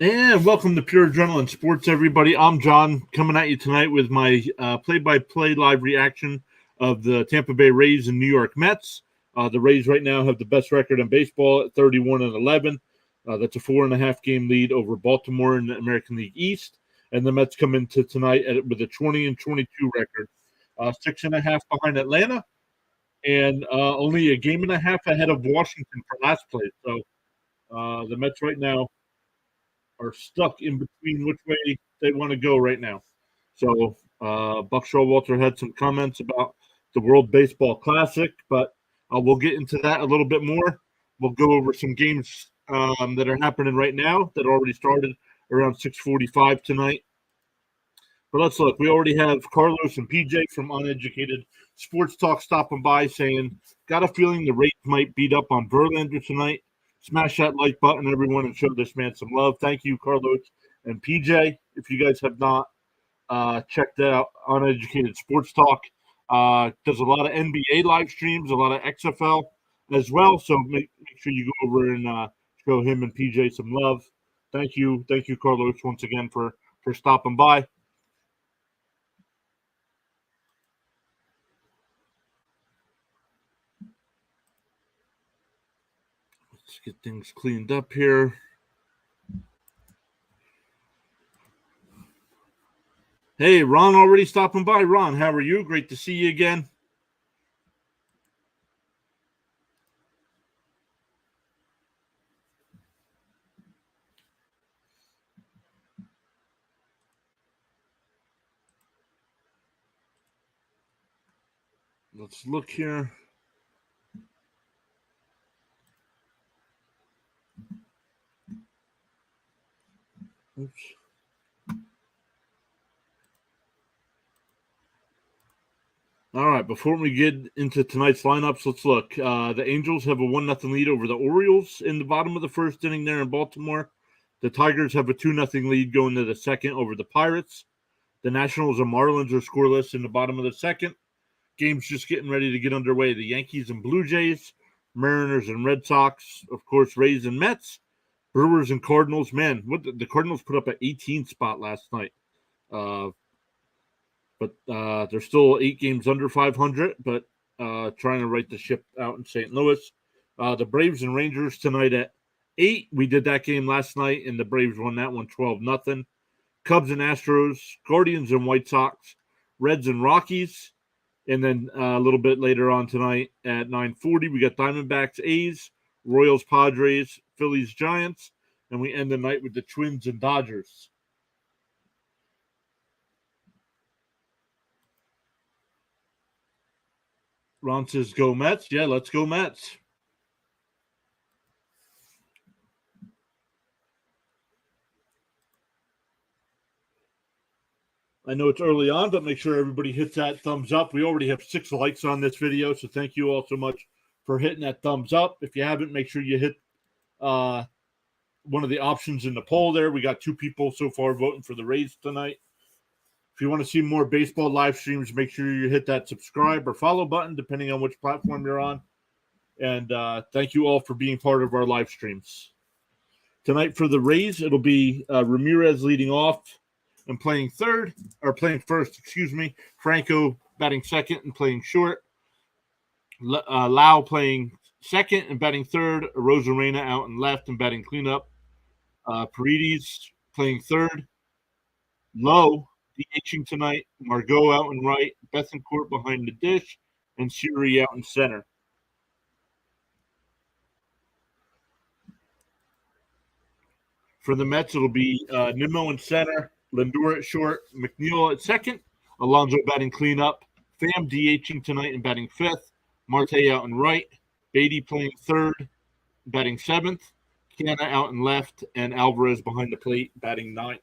And welcome to Pure Adrenaline Sports, everybody. I'm John, coming at you tonight with my play-by-play live reaction of the Tampa Bay Rays and New York Mets. The Rays right now have the best record in baseball at 31-11. That's a 4.5 game lead over Baltimore in the American League East. And the Mets come into tonight with a 20-22 record, 6.5 behind Atlanta, and only a game and a half ahead of Washington for last place. So the Mets right now are stuck in between which way they want to go right now. So Buck Showalter had some comments about the World Baseball Classic, but we'll get into that a little bit more. We'll go over some games that are happening right now that already started around 6:45 tonight. But let's look. We already have Carlos and PJ from Uneducated Sports Talk stopping by saying, got a feeling the Rays might beat up on Verlander tonight. Smash that like button, everyone, and show this man some love. Thank you, Carlos and PJ. If you guys have not checked out Uneducated Sports Talk, does a lot of NBA live streams, a lot of XFL as well. So make sure you go over and show him and PJ some love. Thank you, Carlos, once again for stopping by. Let's get things cleaned up here. Hey, Ron already stopping by. Ron, how are you? Great to see you again. Let's look here. Oops. All right, before we get into tonight's lineups, let's look. The Angels have a 1-0 lead over the Orioles in the bottom of the first inning there in Baltimore. The Tigers have a 2-0 lead going to the second over the Pirates. The Nationals and Marlins are scoreless in the bottom of the second. Game's just getting ready to get underway. The Yankees and Blue Jays, Mariners and Red Sox, of course, Rays and Mets, Brewers and Cardinals. Man, what the Cardinals put up an 18 spot last night. But they're still 8 games under 500, but trying to right the ship out in St. Louis. The Braves and Rangers tonight at 8. We did that game last night, and the Braves won that one 12-0. Cubs and Astros, Guardians and White Sox, Reds and Rockies. And then a little bit later on tonight at 9:40, we got Diamondbacks, A's, Royals, Padres, Phillies, Giants, and we end the night with the Twins and Dodgers. Ron says, go Mets. Yeah, let's go Mets. I know it's early on, but make sure everybody hits that thumbs up. We already have 6 likes on this video, so thank you all so much for hitting that thumbs up. If you haven't, make sure you hit one of the options in the poll there. We got 2 people so far voting for the Rays tonight. If you want to see more baseball live streams, make sure you hit that subscribe or follow button, depending on which platform you're on. And thank you all for being part of our live streams. Tonight for the Rays, it'll be Ramirez leading off and playing first, Franco batting second and playing short. Lau playing second and batting third. Rosarena out and left and batting cleanup. Paredes playing third. Lowe DHing tonight. Margot out and right. Bethencourt behind the dish. And Siri out in center. For the Mets, it'll be Nimmo in center. Lindor at short. McNeil at second. Alonso batting cleanup. Pham DHing tonight and batting fifth. Marte out and right. Beatty playing third, batting seventh. Canna out and left. And Alvarez behind the plate, batting ninth.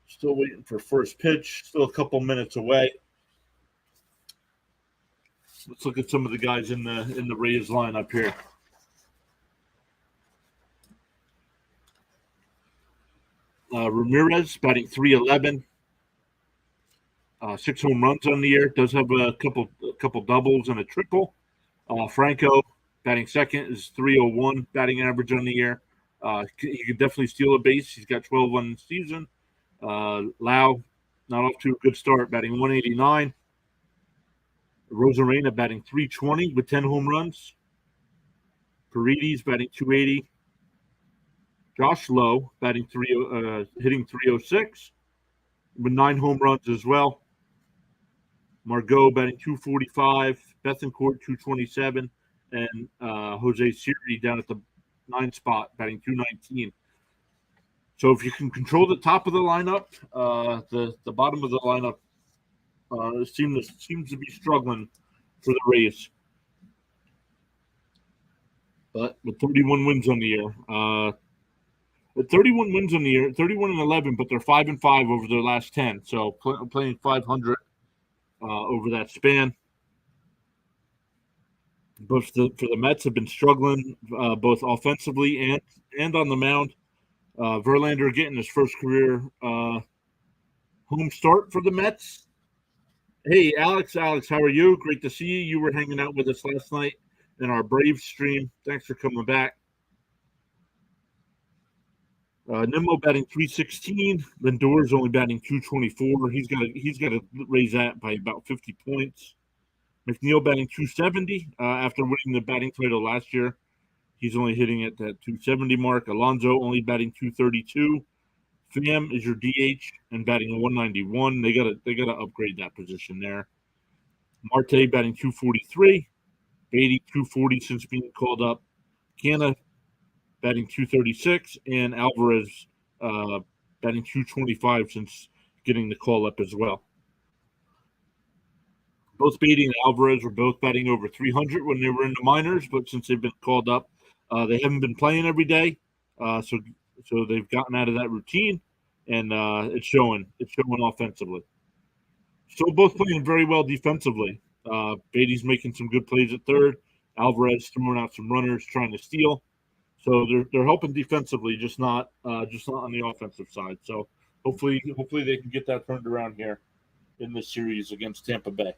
Still waiting for first pitch. Still a couple minutes away. Let's look at some of the guys in the Rays lineup here. Ramirez batting 311. 6 home runs on the year. Does have a couple doubles and a triple. Franco batting second is 301 batting average on the year. He could definitely steal a base. He's got 12 on the season. Lau not off to a good start, batting 189. Rosarena batting 320 with 10 home runs. Paredes batting 280. Josh Lowe batting hitting 306 with 9 home runs as well. Margot batting 245, Bethencourt 227, and Jose Siri down at the 9 spot batting 219. So if you can control the top of the lineup, the bottom of the lineup seems to be struggling for the Rays. But with 31 wins on the year, 31-11, but they're 5-5 over their last 10. So playing 500 over that span. But for the Mets have been struggling both offensively and on the mound. Verlander getting his first career home start for the Mets. Hey, Alex, how are you? Great to see you. You were hanging out with us last night in our Braves stream. Thanks for coming back. Nimmo batting 316. Lindor's only batting 224. He's got to raise that by about 50 points. McNeil batting 270 after winning the batting title last year. He's only hitting at that 270 mark. Alonso only batting 232. Pham is your DH and batting 191. They gotta upgrade that position there. Marte batting 243. Beatty 240 since being called up. Canna batting 236, and Alvarez batting 225 since getting the call up as well. Both Beatty and Alvarez were both batting over 300 when they were in the minors, but since they've been called up, they haven't been playing every day, so they've gotten out of that routine, and it's showing. It's showing offensively. Still both playing very well defensively. Beatty's making some good plays at third. Alvarez throwing out some runners, trying to steal. So they're helping defensively, just not on the offensive side. So hopefully they can get that turned around here in this series against Tampa Bay.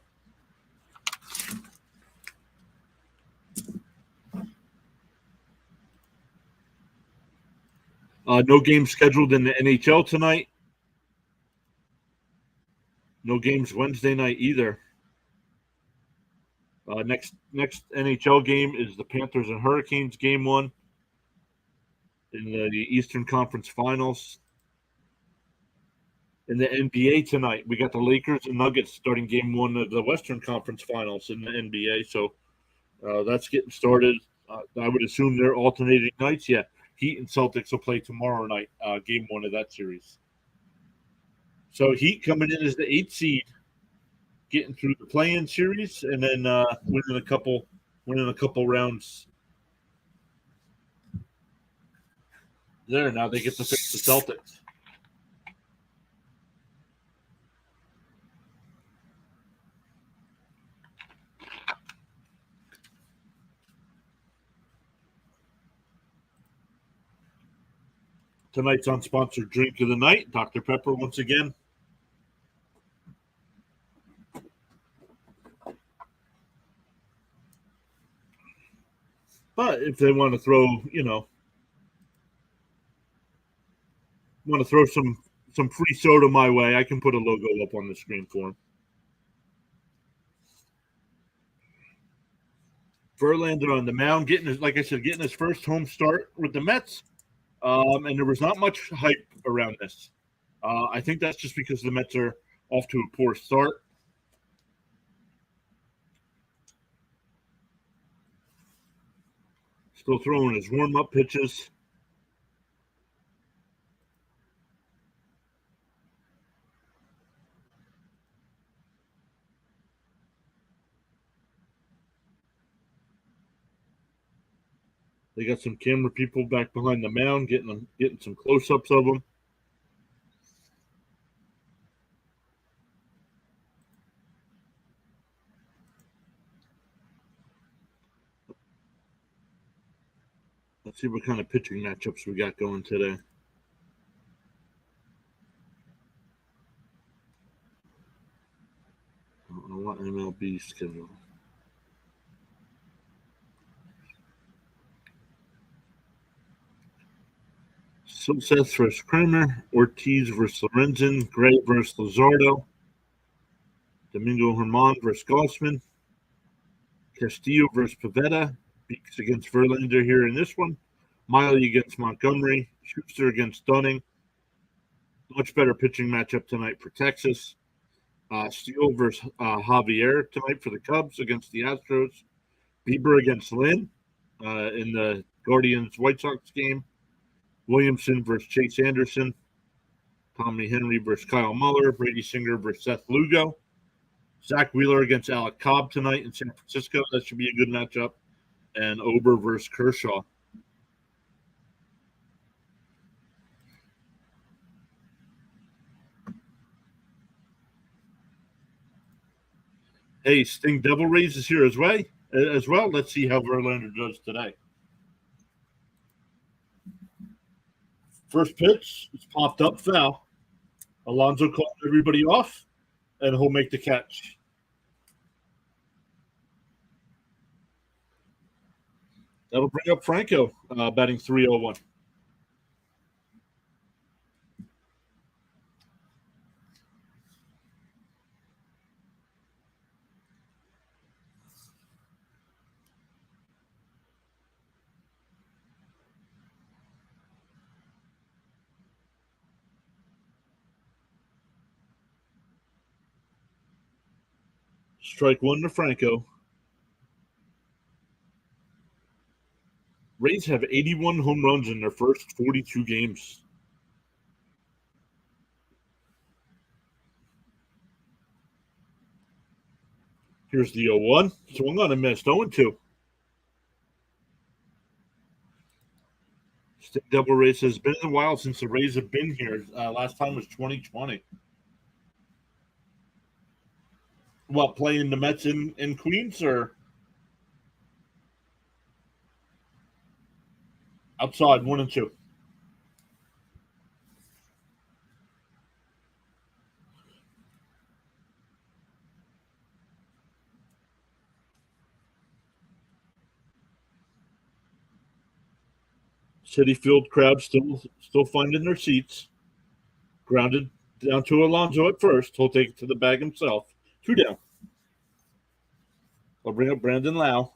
No games scheduled in the NHL tonight. No games Wednesday night either. Next NHL game is the Panthers and Hurricanes game 1 in the Eastern Conference Finals. In the NBA tonight, we got the Lakers and Nuggets starting game 1 of the Western Conference Finals in the NBA. So that's getting started. I would assume they're alternating nights. Yeah, Heat and Celtics will play tomorrow night, game 1 of that series. So Heat coming in as the 8th seed, getting through the play-in series, and then winning a couple rounds. There, now they get to face the Celtics. Tonight's unsponsored drink of the night, Dr. Pepper once again. But if they want to throw, some free soda my way, I can put a logo up on the screen for them. Verlander on the mound, getting his first home start with the Mets. And there was not much hype around this. I think that's just because the Mets are off to a poor start. Still throwing his warm-up pitches. They got some camera people back behind the mound, getting some close-ups of them. Let's see what kind of pitching matchups we got going today. MLB schedule. Silseth versus Kramer, Ortiz versus Lorenzen, Gray versus Luzardo, Domingo Herman versus Gossman, Castillo versus Pavetta, Beeks against Verlander here in this one, Miley against Montgomery, Schuster against Dunning. Much better pitching matchup tonight for Texas. Steele versus Javier tonight for the Cubs against the Astros. Bieber against Lynn in the Guardians-White Sox game. Williamson versus Chase Anderson. Tommy Henry versus Kyle Muller. Brady Singer versus Seth Lugo. Zach Wheeler against Alec Cobb tonight in San Francisco. That should be a good matchup. And Ober versus Kershaw. Hey, Sting Devil Rays is here as well. Let's see how Verlander does today. First pitch, it's popped up foul. Alonso called everybody off, and he'll make the catch. That'll bring up Franco, batting 301. Strike one to Franco. Rays have 81 home runs in their first 42 games. Here's the 0-1. Swung on and missed. 0-2. Sting Devil Rays has been a while since the Rays have been here. Last time was 2020. What, playing the Mets in Queens or outside? 1-2. Citi Field crowd still finding their seats. Grounded down to Alonso at first. He'll take it to the bag himself. 2 down. I'll bring up Brandon Lau,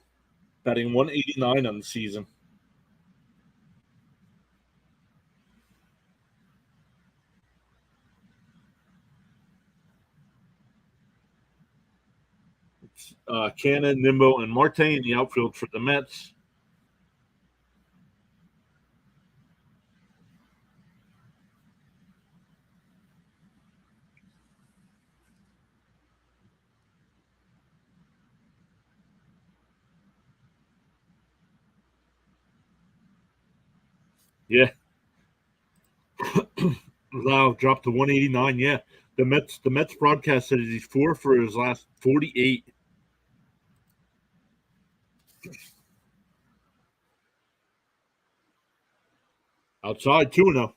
batting 189 on the season. Cannon, Nimmo, and Marte in the outfield for the Mets. Yeah. Lau dropped to 189. Yeah. The Mets broadcast said he's 4 for his last 48. Outside 2-0.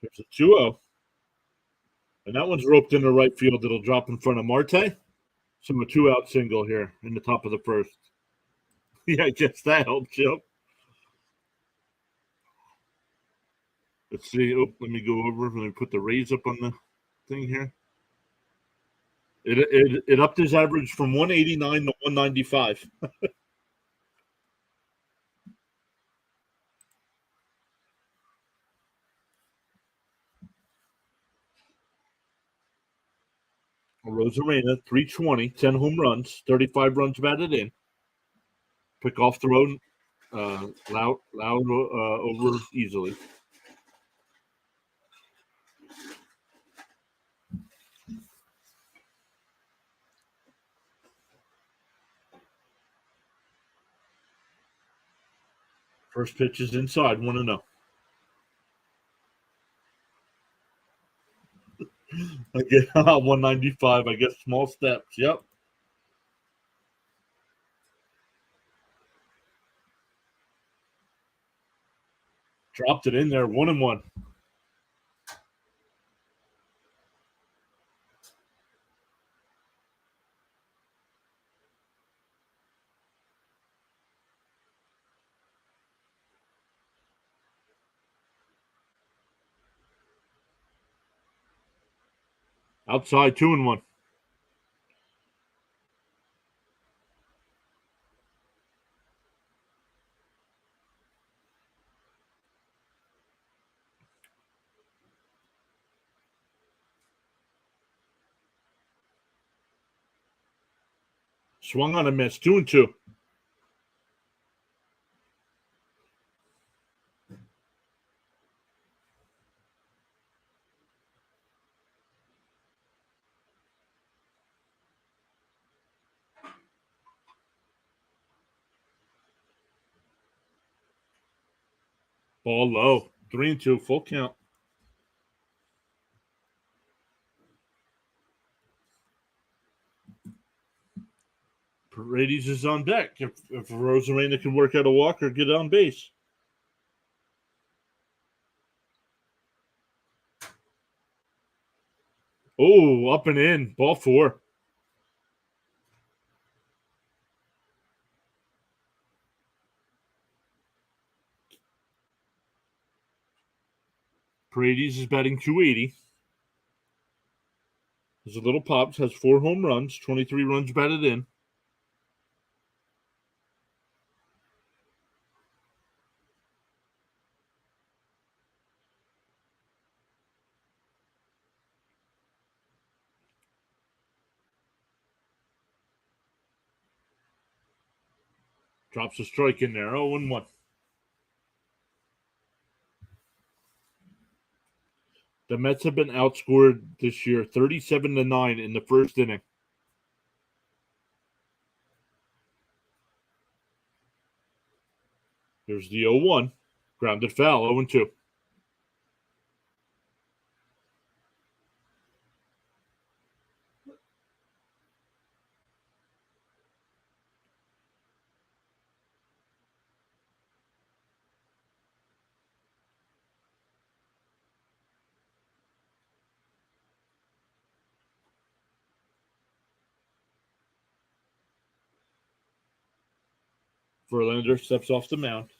Here's a 2-0. And that one's roped into right field. It'll drop in front of Marte. So a 2-out single here in the top of the first. Yeah, I guess that helps you. Let's see. Oh, let me go over. Let me put the Rays up on the thing here. It upped his average from 189 to 195. Rosarena, 320, 10 home runs, 35 runs batted in. Pick off throw, loud over easily. First pitch is inside, 1-0. I get 195. I guess small steps. Yep. Dropped it in there. 1-1. Outside 2-1. Swung on a miss. 2-2. Ball low. 3-2. Full count. Paredes is on deck. If Rosarena can work out a walk or get on base. Oh, up and in. Ball 4. Paredes is batting 280. There's a little pops. Has 4 home runs. 23 runs batted in. Drops a strike in there. 0-1. The Mets have been outscored this year 37-9 in the first inning. There's the 0-1. Grounded foul. 0-2. Verlander steps off the mound.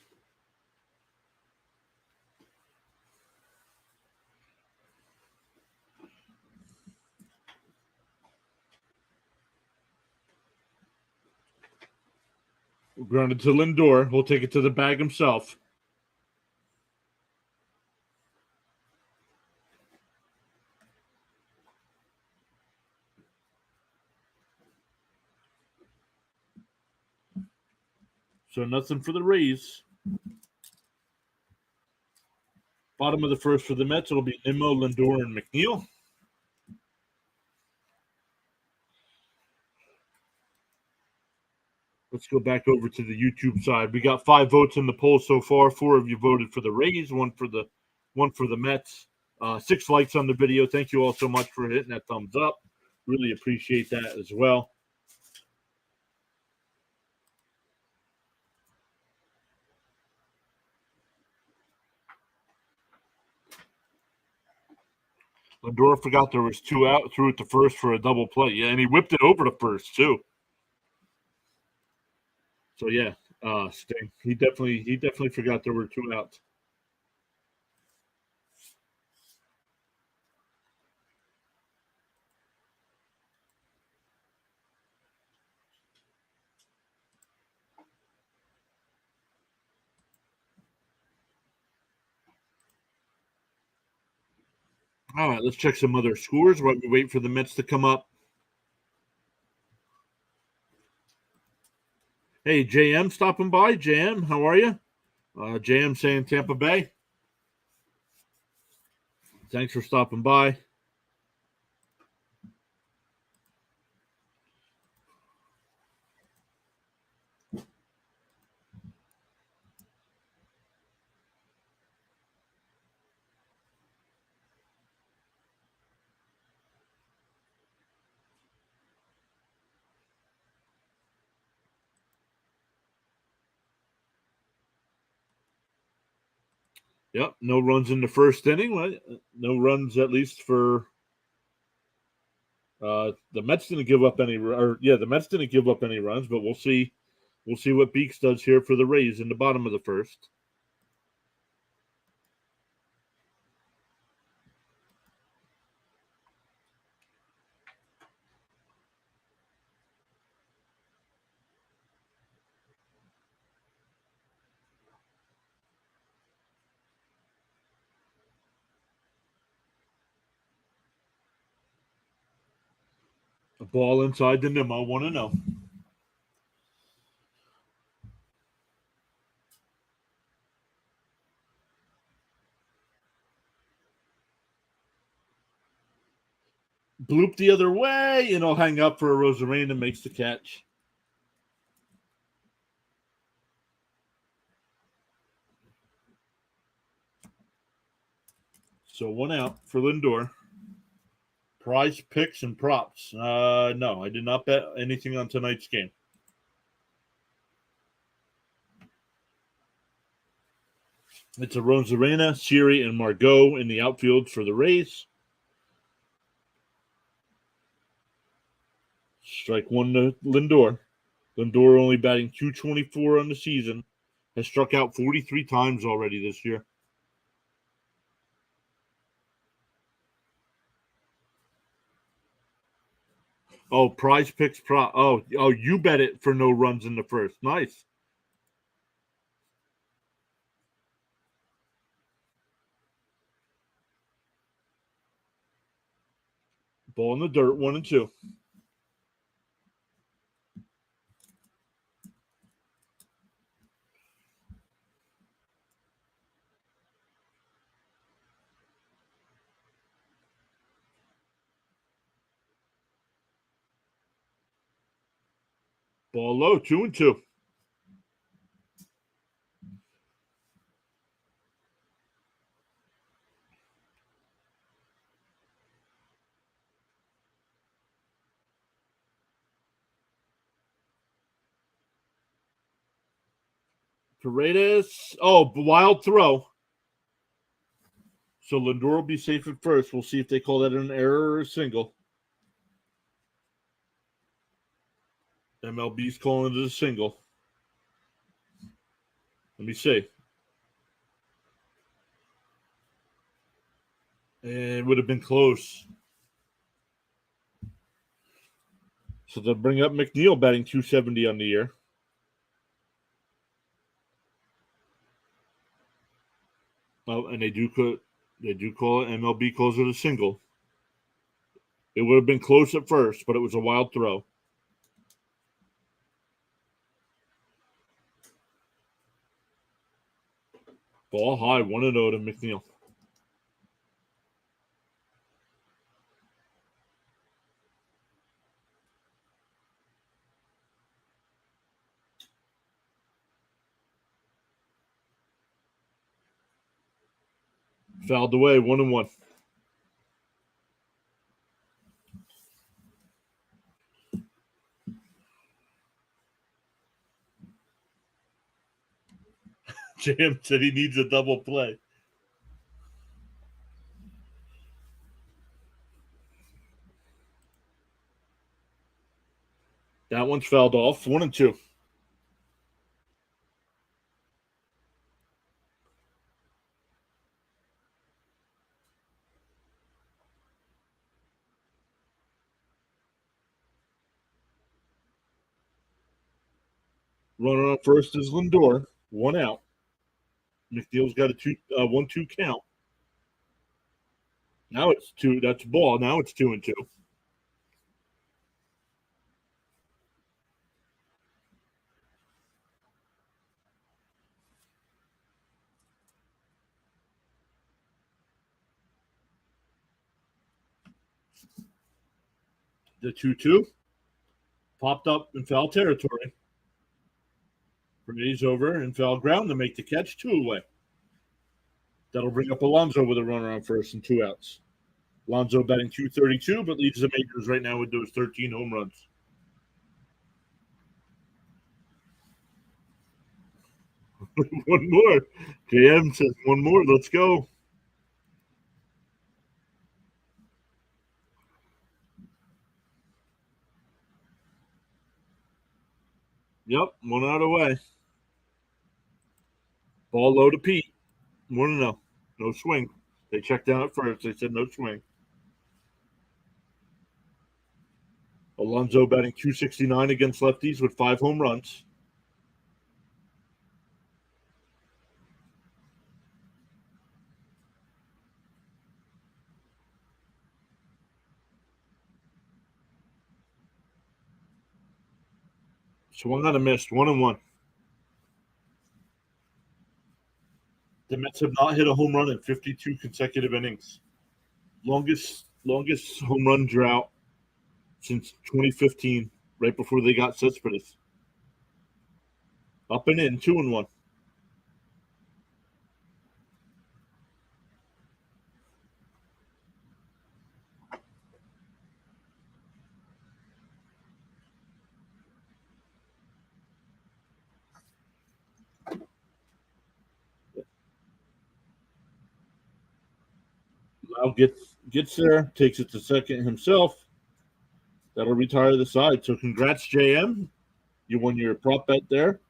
Grounded to Lindor. He'll take it to the bag himself. So nothing for the Rays. Bottom of the first for the Mets. It'll be Nimmo, Lindor, and McNeil. Let's go back over to the YouTube side. We got 5 votes in the poll so far. 4 of you voted for the Rays, one for the Mets. 6 likes on the video. Thank you all so much for hitting that thumbs up. Really appreciate that as well. Lindor forgot there was 2 out, threw it to first for a double play. Yeah, and he whipped it over to first too. So yeah, Sting. He definitely forgot there were 2 outs. All right, let's check some other scores while we wait for the Mets to come up. Hey, JM stopping by. JM, how are you? JM saying Tampa Bay. Thanks for stopping by. Yep, no runs in the first inning. Right? No runs, at least for the Mets didn't give up any. The Mets didn't give up any runs, but we'll see. We'll see what Beeks does here for the Rays in the bottom of the first. A ball inside the Nimmo, 1-0. Bloop the other way, and I'll hang up for a Rosarena makes the catch. So 1 out for Lindor. Prize picks and props. No, I did not bet anything on tonight's game. It's a Rosarena, Siri, and Margot in the outfield for the Rays. Strike one to Lindor. Lindor only batting .224 on the season. Has struck out 43 times already this year. Oh, prize picks prop. Oh, you bet it for no runs in the first. Nice. Ball in the dirt, 1-2. Ball low, 2-2. Paredes. Oh, wild throw. So Lindor will be safe at first. We'll see if they call that an error or a single. MLB's calling it a single. Let me see. It would have been close. So they'll bring up McNeil batting .270 on the year. Oh, and they do call it. MLB calls it a single. It would have been close at first, but it was a wild throw. Ball high, 1-0 to McNeil. Fouled away, 1-1. Jam said he needs a double play. That one's fouled off, 1-2. Runner on first is Lindor, 1 out. McNeil's got a 1-2 count. Now it's 2. That's ball. Now it's 2-2. The 2-2 popped up in foul territory. Rays over in foul ground to make the catch, 2 away. That'll bring up Alonso with a runner on first and 2 outs. Alonso batting .232, but leads the majors right now with those 13 home runs. One more. JM says one more. Let's go. Yep, one out of the way. Ball low to Pete. 1-0. No swing. They checked out at first. They said no swing. Alonso batting .269 against lefties with 5 home runs. Swung on a missed. 1-1. The Mets have not hit a home run in 52 consecutive innings. Longest home run drought since 2015, right before they got Cespedes. Up and in, 2-1. Lau gets there, takes it to second himself. That'll retire the side. So congrats, JM. You won your prop bet there.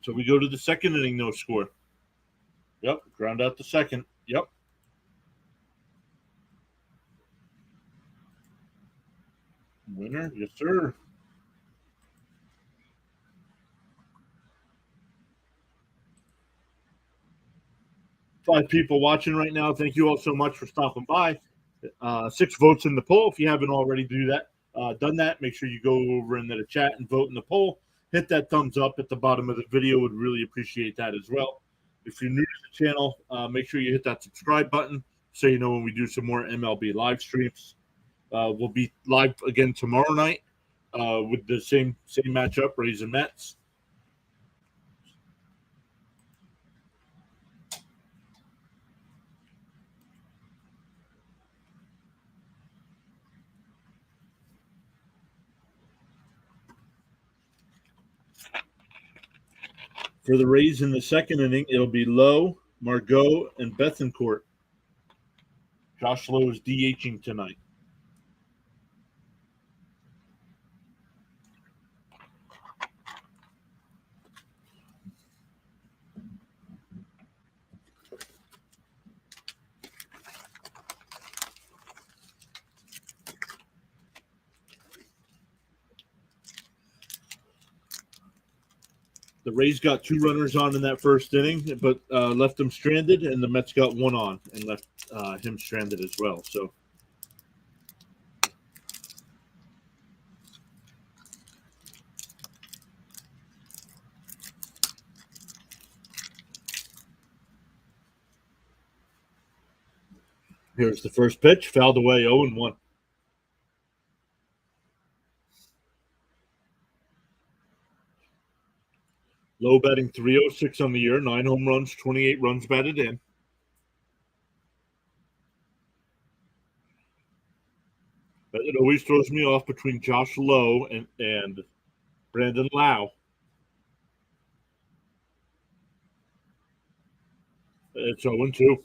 So we go to the second inning, no score. Yep, ground out the second. Yep. Winner, yes, sir. 5 people watching right now. Thank you all so much for stopping by. 6 votes in the poll. If you haven't already done that, make sure you go over into the chat and vote in the poll. Hit that thumbs up at the bottom of the video. Would really appreciate that as well. If you're new to the channel, make sure you hit that subscribe button so you know when we do some more MLB live streams. We'll be live again tomorrow night with the same matchup, Rays and Mets. For the Rays in the second inning, it'll be Lowe, Margot, and Bethencourt. Josh Lowe is DHing tonight. The Rays got 2 runners on in that first inning, but left them stranded, and the Mets got 1 on and left him stranded as well. So here's the first pitch, fouled away, 0-1. Low batting .306 on the year, 9 home runs, 28 runs batted in. But it always throws me off between Josh Lowe and Brandon Lau. It's 0-2.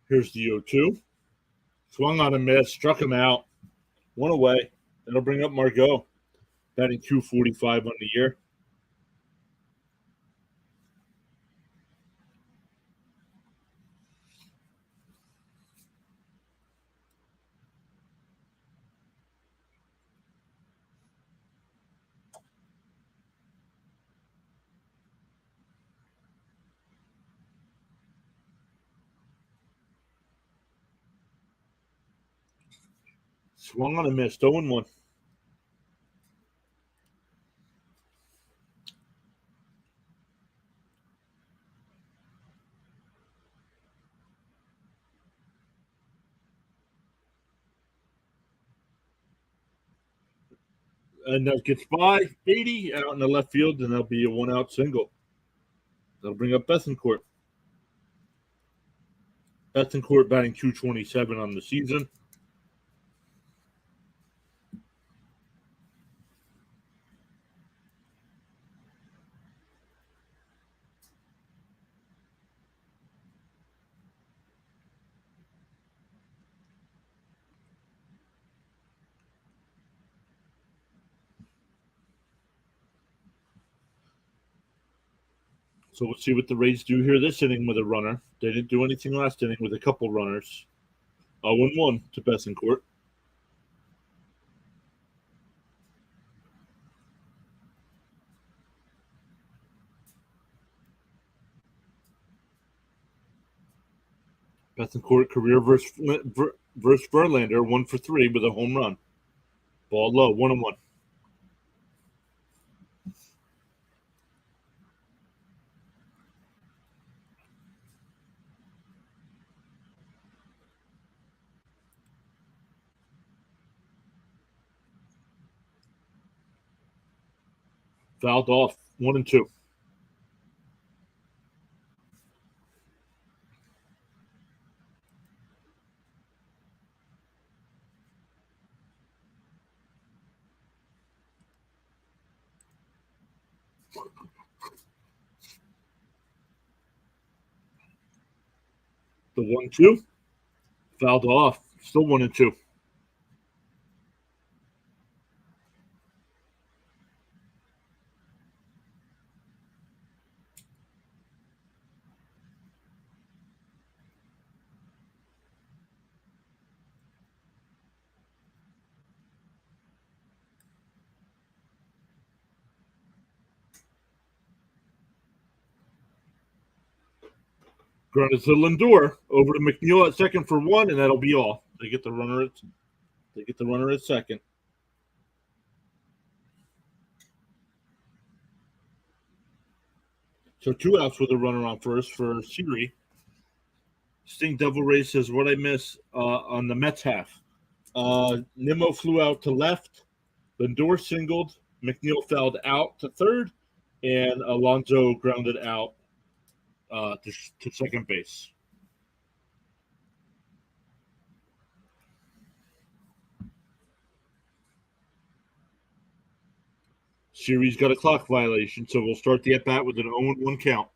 Here's the 0-2. Swung on a miss, struck him out. 1 away. That'll bring up Margot, batting .245 on the year. Swung on a miss, 0-1. And that gets by Beatty out in the left field, and that'll be a 1-out single. That'll bring up Bethencourt. Bethencourt batting .227 on the season. So we'll see what the Rays do here this inning with a runner. They didn't do anything last inning with a couple runners. 0-1 to Bethencourt. Bethencourt career versus Verlander, 1 for 3 with a home run. Ball low, 1-1. Fouled off, 1-2. The 1-2 fouled off, still 1-2. Grounded to Lindor, over to McNeil at second for 1, and that'll be all. They get the runner at second. So 2 outs with a runner on first for Siri. Sting Devil Ray says, what I miss on the Mets half. Nimmo flew out to left. Lindor singled. McNeil fouled out to third. And Alonso grounded out to second base. Siri's got a clock violation, so we'll start the at-bat with an 0-1 count.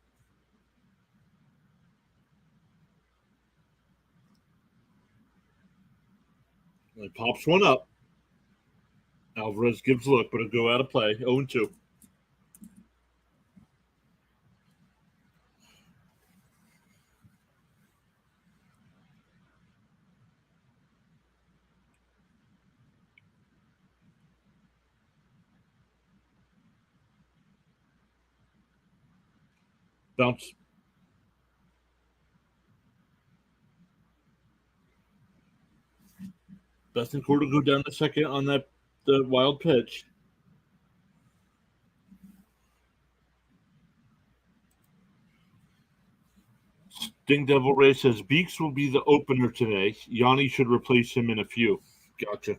It pops one up. Alvarez gives a look, but it'll go out of play. 0-2. Bounce. Bethencourt will go down to second on the wild pitch. Sting Devil Ray says Beeks will be the opener today. Yanni should replace him in a few. Gotcha.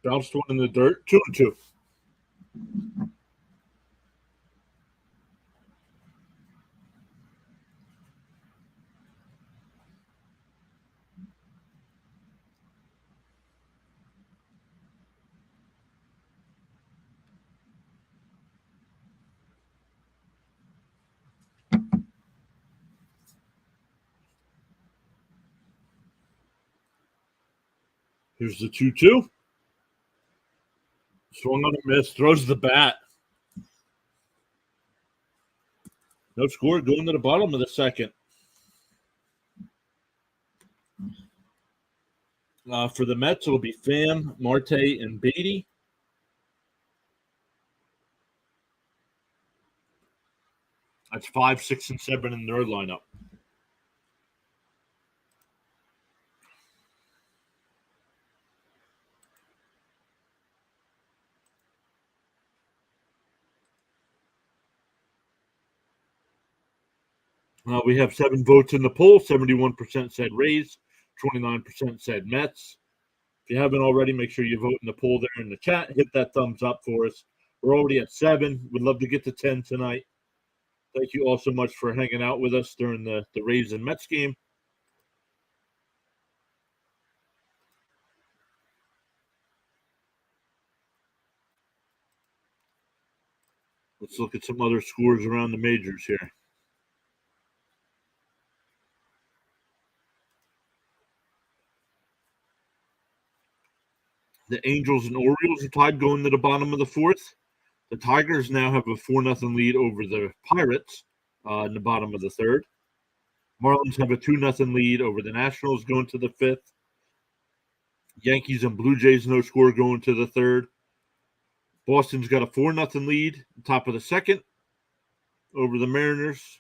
Bounced one in the dirt. 2-2. Here's the 2-2. Swung on a miss. Throws the bat. No score. Going to the bottom of the second. For the Mets, it'll be Pham, Marte, and Beatty. That's 5, 6, and 7 in their lineup. We have 7 votes in the poll. 71% said Rays, 29% said Mets. If you haven't already, make sure you vote in the poll there in the chat. Hit that thumbs up for us. We're already at 7. We'd love to get to 10 tonight. Thank you all so much for hanging out with us during the Rays and Mets game. Let's look at some other scores around the majors here. The Angels and Orioles are tied going to the bottom of the 4th. The Tigers now have a 4-0 lead over the Pirates in the bottom of the 3rd. Marlins have a 2-0 lead over the Nationals going to the 5th. Yankees and Blue Jays no score going to the 3rd. Boston's got a 4-0 lead, top of the 2nd over the Mariners.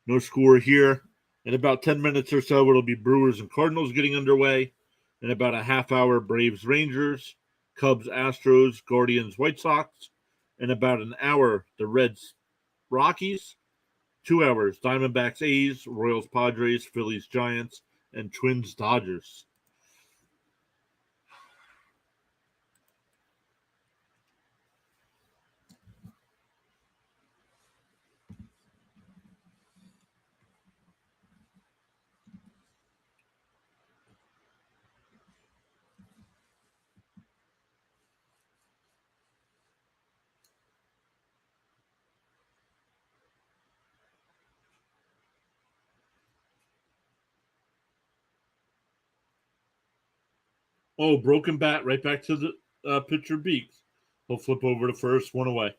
No score here. In about 10 minutes or so, it'll be Brewers and Cardinals getting underway. In about a half hour, Braves Rangers, Cubs Astros, Guardians White Sox. In about an hour, the Reds Rockies. 2 hours, Diamondbacks A's, Royals Padres, Phillies Giants, and Twins Dodgers. Oh, broken bat right back to the pitcher Beeks. He'll flip over to first, 1 away.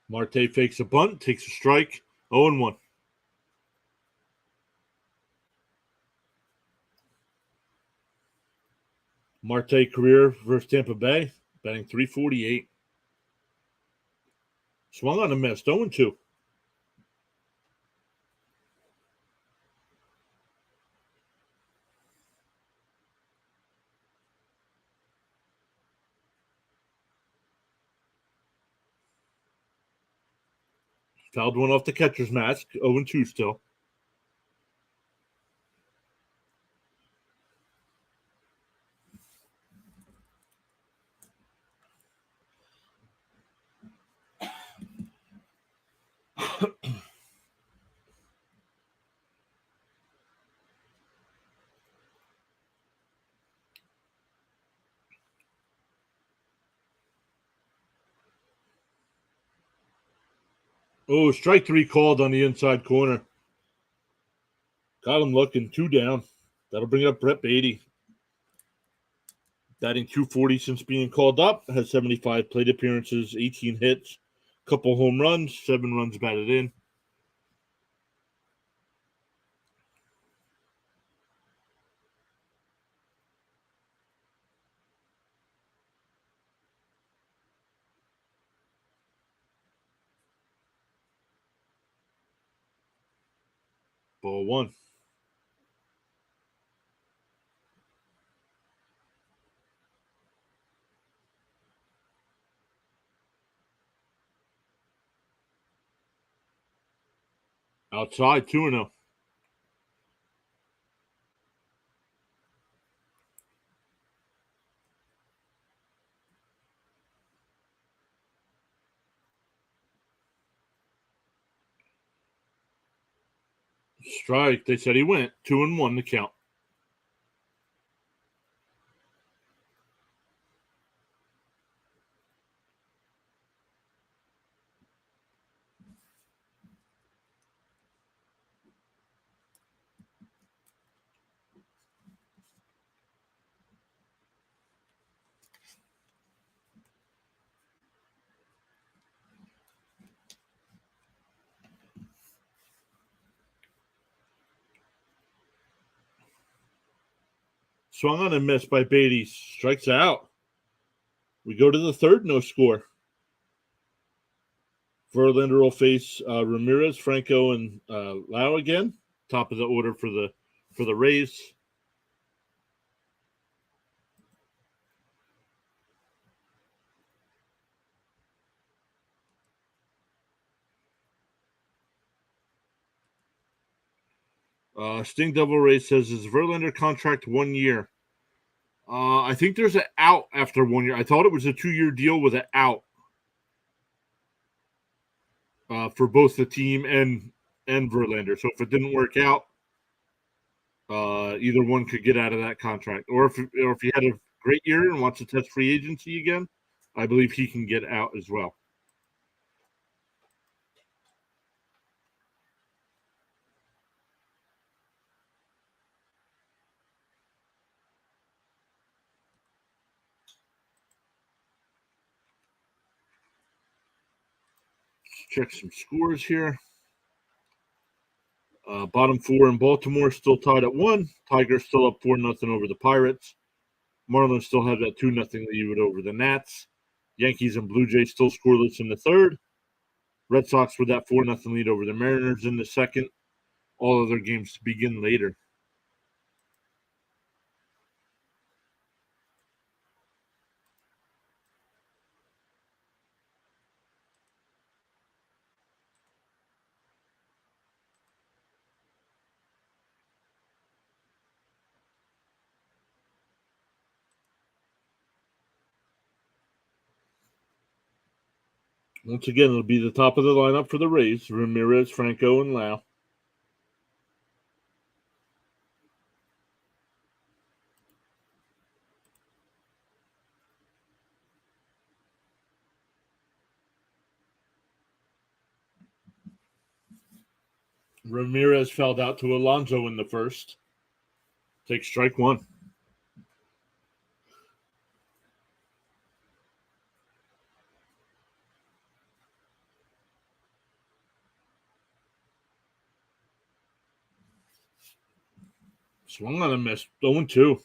Marte fakes a bunt, takes a strike, 0-1. Marte career versus Tampa Bay, batting .348. Swung on a miss, 0-2. Fouled one off the catcher's mask, 0-2 still. Oh, strike 3 called on the inside corner. Got him looking, 2 down. That'll bring up Brett Beatty. Batting .240 since being called up. Has 75 plate appearances, 18 hits, couple home runs, 7 runs batted in. Ball 1. Outside, 2-0. Strike. They said he went 2-1 to count. Swung on and missed by Beatty. Strikes out. We go to the third, no score. Verlander will face Ramirez, Franco, and Lau again. Top of the order for the Rays. Sting Double Ray says, is Verlander contract 1 year? I think there's an out after 1 year. I thought it was a 2-year deal with an out for both the team and Verlander. So if it didn't work out, either one could get out of that contract. Or if he had a great year and wants to test free agency again, I believe he can get out as well. Check some scores here. Bottom four in Baltimore still tied at 1. Tigers still up 4-0 over the Pirates. Marlins still have that 2-0 lead over the Nats. Yankees and Blue Jays still scoreless in the third. Red Sox with that 4-0 lead over the Mariners in the second. All other games to begin later. Once again, it'll be the top of the lineup for the Rays: Ramirez, Franco, and Lau. Ramirez fouled out to Alonso in the first. Take strike one. Swung on a miss. 0-2.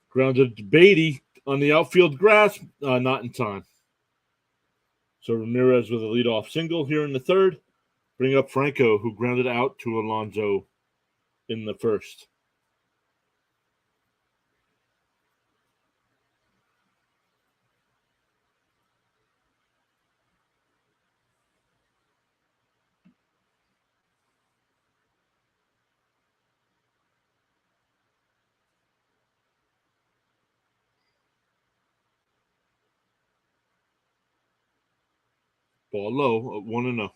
Grounded to Beatty on the outfield grass. Not in time. So Ramirez with a leadoff single here in the third. Bring up Franco, who grounded out to Alonso in the first. Ball low at 1-0.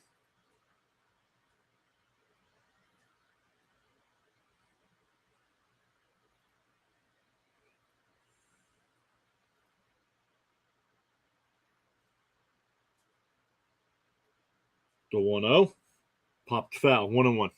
The 1-0. Popped foul. 1-1.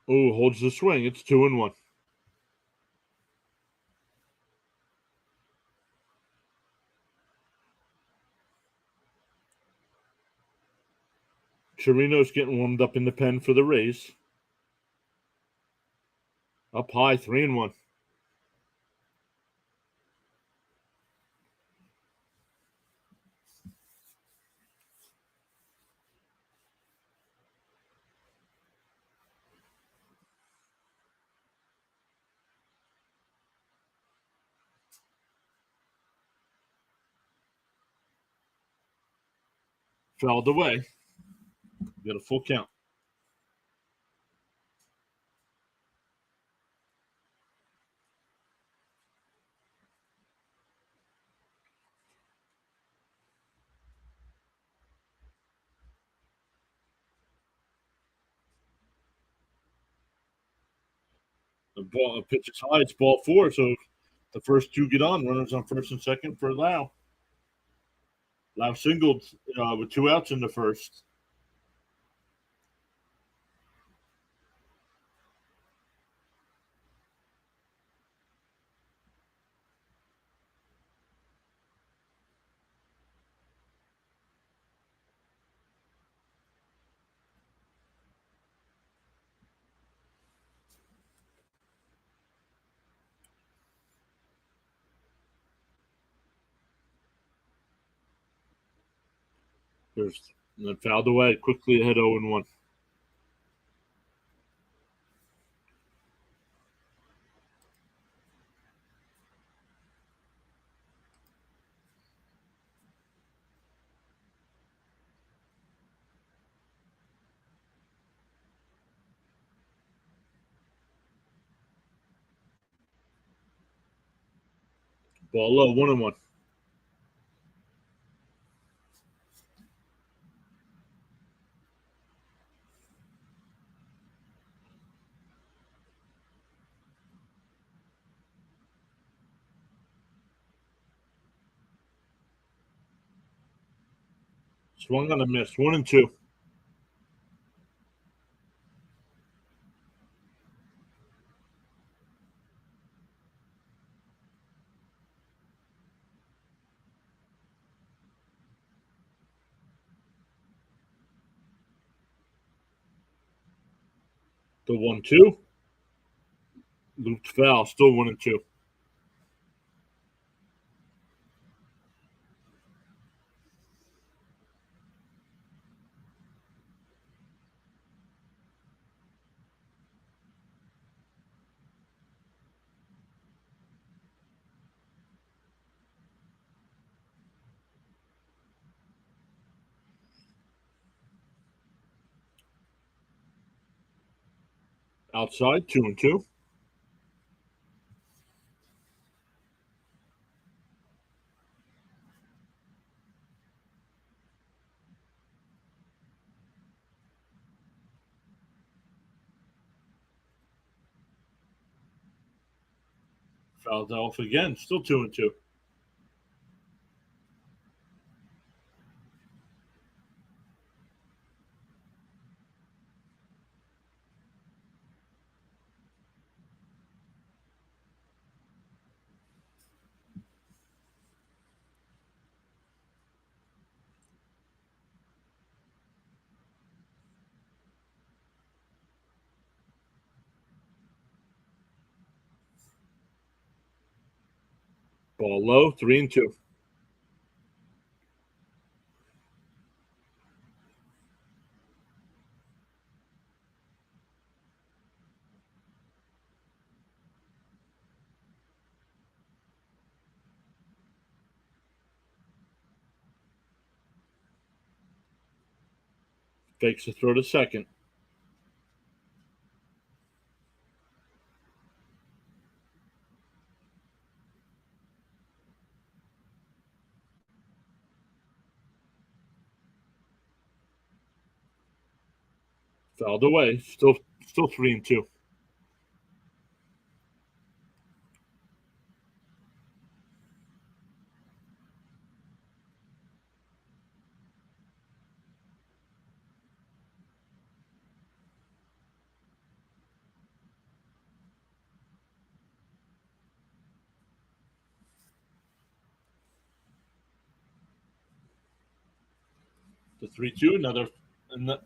Oh, holds the swing. It's 2-1. Chirino's getting warmed up in the pen for the Rays. Up high, 3-1. Fouled away. Get a full count. The pitch is high. It's ball four. So the first two get on. Runners on first and second for Lau. Lau singled with 2 outs in the first. And then fouled away quickly ahead 0-1. Ball low, 1-1. Swung on a miss, 1-2. The 1-2. Looped foul, still 1-2. Outside, 2-2. Fouled off again, still 2-2. Ball low, 3-2. Fakes the throw to second. Fouled away, still 3-2. The 3-2,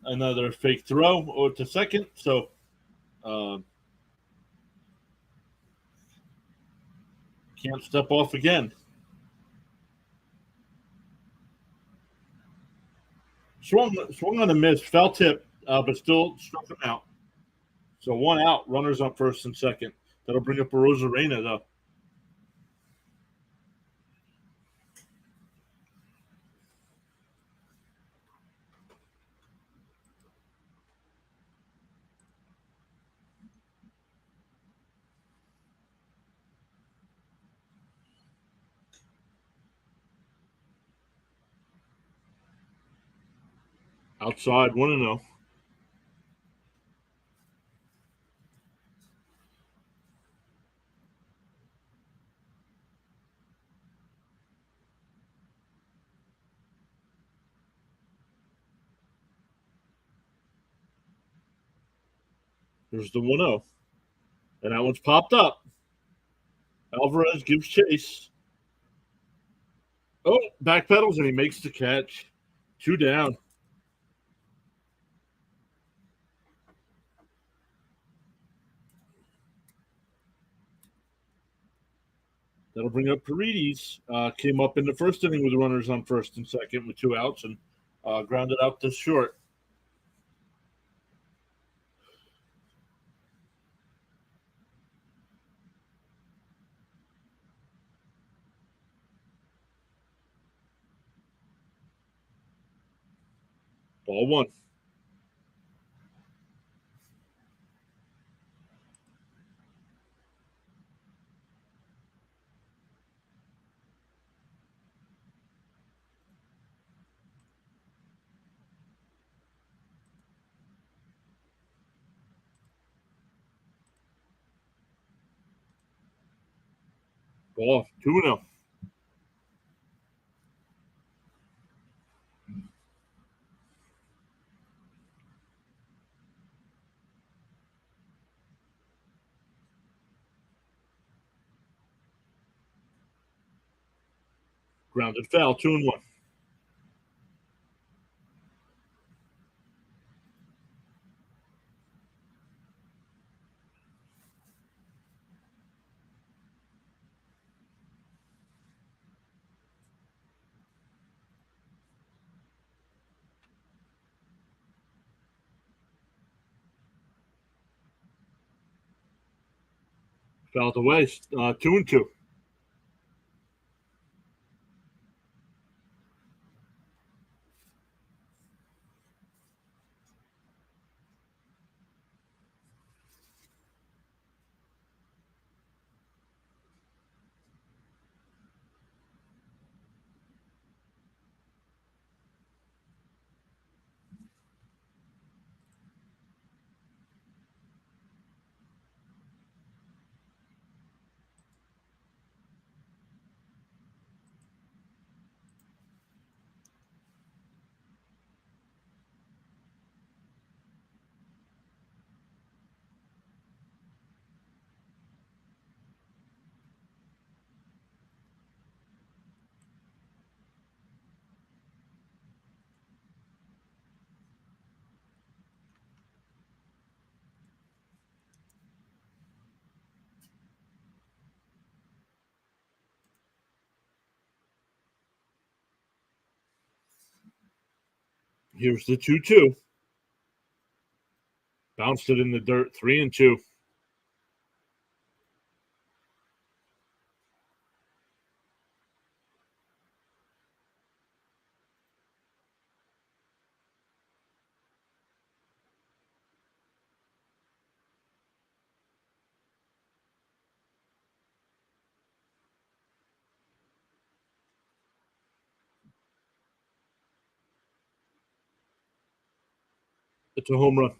another fake throw or to second. So can't step off again. Swung on a miss, foul tip, but still struck him out. So 1 out, runners on first and second. That'll bring up a Rosarena, though. Outside, 1-0. There's the 1-0. And that one's popped up. Alvarez gives chase. Oh, backpedals and he makes the catch. 2 down. That'll bring up Paredes. Came up in the first inning with runners on first and second with 2 outs and grounded out to short. Ball 1. Ball 2-0. Grounded foul. 2-1. Fouled away. 2-2. Here's the 2-2. Bounced it in the dirt. 3-2. It's a home run.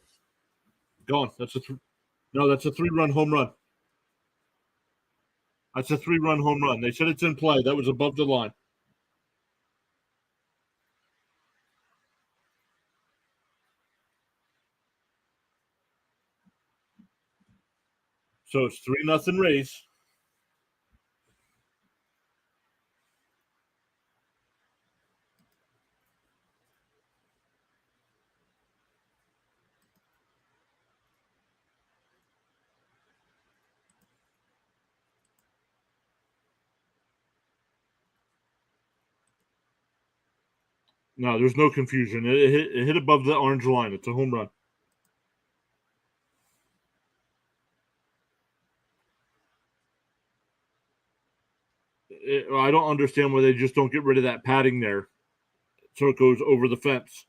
Gone. That's a 3-run home run. That's a 3-run home run. They said it's in play. That was above the line. So it's 3-0 Rays. No, there's no confusion. It hit above the orange line. It's a home run. I don't understand why they just don't get rid of that padding there so it goes over the fence.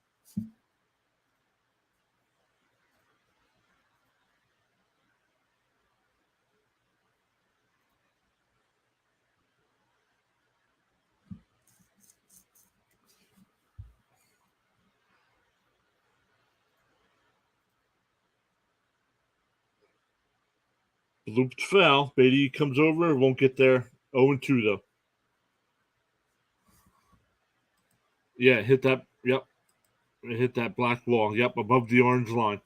Looped foul. Beatty comes over. Won't get there. 0-2, though. Yeah, hit that. Yep. It hit that black wall. Yep, above the orange line.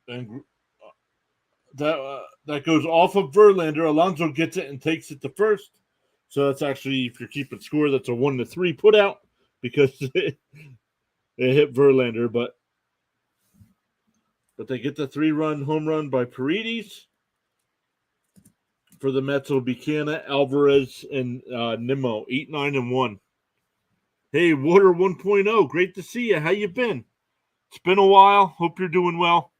And that goes off of Verlander. Alonso gets it and takes it to first. So that's actually, if you're keeping score, that's a 1-3 put out because it hit Verlander. But they get the 3-run home run by Paredes. For the Mets, it'll be Canna, Alvarez, and Nimmo. 8, 9, and 1. Hey, Water 1.0. Great to see you. How you been? It's been a while. Hope you're doing well.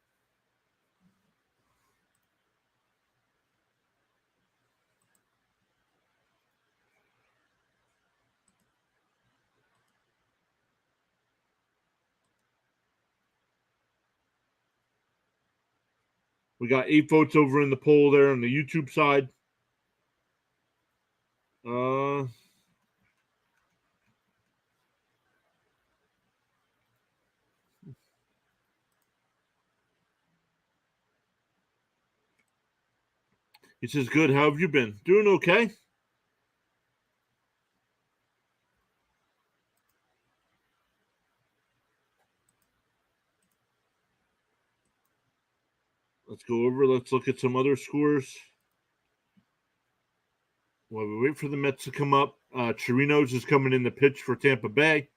We got 8 votes over in the poll there on the YouTube side. He says, good. How have you been? Doing okay. Let's go over. Let's look at some other scores. While we wait for the Mets to come up, Chirinos is coming in to pitch for Tampa Bay.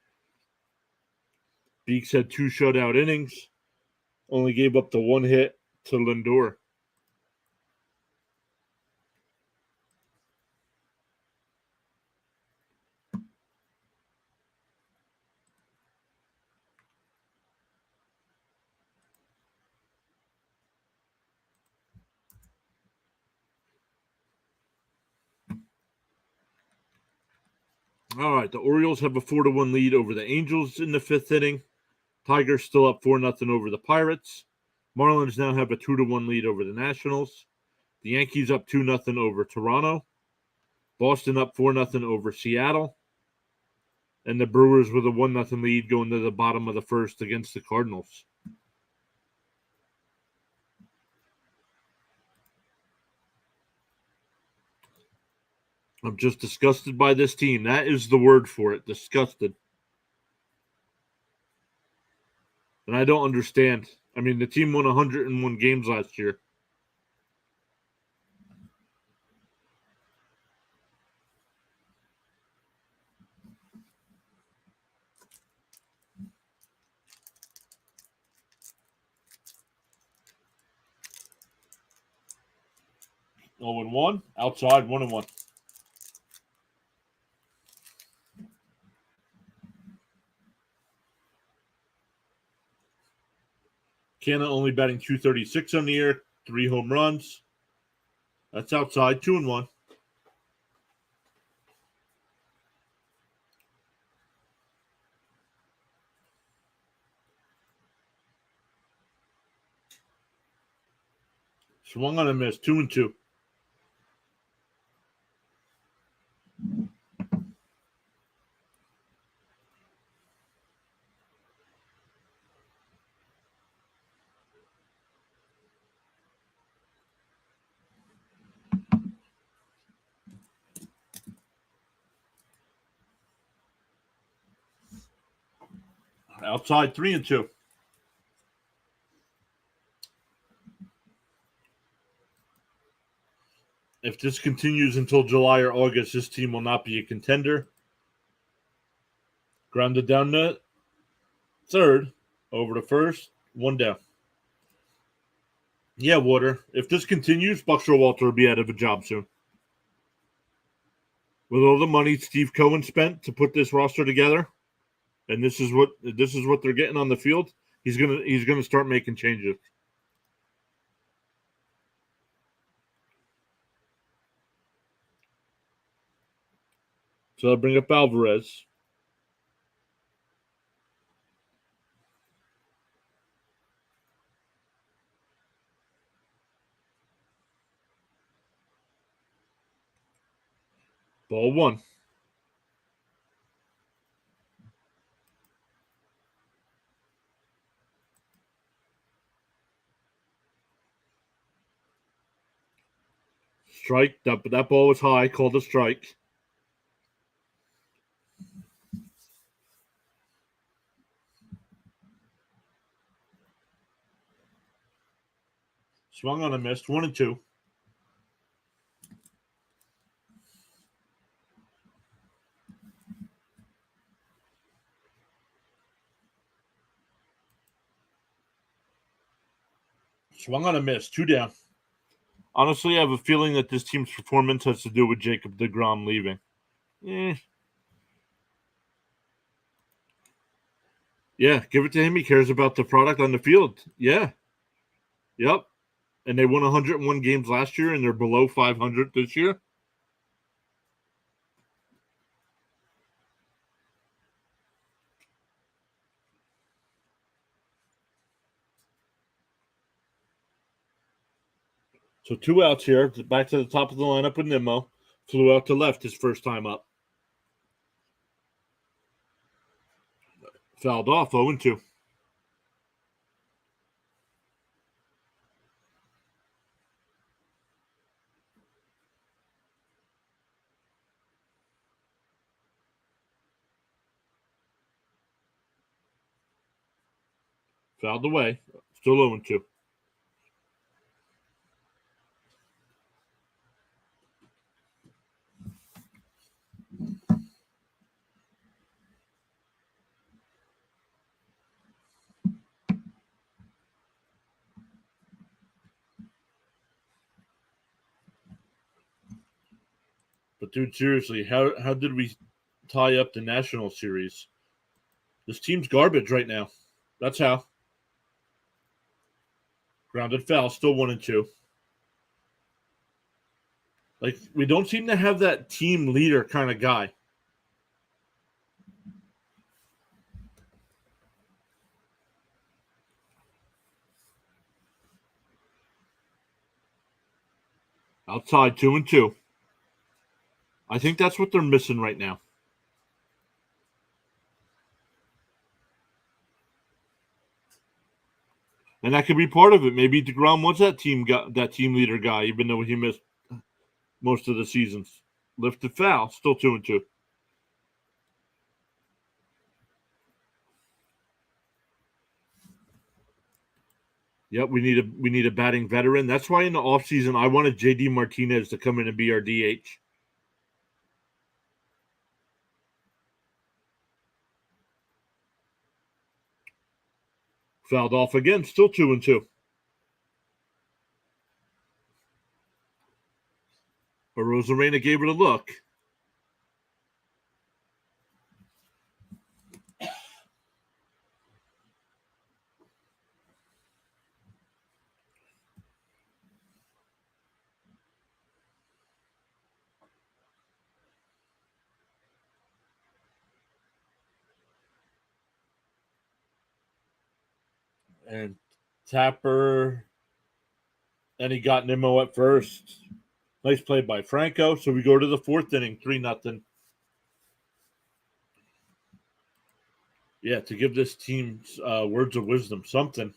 Beeks had 2 shutout innings. Only gave up the 1 hit to Lindor. All right, the Orioles have a 4-1 lead over the Angels in the 5th inning. Tigers still up 4-0 over the Pirates. Marlins now have a 2-1 lead over the Nationals. The Yankees up 2-0 over Toronto. Boston up 4-0 over Seattle. And the Brewers with a 1-0 lead going to the bottom of the 1st against the Cardinals. I'm just disgusted by this team. That is the word for it. Disgusted. And I don't understand. I mean, the team won 101 games last year. Oh, and 1 outside, 1-1. Canna only batting .236 on the year, 3 home runs. That's outside, 2-1. Swung on a miss, 2-2. Outside, 3-2. If this continues until July or August, this team will not be a contender. Grounded down to 3rd, over to 1st, 1 down. Yeah, Water. If this continues, Buck Showalter will be out of a job soon. With all the money Steve Cohen spent to put this roster together, and this is what they're getting on the field, he's gonna start making changes. So I'll bring up Alvarez. Ball 1. Strike. That ball was high. Called a strike. Swung on a miss. 1-2. Swung on a miss. 2 down. Honestly, I have a feeling that this team's performance has to do with Jacob deGrom leaving. Yeah, give it to him. He cares about the product on the field. Yeah. Yep. And they won 101 games last year, and they're below 500 this year. So 2 outs here. Back to the top of the lineup with Nimmo. Flew out to left his first time up. Fouled off. 0-2. Fouled away. Still 0-2. But dude, seriously, how did we tie up the National Series? This team's garbage right now. That's how. Grounded foul, still 1-2. Like, we don't seem to have that team leader kind of guy. Outside, 2-2. I think that's what they're missing right now. And that could be part of it. Maybe DeGrom was that team leader guy, even though he missed most of the seasons. Lifted foul, still 2-2. Yep, we need a batting veteran. That's why in the offseason I wanted JD Martinez to come in and be our DH. Fouled off again, still 2-2. Rosarena gave it a look. And Tapper, and he got Nimmo at first. Nice play by Franco. So we go to the fourth inning, 3-0. Yeah, to give this team words of wisdom, something.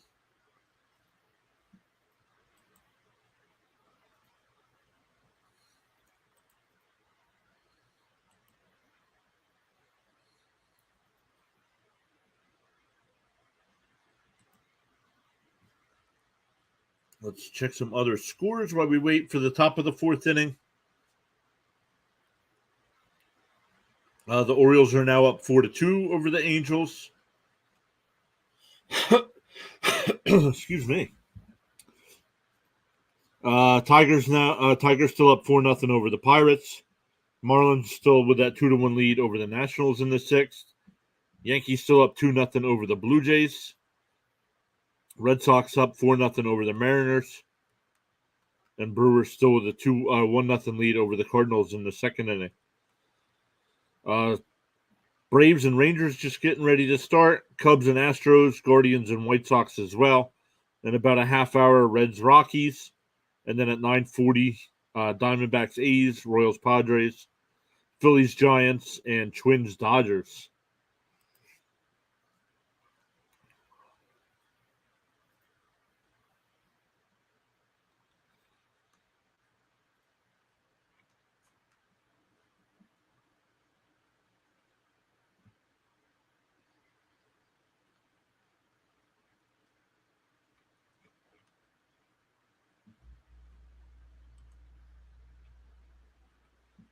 Let's check some other scores while we wait for the top of the fourth inning. The Orioles are now up 4-2 over the Angels. Excuse me. Tigers still up 4-0 over the Pirates. Marlins still with that 2-1 lead over the Nationals in the sixth. Yankees still up 2-0 over the Blue Jays. Red Sox up 4-0 over the Mariners. And Brewers still with a 1-0 lead over the Cardinals in the second inning. Braves and Rangers just getting ready to start. Cubs and Astros, Guardians and White Sox as well. In about a half hour, Reds, Rockies. And then at 9:40, Diamondbacks, A's, Royals, Padres, Phillies, Giants, and Twins, Dodgers.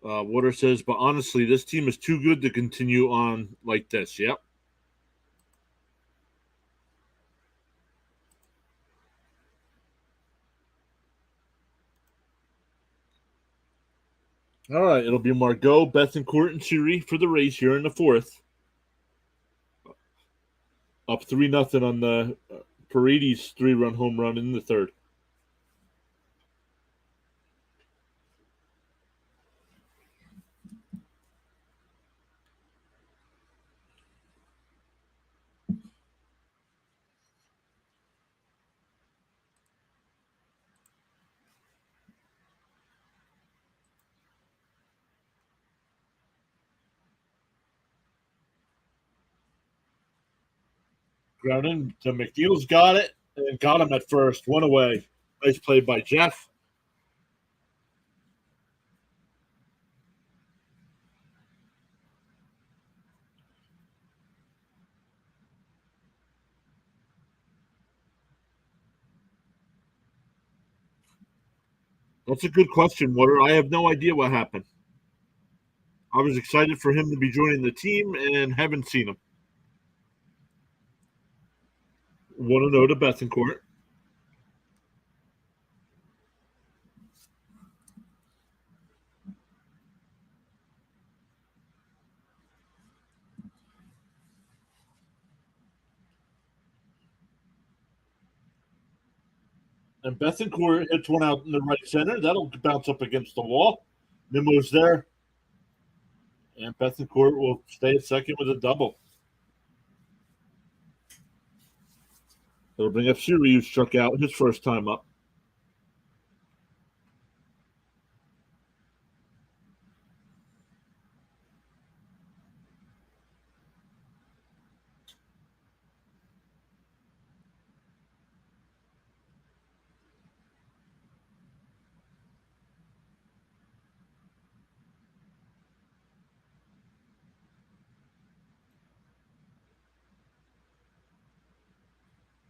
Water says, but honestly, this team is too good to continue on like this. Yep. All right, it'll be Margot, Bethencourt, and Siri for the Rays here in the fourth. Up 3-0 on the Paredes 3-run home run in the third. Grounded to McNeil's got it and got him at first. One away. Nice play by Jeff. That's a good question, Water. I have no idea what happened. I was excited for him to be joining the team and haven't seen him. 1-0 to Bethencourt. And Bethencourt hits one out in the right center. That'll bounce up against the wall. Nimmo's there. And Bethencourt will stay at second with a double. It'll bring up Siri, who struck out his first time up.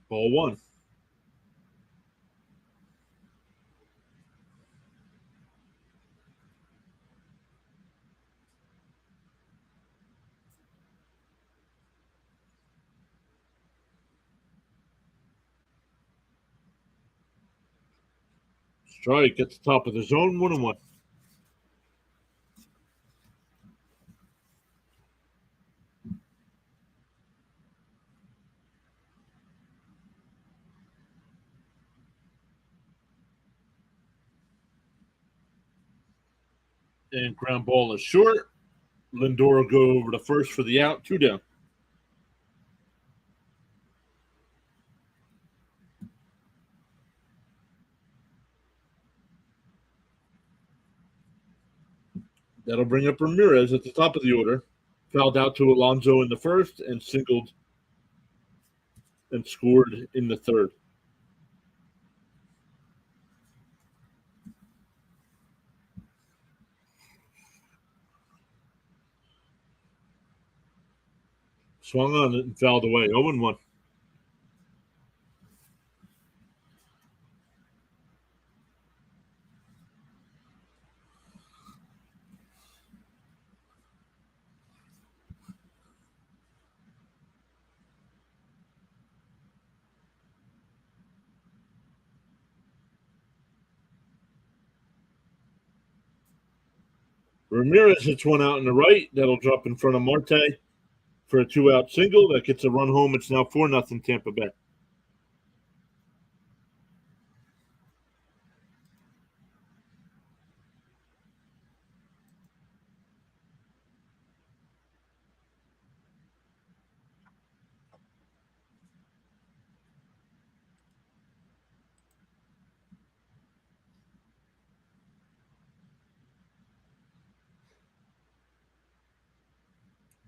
Ball one. Strike at the top of the zone, 1-1. And ground ball is short. Lindor will go over to first for the out, 2 down. That'll bring up Ramirez at the top of the order. Fouled out to Alonso in the first and singled and scored in the third. Swung on it and fouled away. 0-1. Ramirez hits one out in the right. That'll drop in front of Marte for a 2-out single. That gets a run home. It's now 4-0 Tampa Bay.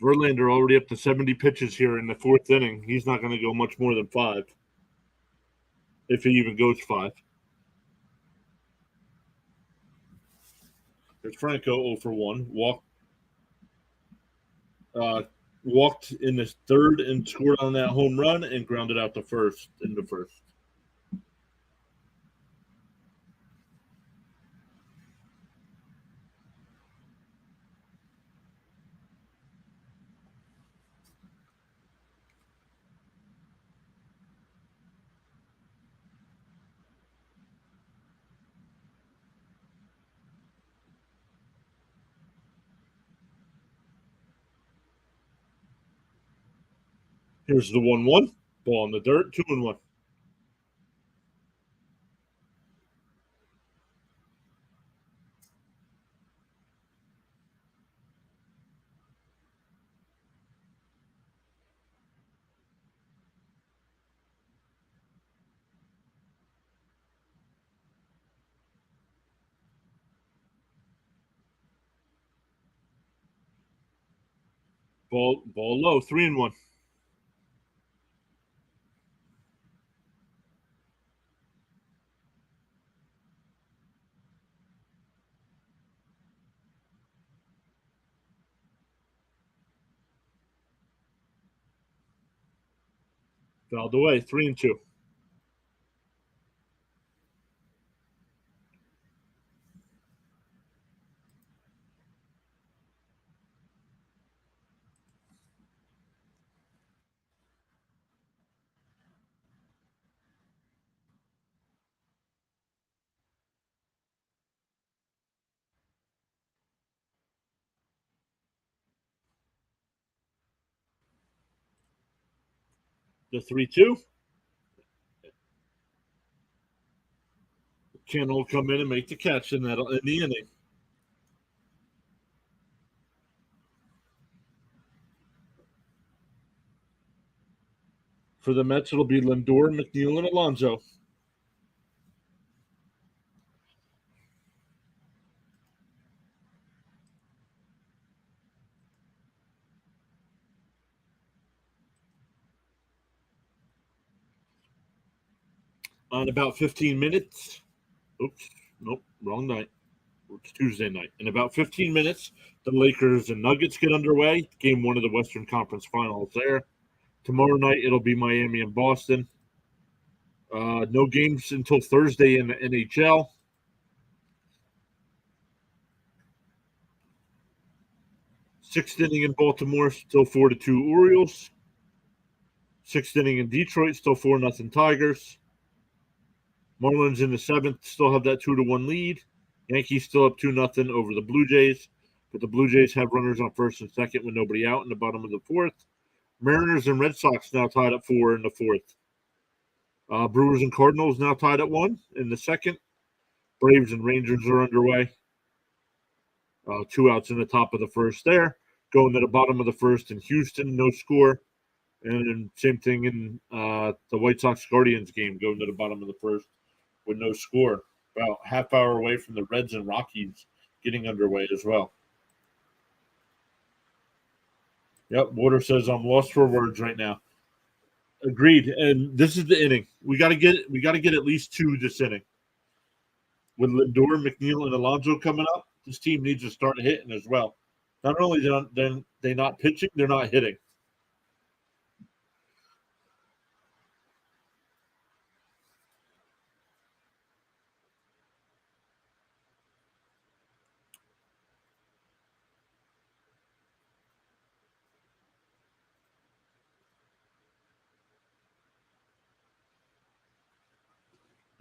Verlander already up to 70 pitches here in the fourth inning. He's not going to go much more than 5, if he even goes 5. There's Franco 0 for 1. Walked in the third and scored on that home run and grounded out to first in the first. Here's the 1-1. Ball in the dirt, 2-1. Ball low, 3-1. Fouled away, 3-2. The 3-2. Candle will come in and make the catch in the inning. For the Mets, it'll be Lindor, McNeil, and Alonso. On about 15 minutes. Oops, nope, wrong night. It's Tuesday night. In about 15 minutes, the Lakers and Nuggets get underway. Game 1 of the Western Conference Finals there. Tomorrow night, it'll be Miami and Boston. No games until Thursday in the NHL. Sixth inning in Baltimore, still 4-2 Orioles. Sixth inning in Detroit, still 4-0 Tigers. Marlins in the seventh still have that 2-1 lead. Yankees still up 2-0 over the Blue Jays, but the Blue Jays have runners on first and second with nobody out in the bottom of the fourth. Mariners and Red Sox now tied at 4 in the fourth. Brewers and Cardinals now tied at 1 in the second. Braves and Rangers are underway. 2 outs in the top of the first there. Going to the bottom of the first in Houston, no score. And same thing in the White Sox Guardians game, going to the bottom of the first with no score. About half hour away from the Reds and Rockies getting underway as well. Yep, Water says I'm lost for words right now. Agreed. And this is the inning. We got to get at least 2 this inning. With Lindor, McNeil, and Alonso coming up, this team needs to start hitting as well. Not only are they not pitching, they're not hitting.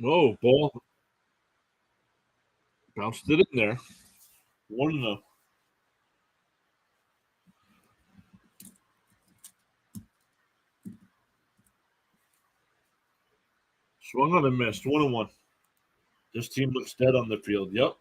Whoa, ball bounced it in there. 1-0. Swung on and missed. 1-1. This team looks dead on the field. Yep.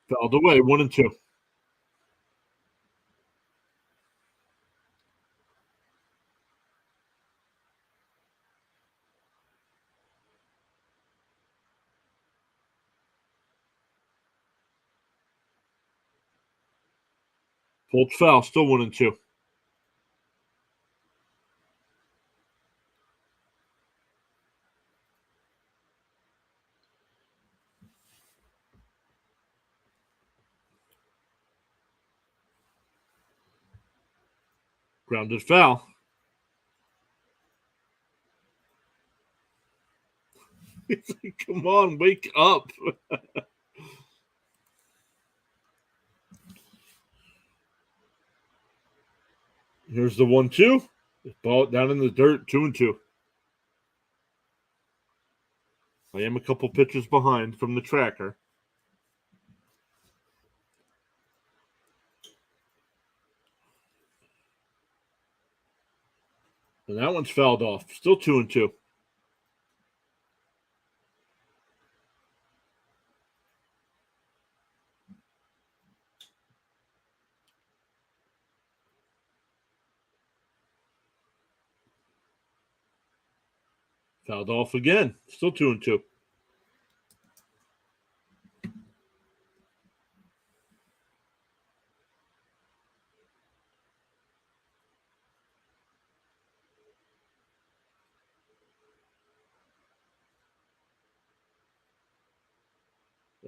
Fouled away. 1-2. Pulled foul. Still 1-2. Grounded foul. Come on, wake up. Here's the 1-2. Ball down in the dirt, 2-2. I am a couple pitches behind from the tracker. And that one's fouled off. Still 2-2. Fouled off again. Still 2-2.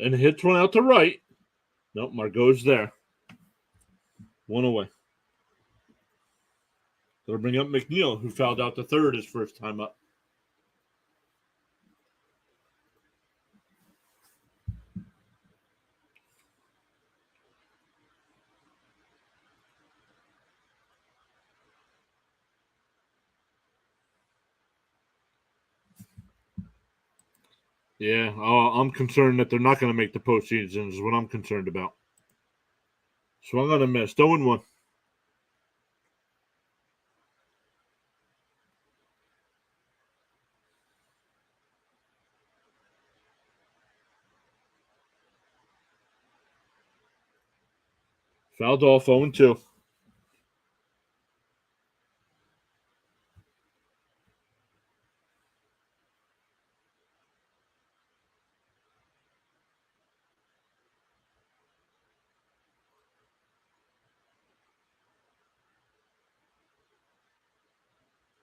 And hits one out to right. Nope, Margot's there. One away. They'll bring up McNeil, who fouled out to third his first time up. Yeah, I'm concerned that they're not going to make the postseason is what I'm concerned about. Swung on a miss. 0-1. Fouled off 0-2.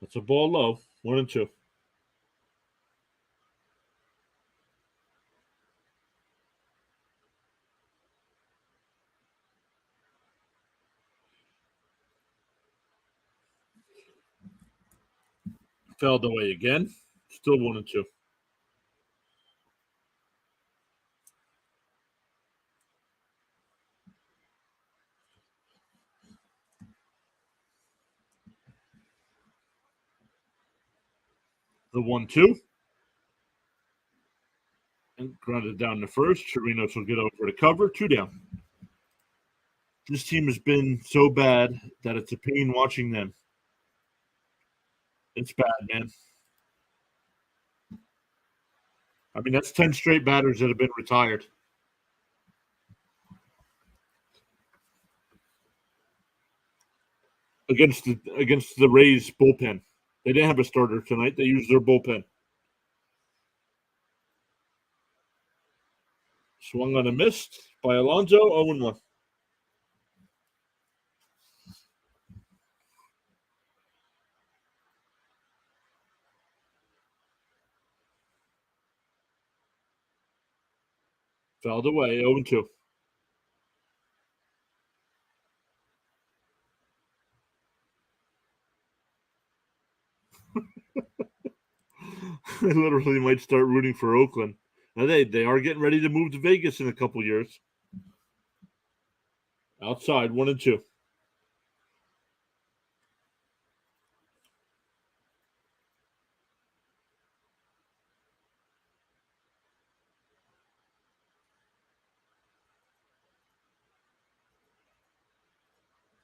That's a ball low. 1-2. Fouled away again. Still 1-2. The 1-2. And grounded down to first. Chirinos will get over to cover. 2 down. This team has been so bad that it's a pain watching them. It's bad, man. I mean, that's 10 straight batters that have been retired. Against the Rays bullpen. They didn't have a starter tonight. They used their bullpen. Swung on a missed by Alonso. 0-1. Fouled away. 0-2. I literally might start rooting for Oakland. Now they are getting ready to move to Vegas in a couple years. Outside 1-2.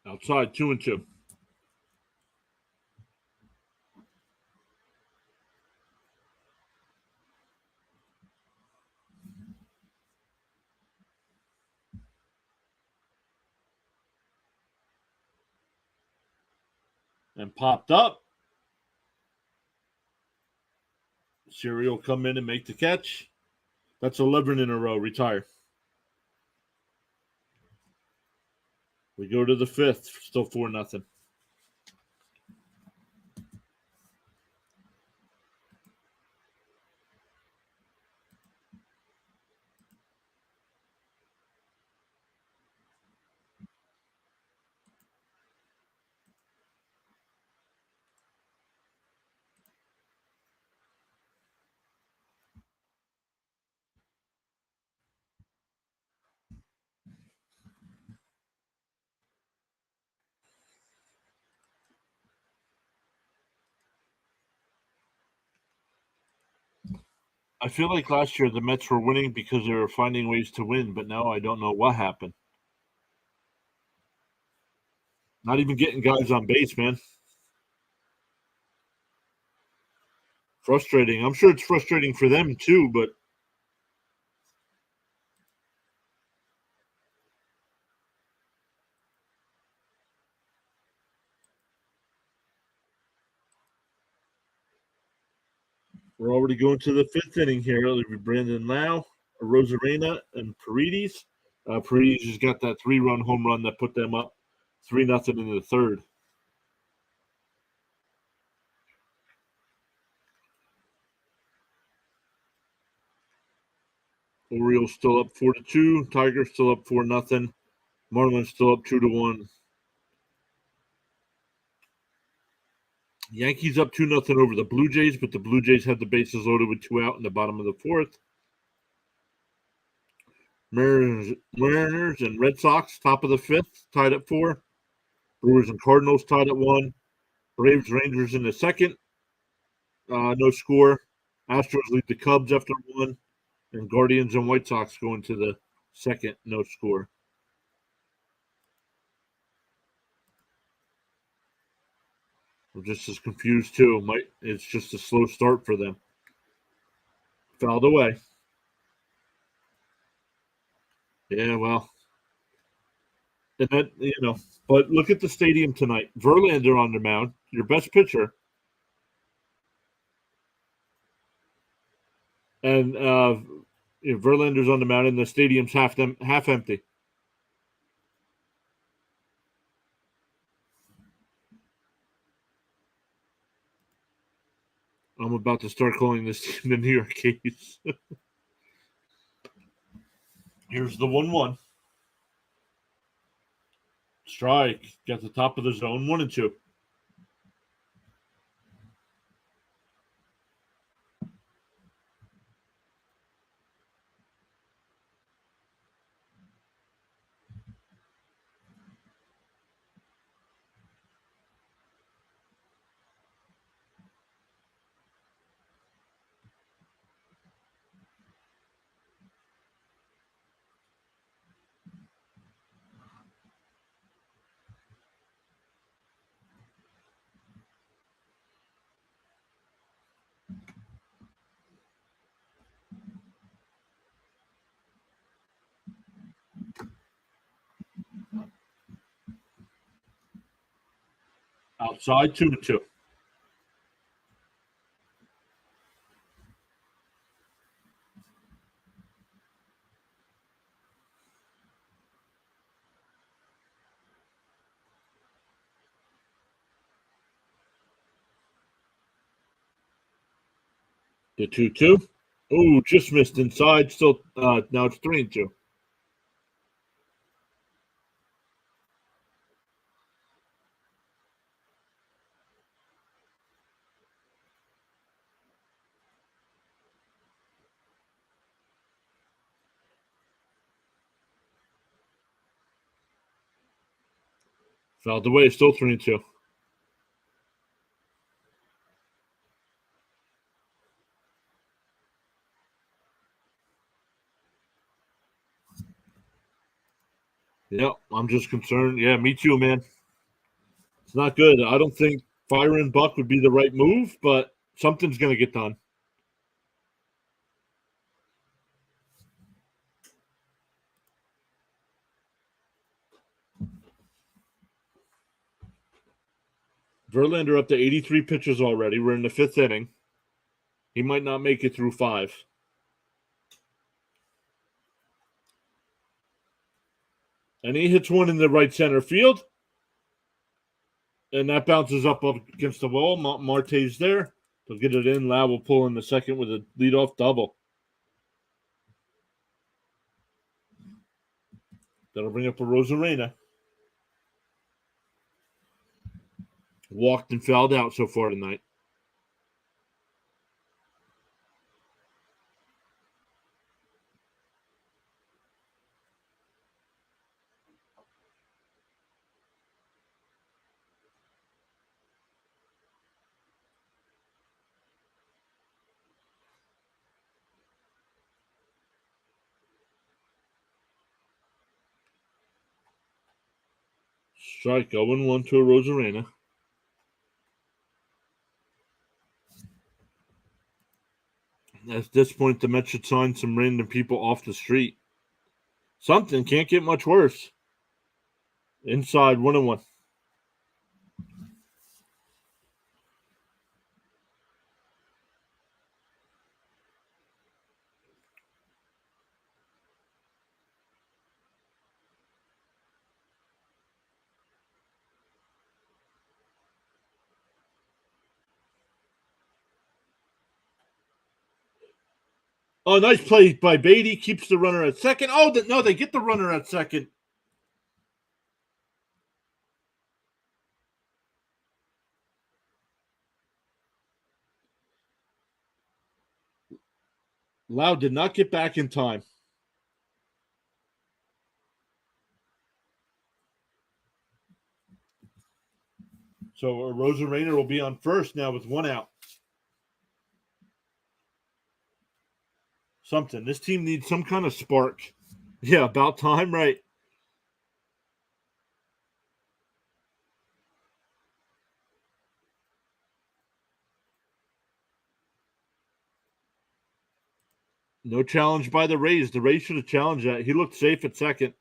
Outside 2-2. And popped up. Siri will come in and make the catch. That's 11 in a row. Retire. We go to the fifth. Still 4-0. I feel like last year the Mets were winning because they were finding ways to win, but now I don't know what happened. Not even getting guys on base, man. Frustrating. I'm sure it's frustrating for them too, but we're already going to the fifth inning here. It'll be Brandon Lau, Rosarena, and Paredes. Paredes just got that 3-run home run that put them up 3-0 in the third. Orioles still up 4-2. Tigers still up 4-0. Marlins still up 2-1. Yankees up 2-0 over the Blue Jays, but the Blue Jays had the bases loaded with 2 out in the bottom of the fourth. Mariners and Red Sox top of the fifth, tied at 4. Brewers and Cardinals tied at 1. Braves Rangers in the second, no score. Astros lead the Cubs after 1, and Guardians and White Sox go into the second, no score. I'm just as confused too. It's just a slow start for them. Fouled away. Yeah, well, and that. But look at the stadium tonight. Verlander on the mound, your best pitcher, and Verlander's on the mound, and the stadium's half empty. I'm about to start calling this team the New York Yankees. Here's the 1-1. Strike. Got the top of the zone. 1-2. Outside 2-2. The 2-2. Oh, just missed inside. Still, now it's 3-2. Fouled away. Still 3-2. Yep, I'm just concerned. Yeah, me too, man. It's not good. I don't think firing Buck would be the right move, but something's going to get done. Verlander up to 83 pitches already. We're in the fifth inning. He might not make it through 5. And he hits one in the right center field. And that bounces up against the wall. Marte's there. They'll get it in. Lau will pull in the second with a leadoff double. That'll bring up a Rosarena. Walked and fouled out so far tonight. Strike 0-1 to a Rosarena. At this point, the Mets should sign some random people off the street. Something can't get much worse. Inside 1-1. Oh, nice play by Beatty. Keeps the runner at second. Oh, no, they get the runner at second. Loud did not get back in time. So Rosarena will be on first now with 1 out. Something. This team needs some kind of spark. Yeah, about time, right? No challenge by the Rays. The Rays should have challenged that. He looked safe at second.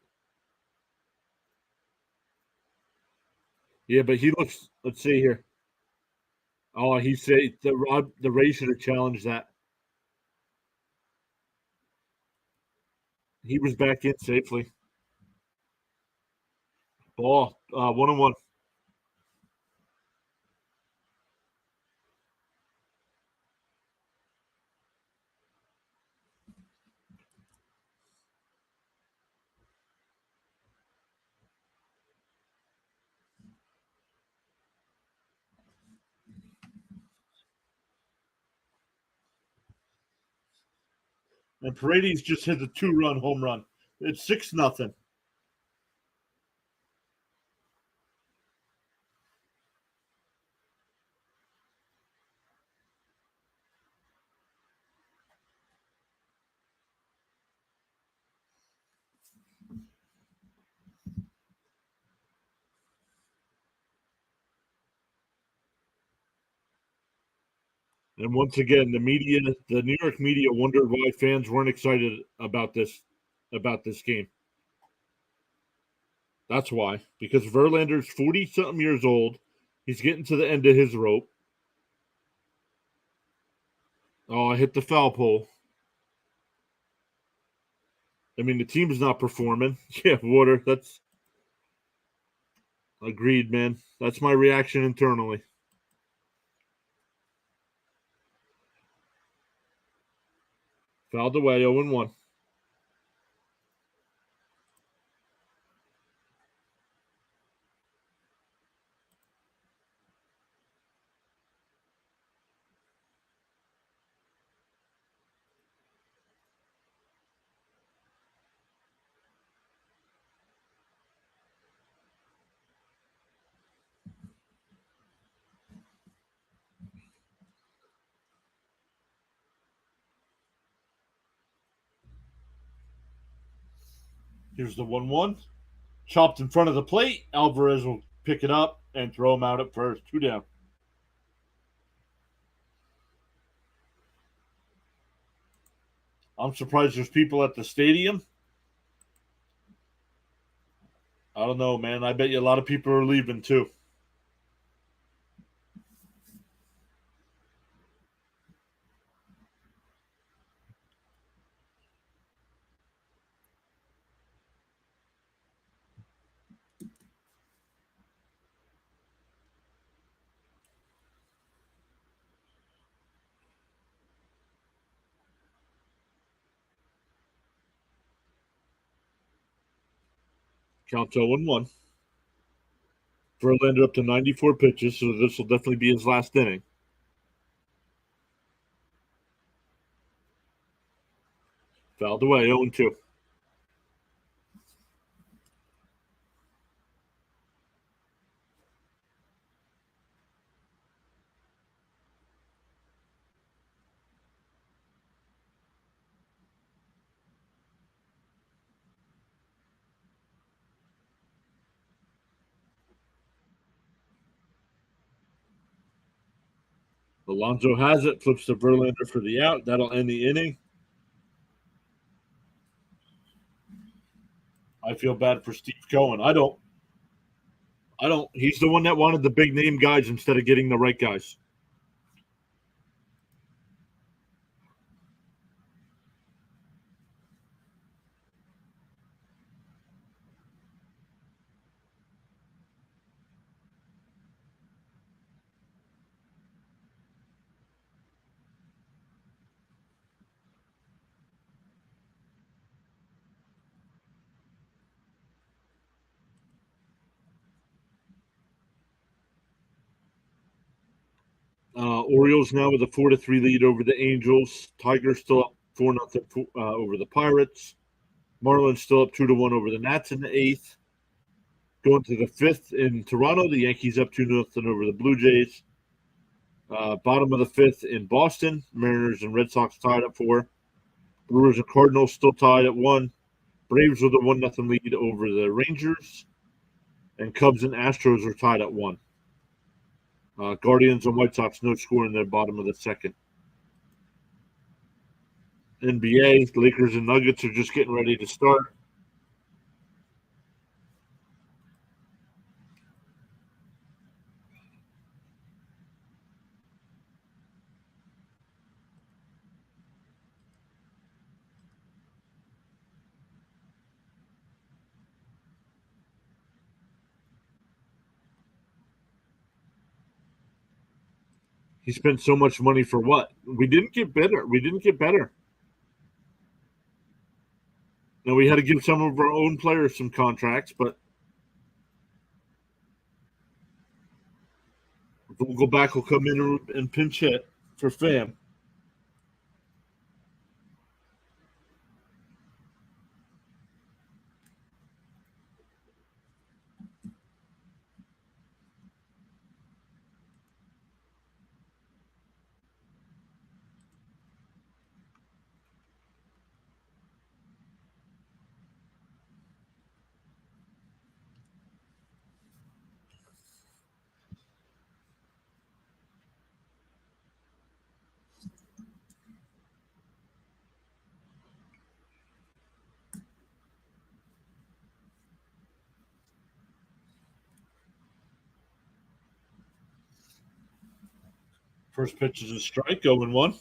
Yeah, but he looks. Let's see here. Oh, he said the Rays should have challenged that. He was back in safely. Ball 1-1. And Paredes just hit a 2-run home run. It's 6-0. And once again, the New York media wondered why fans weren't excited about this game. That's why. Because Verlander's 40-something years old. He's getting to the end of his rope. Oh, I hit the foul pole. I mean, the team's not performing. Yeah, water. That's agreed, man. That's my reaction internally. Fouled away, 0-1. Here's the 1-1. Chopped in front of the plate. Alvarez will pick it up and throw him out at first. 2 down. I'm surprised there's people at the stadium. I don't know, man. I bet you a lot of people are leaving too. Counts 0-1. Verlander up to 94 pitches, so this will definitely be his last inning. Fouled away, 0-2. Alonso has it, flips to Verlander for the out. That'll end the inning. I feel bad for Steve Cohen. I don't. He's the one that wanted the big name guys instead of getting the right guys. Orioles now with a 4-3 lead over the Angels. Tigers still up 4-0 over the Pirates. Marlins still up 2-1 over the Nats in the eighth. Going to the fifth in Toronto, the Yankees up 2-0 over the Blue Jays. Bottom of the fifth in Boston, Mariners and Red Sox tied at 4. Brewers and Cardinals still tied at 1. Braves with a 1-0 lead over the Rangers. And Cubs and Astros are tied at 1. Guardians and White Sox no score in the bottom of the second. NBA, Lakers and Nuggets are just getting ready to start. He spent so much money for what? We didn't get better. Now we had to give some of our own players some contracts, but Vogelback will come in and pinch hit for Pham. First pitch is a strike, 0-1.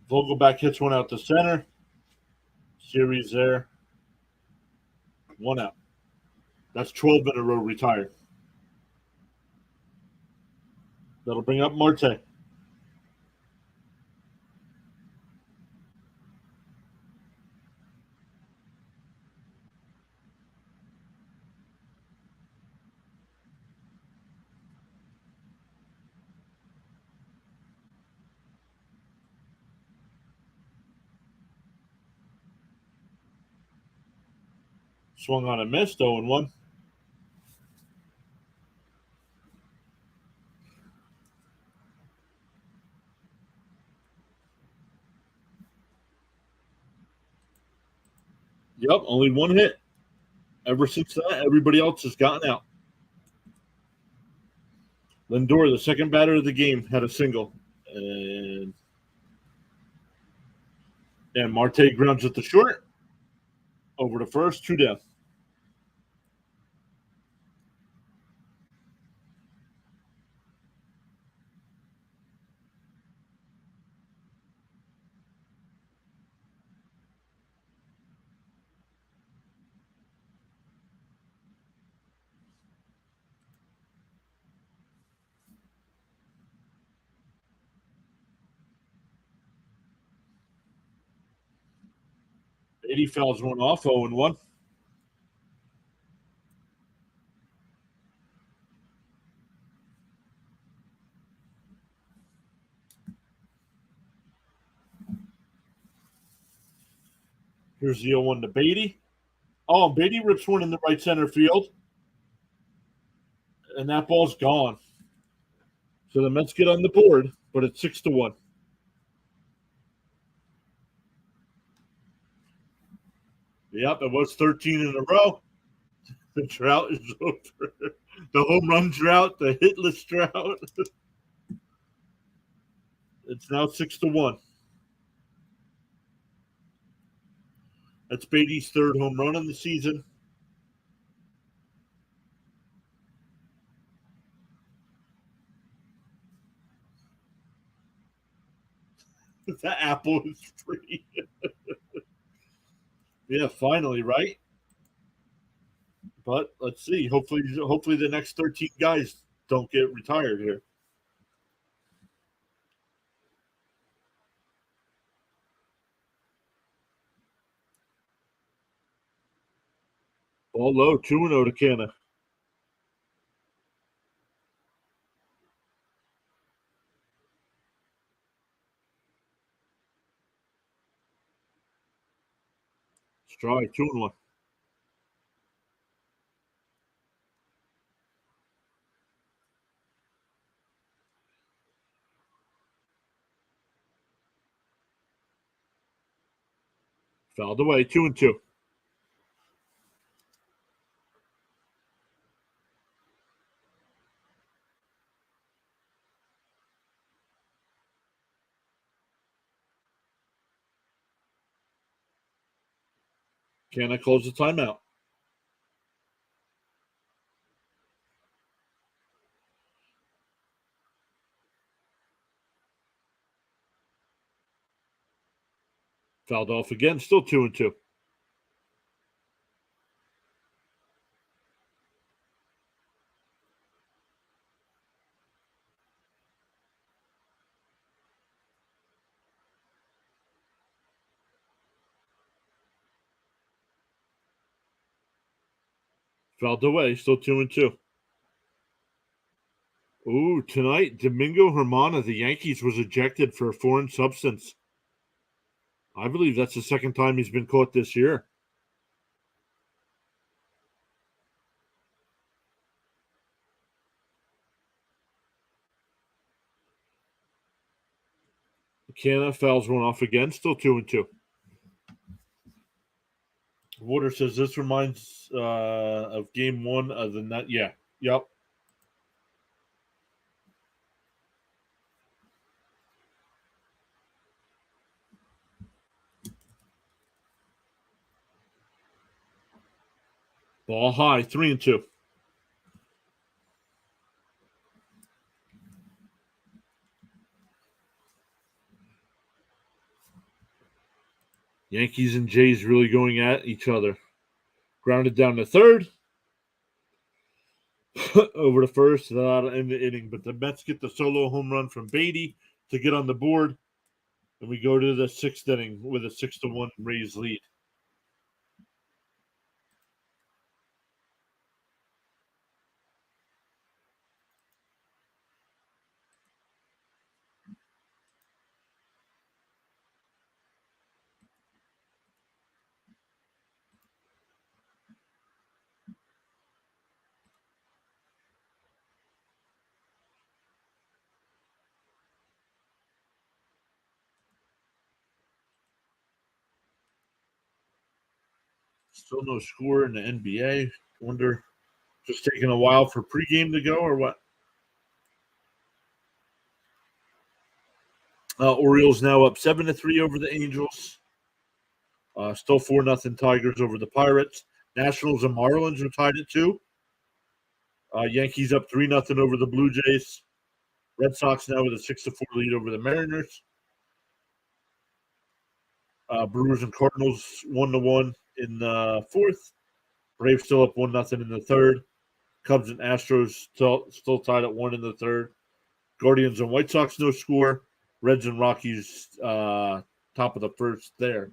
Vogelback hits one out to center. Series there. 1 out. That's 12 in a row retired. That'll bring up Marte. Swung on and missed, 0-1. Yep, only one hit. Ever since that, everybody else has gotten out. Lindor, the second batter of the game, had a single. And Marte grounds at the short. Over to first, 2 down. Beatty fouls one off, 0-1. Here's the 0-1 to Beatty. Oh, Beatty rips one in the right center field. And that ball's gone. So the Mets get on the board, but it's Yep, it was 13 in a row. The drought is over. The home run drought, the hitless drought. It's now 6-1. That's Beatty's third home run in the season. That apple is free. Yeah, finally, right? But let's see. Hopefully the next 13 guys don't get retired here. Ball low, 2-0 to Canna. Strike, 2-1. Fouled away, 2-2. Canna calls the timeout. Fouled off again, still 2-2. Fouled away, still 2-2. Ooh, tonight, Domingo Herman of the Yankees was ejected for a foreign substance. I believe that's the second time he's been caught this year. Canna fouls one off again, still 2-2. Water says this reminds of game one of the net. Yeah, yep. Ball high, 3-2. Yankees and Jays really going at each other. Grounded down to third. Over to first, not in the inning, but the Mets get the solo home run from Beatty to get on the board, and we go to the sixth inning with a 6-1 Rays lead. Still no score in the NBA. Wonder, just taking a while for pregame to go or what? Orioles now up 7-3 over the Angels. Still 4-0 Tigers over the Pirates. Nationals and Marlins are tied at 2. Yankees up 3-0 over the Blue Jays. Red Sox now with a 6-4 lead over the Mariners. Brewers and Cardinals 1-1 in the fourth. Braves still up 1-0 in the third. Cubs and Astros still tied at 1 in the third. Guardians and White Sox no score. Reds and Rockies top of the first there.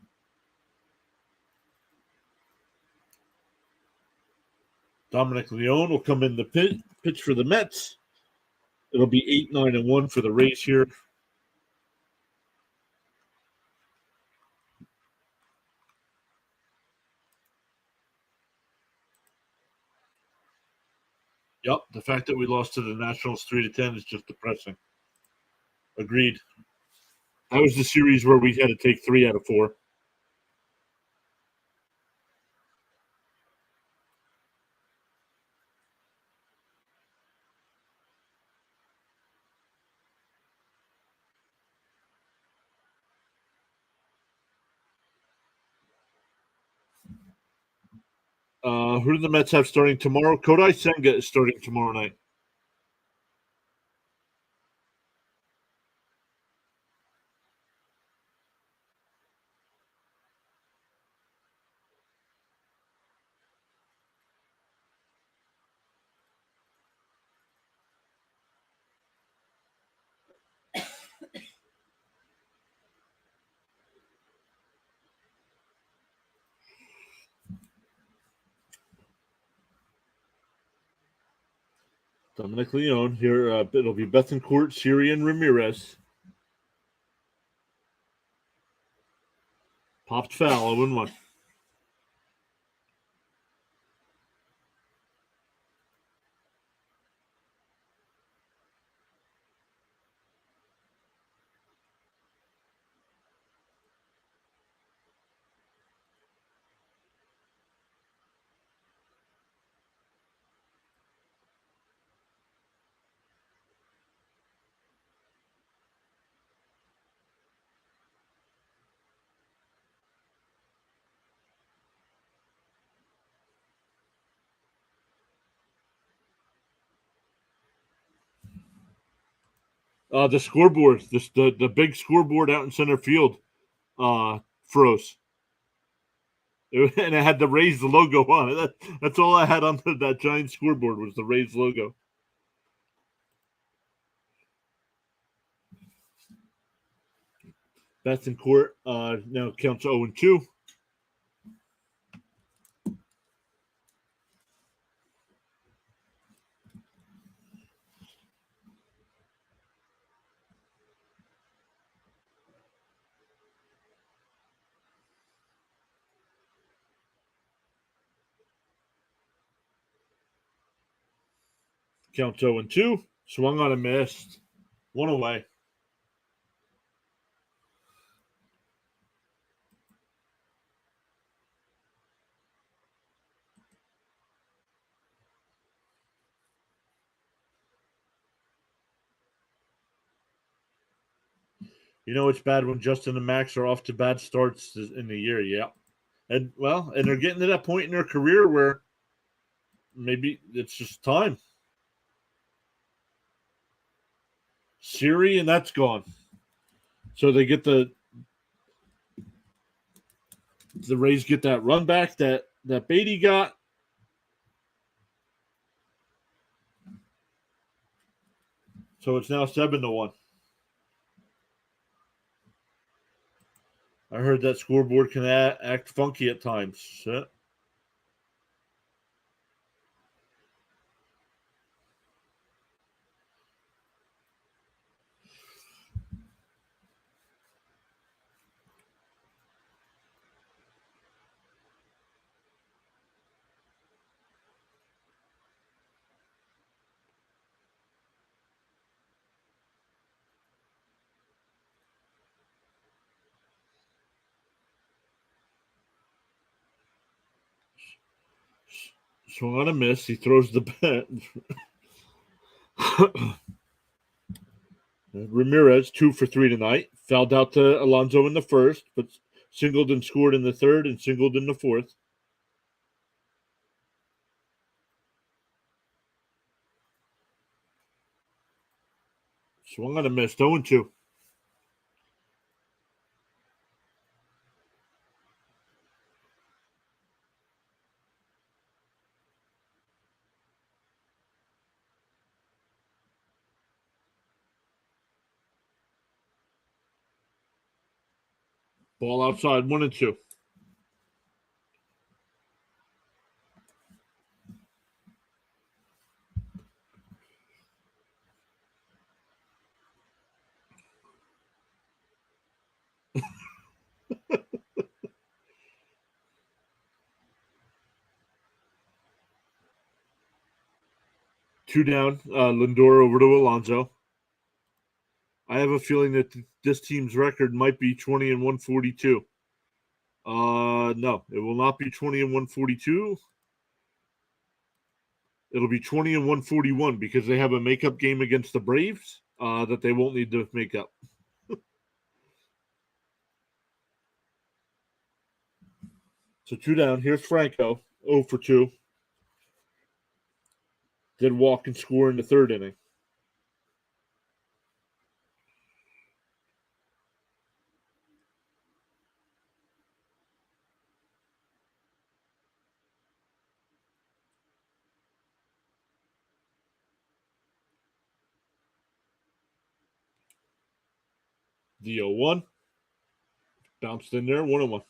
Dominic Leone will come in the pitch for the Mets. It'll be 8-9-1 for the Rays here. Yep, the fact that we lost to the Nationals 3-10 is just depressing. Agreed. That was the series where we had to take 3 out of 4. Who do the Mets have starting tomorrow? Kodai Senga is starting tomorrow night. Dominic Leone here. It'll be Bethencourt, Siri, and Ramirez. Popped foul, 0-1. The scoreboard, the big scoreboard out in center field, froze. And it had the Rays logo on it. That's all I had on that giant scoreboard was the Rays logo. Bethencourt now counts 0-2. Counts 0-2. Swung on a miss. One away. You know it's bad when Justin and Max are off to bad starts in the year, yeah. And they're getting to that point in their career where maybe it's just time. Siri, and that's gone. So they get the Rays get that run back that Beatty got. So it's now 7-1. I heard that scoreboard can act funky at times. Swung on a miss. He throws the bat. Ramirez 2 for 3 tonight. Fouled out to Alonso in the first, but singled and scored in the third and singled in the fourth. Swung on a miss. 0-2. Ball outside, 1-2. Two down. Lindor over to Alonso. I have a feeling that this team's record might be 20-142. No, it will not be 20-142. It'll be 20-141 because they have a makeup game against the Braves that they won't need to make up. So two down. Here's Franco. 0 for 2. Did walk and score in the third inning. The 0-1. Bounced in there, 1-1.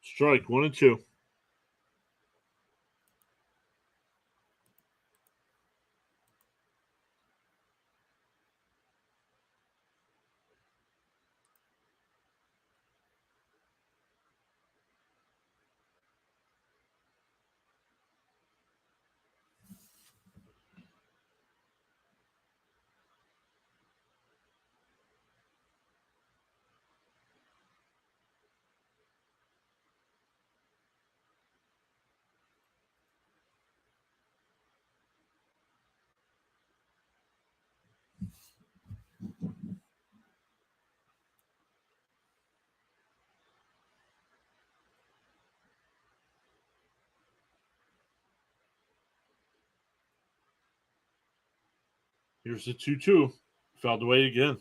Strike, 1-2. Here's the 2-2. Fouled away again.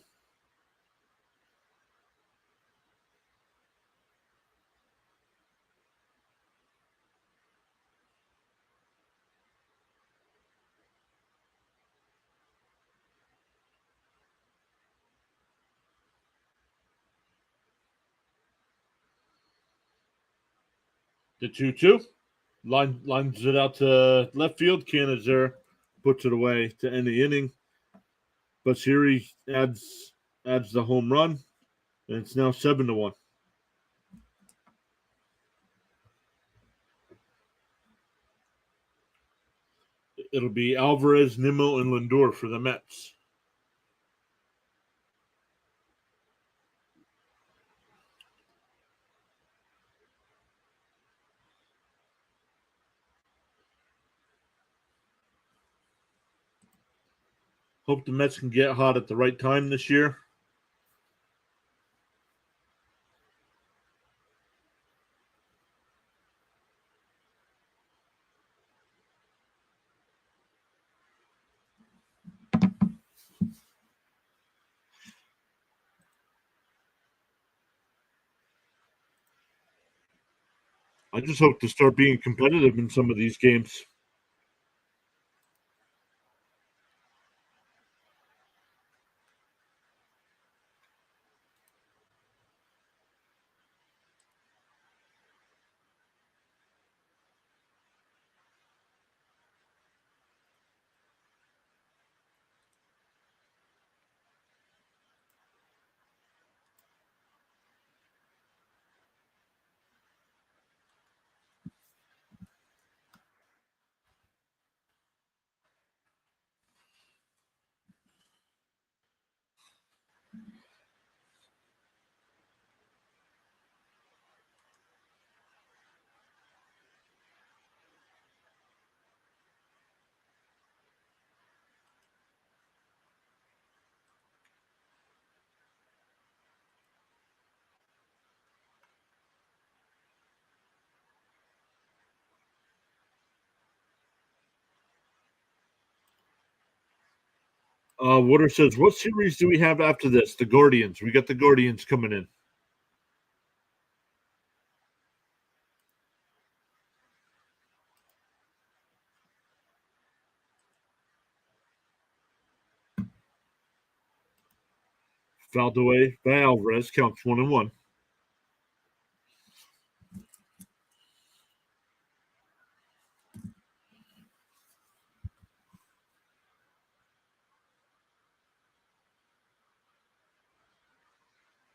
The 2-2. Lines it out to left field. Canada's there. Puts it away to end the inning. But Siri adds the home run. And it's now 7-1. It'll be Alvarez, Nimmo, and Lindor for the Mets. Hope the Mets can get hot at the right time this year. I just hope to start being competitive in some of these games. Water says, what series do we have after this? The Guardians. We got the Guardians coming in. Fouled away by Alvarez. Counts 1-1.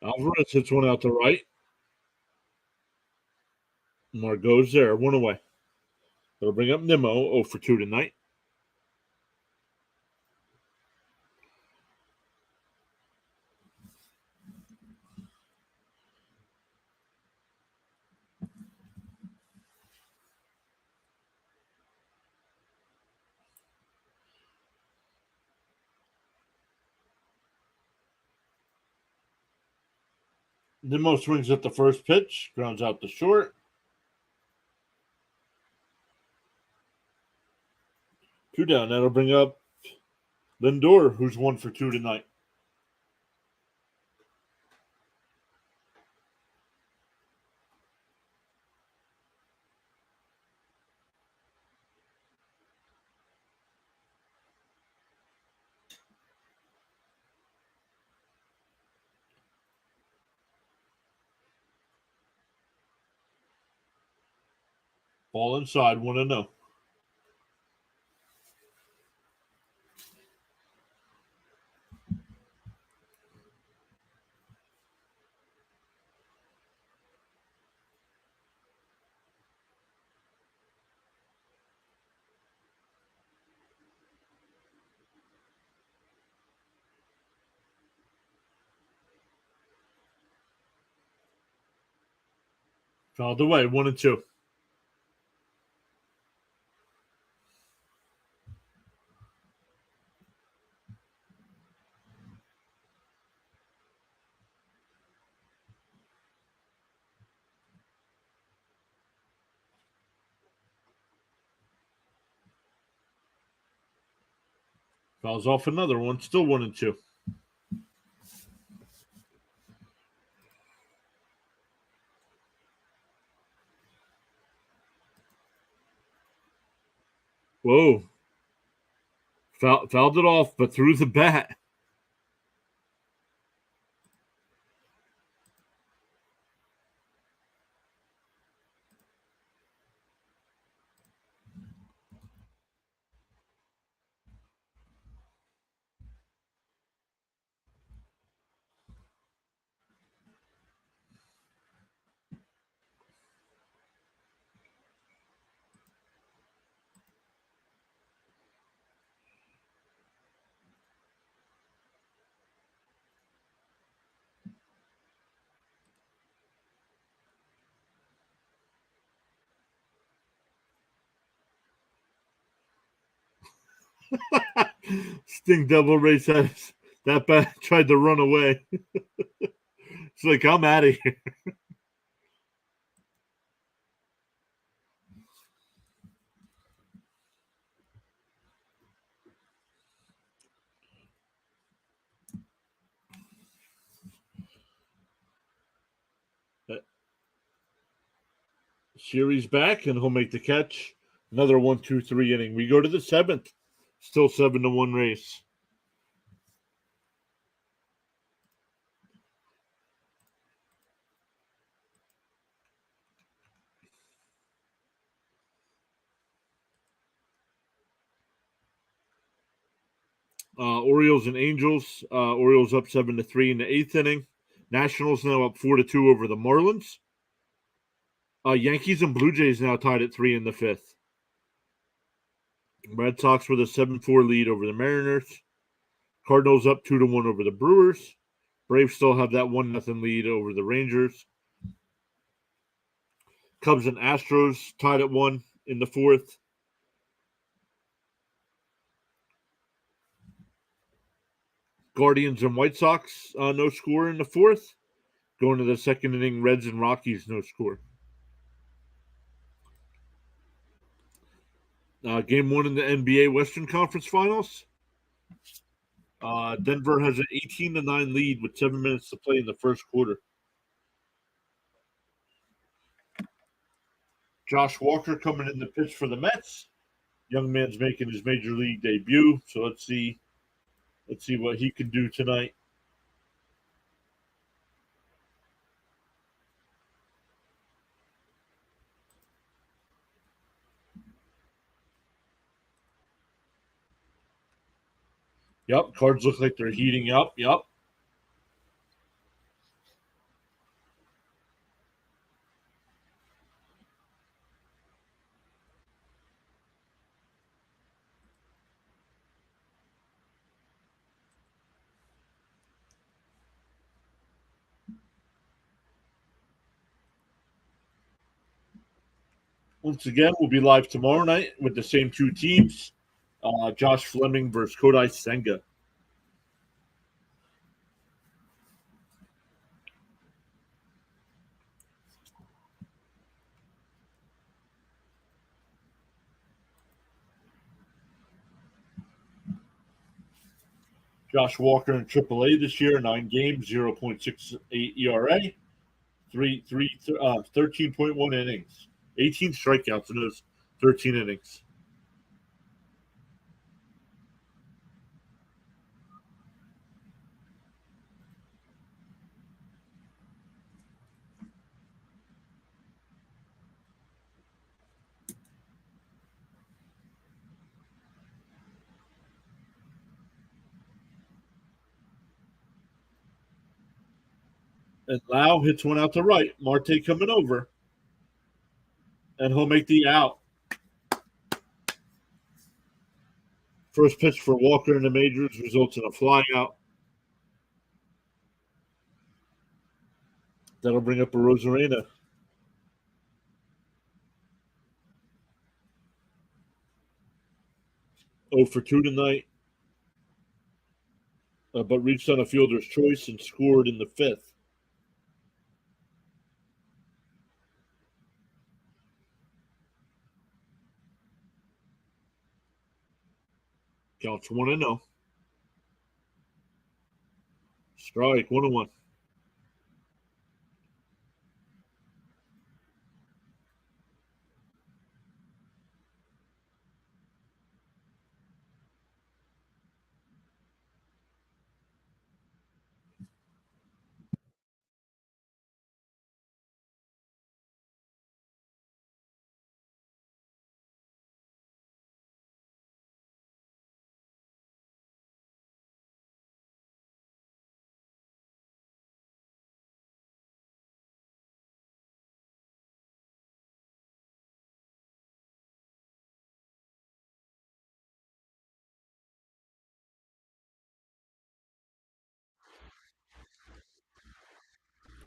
Alvarez hits one out to right. Margot's there. 1 away. That'll bring up Nimmo. 0 for 2 tonight. Nimmo swings at the first pitch, grounds out to short. 2 down. That'll bring up Lindor, who's 1 for 2 tonight. Ball inside, 1-0. Fouled away, 1-2. Fouls off another one, still 1-2. Whoa. Fouled it off, but threw the bat. Sting Devil Ray says that bat tried to run away. It's like, I'm out of here. Series back, and he'll make the catch. Another 1-2-3 inning. We go to the 7th. Still 7-1 race. Orioles and Angels. Orioles up 7-3 in the 8th inning. Nationals now up 4-2 over the Marlins. Yankees and Blue Jays now tied at 3 in the 5th. Red Sox with a 7-4 lead over the Mariners. Cardinals up 2-1 over the Brewers. Braves still have that 1-0 lead over the Rangers. Cubs and Astros tied at 1 in the 4th. Guardians and White Sox, no score in the 4th. Going to the 2nd inning, Reds and Rockies, no score. Game 1 in the NBA Western Conference Finals. Denver has an 18-9 lead with 7 minutes to play in the first quarter. Josh Walker coming in the pitch for the Mets. Young man's making his major league debut, so let's see what he can do tonight. Yep, Cards look like they're heating up. Yep. Once again, we'll be live tomorrow night with the same 2 teams. Josh Fleming versus Kodai Senga. Josh Walker in AAA this year, 9 games, 0.68 ERA, 13.1 innings, 18 strikeouts in those 13 innings. And Lau hits one out to right. Marte coming over. And he'll make the out. First pitch for Walker in the majors results in a fly out. That'll bring up a Rosarena. 0 for 2 tonight. But reached on a fielder's choice and scored in the fifth. Counts 1-0. Strike 1-1.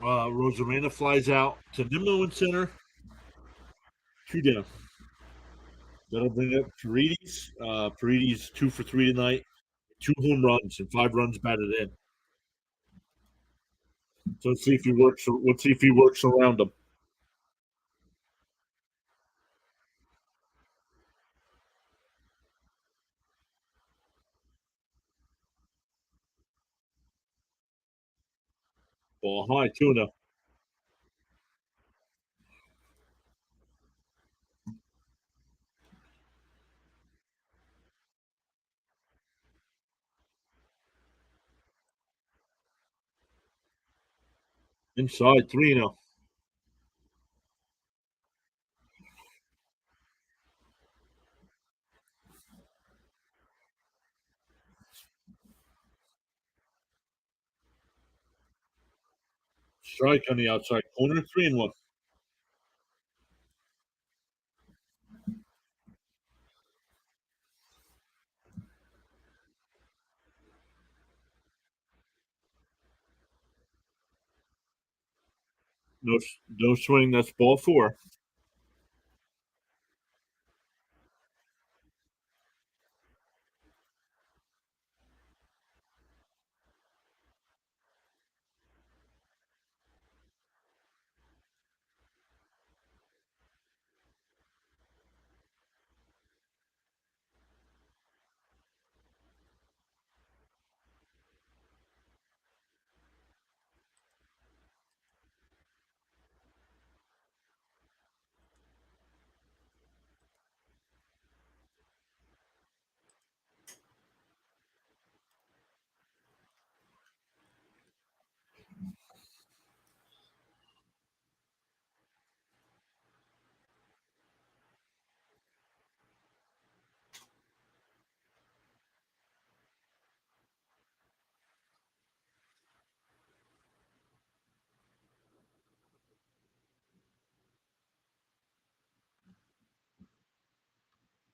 Rosarena flies out to Nimmo in center. 2 down. That'll bring up Paredes. Paredes 2 for 3 tonight. 2 home runs and 5 runs batted in. So let's see if he works. Let's see if he works around him. Ball high, 2-0. Inside, 3-0. Strike on the outside corner, 3-1. No, no swing. That's ball 4.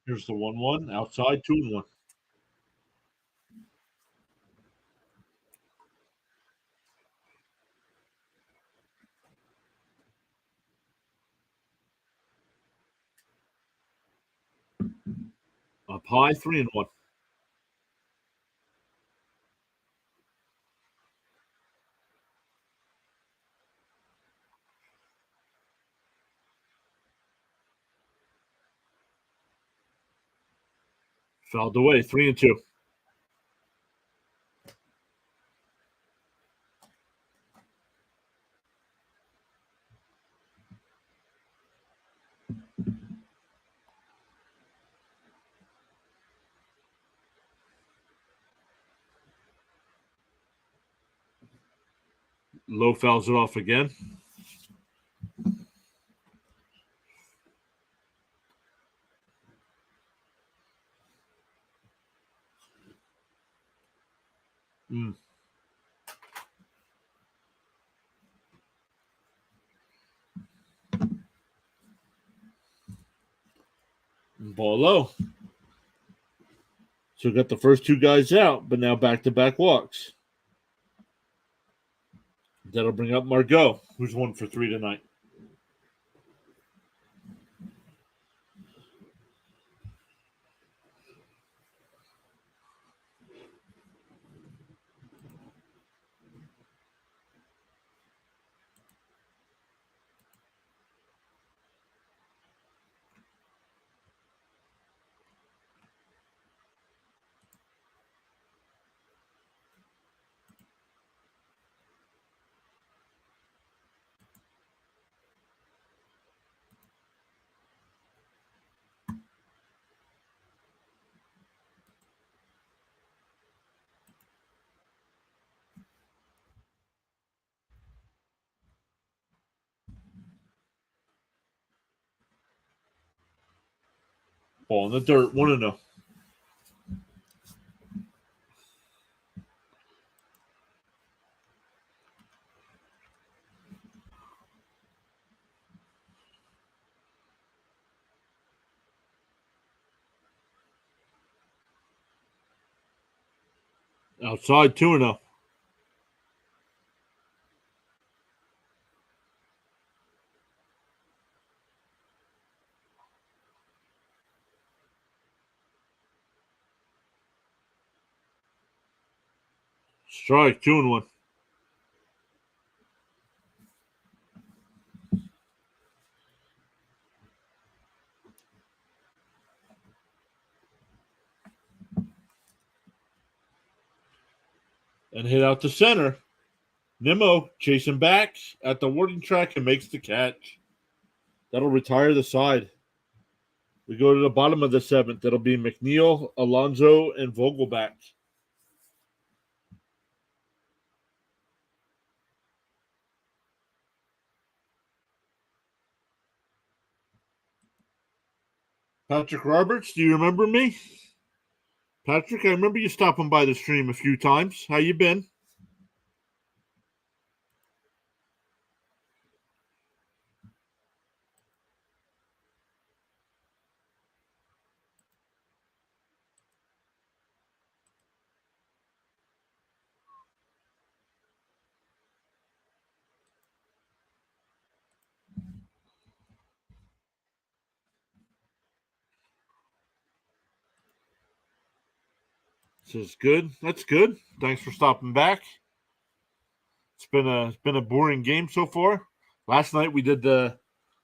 Here's the 1-1. Outside, 2-1. Up high, 3-1. Fouled away, 3-2. Low fouls it off again. Ball low. So we got the first two guys out, but now back-to-back walks. That'll bring up Margot, who's 1 for 3 tonight. Ball in the dirt, 1-0. Outside, 2-0. Strike, 2-1. And hit out to center. Nimmo chasing back at the warning track and makes the catch. That'll retire the side. We go to the bottom of the 7th. That'll be McNeil, Alonso, and Vogelback. Patrick Roberts, do you remember me? Patrick, I remember you stopping by the stream a few times. How you been? Says good. That's good. Thanks for stopping back. It's been a boring game so far. Last night we did the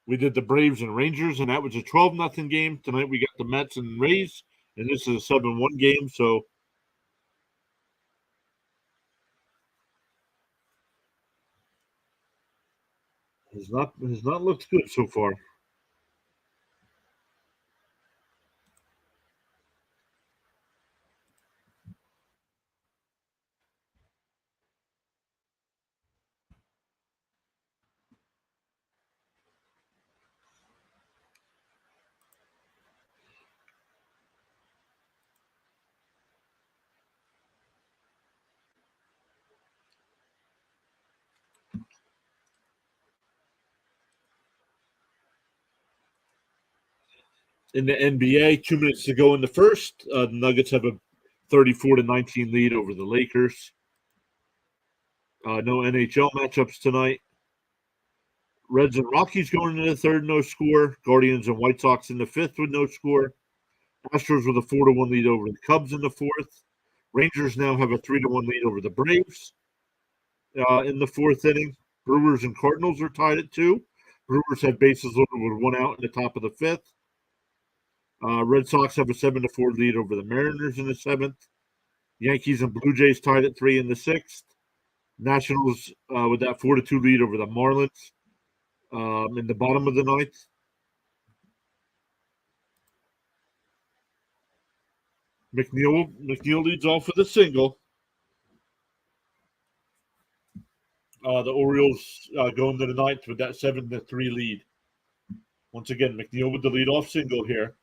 Braves and Rangers, and that was a 12-0 game. Tonight we got the Mets and Rays, and this is a 7-1 game. So has not looked good so far. In the NBA, 2 minutes to go in the first. The Nuggets have a 34-19 lead over the Lakers. No NHL matchups tonight. Reds and Rockies going into the third, no score. Guardians and White Sox in the fifth with no score. Astros with a 4-1 lead over the Cubs in the fourth. Rangers now have a 3-1 lead over the Braves in the fourth inning. Brewers and Cardinals are tied at 2. Brewers have bases loaded with 1 out in the top of the fifth. Red Sox have a 7-4 lead over the Mariners in the seventh. Yankees and Blue Jays tied at 3 in the sixth. Nationals with that 4-2 lead over the Marlins in the bottom of the ninth. McNeil leads off with a single. The Orioles go into the ninth with that 7-3 lead. Once again, McNeil with the leadoff single here.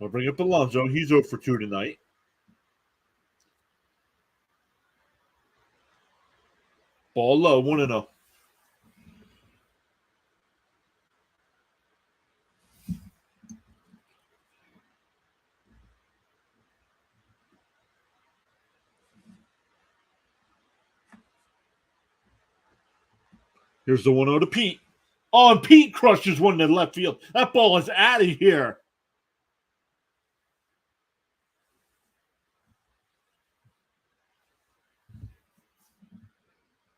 I'll bring up Alonso. He's 0 for 2 tonight. Ball low, 1-0. Here's the 1-0 to Pete. Oh, and Pete crushes one to left field. That ball is out of here.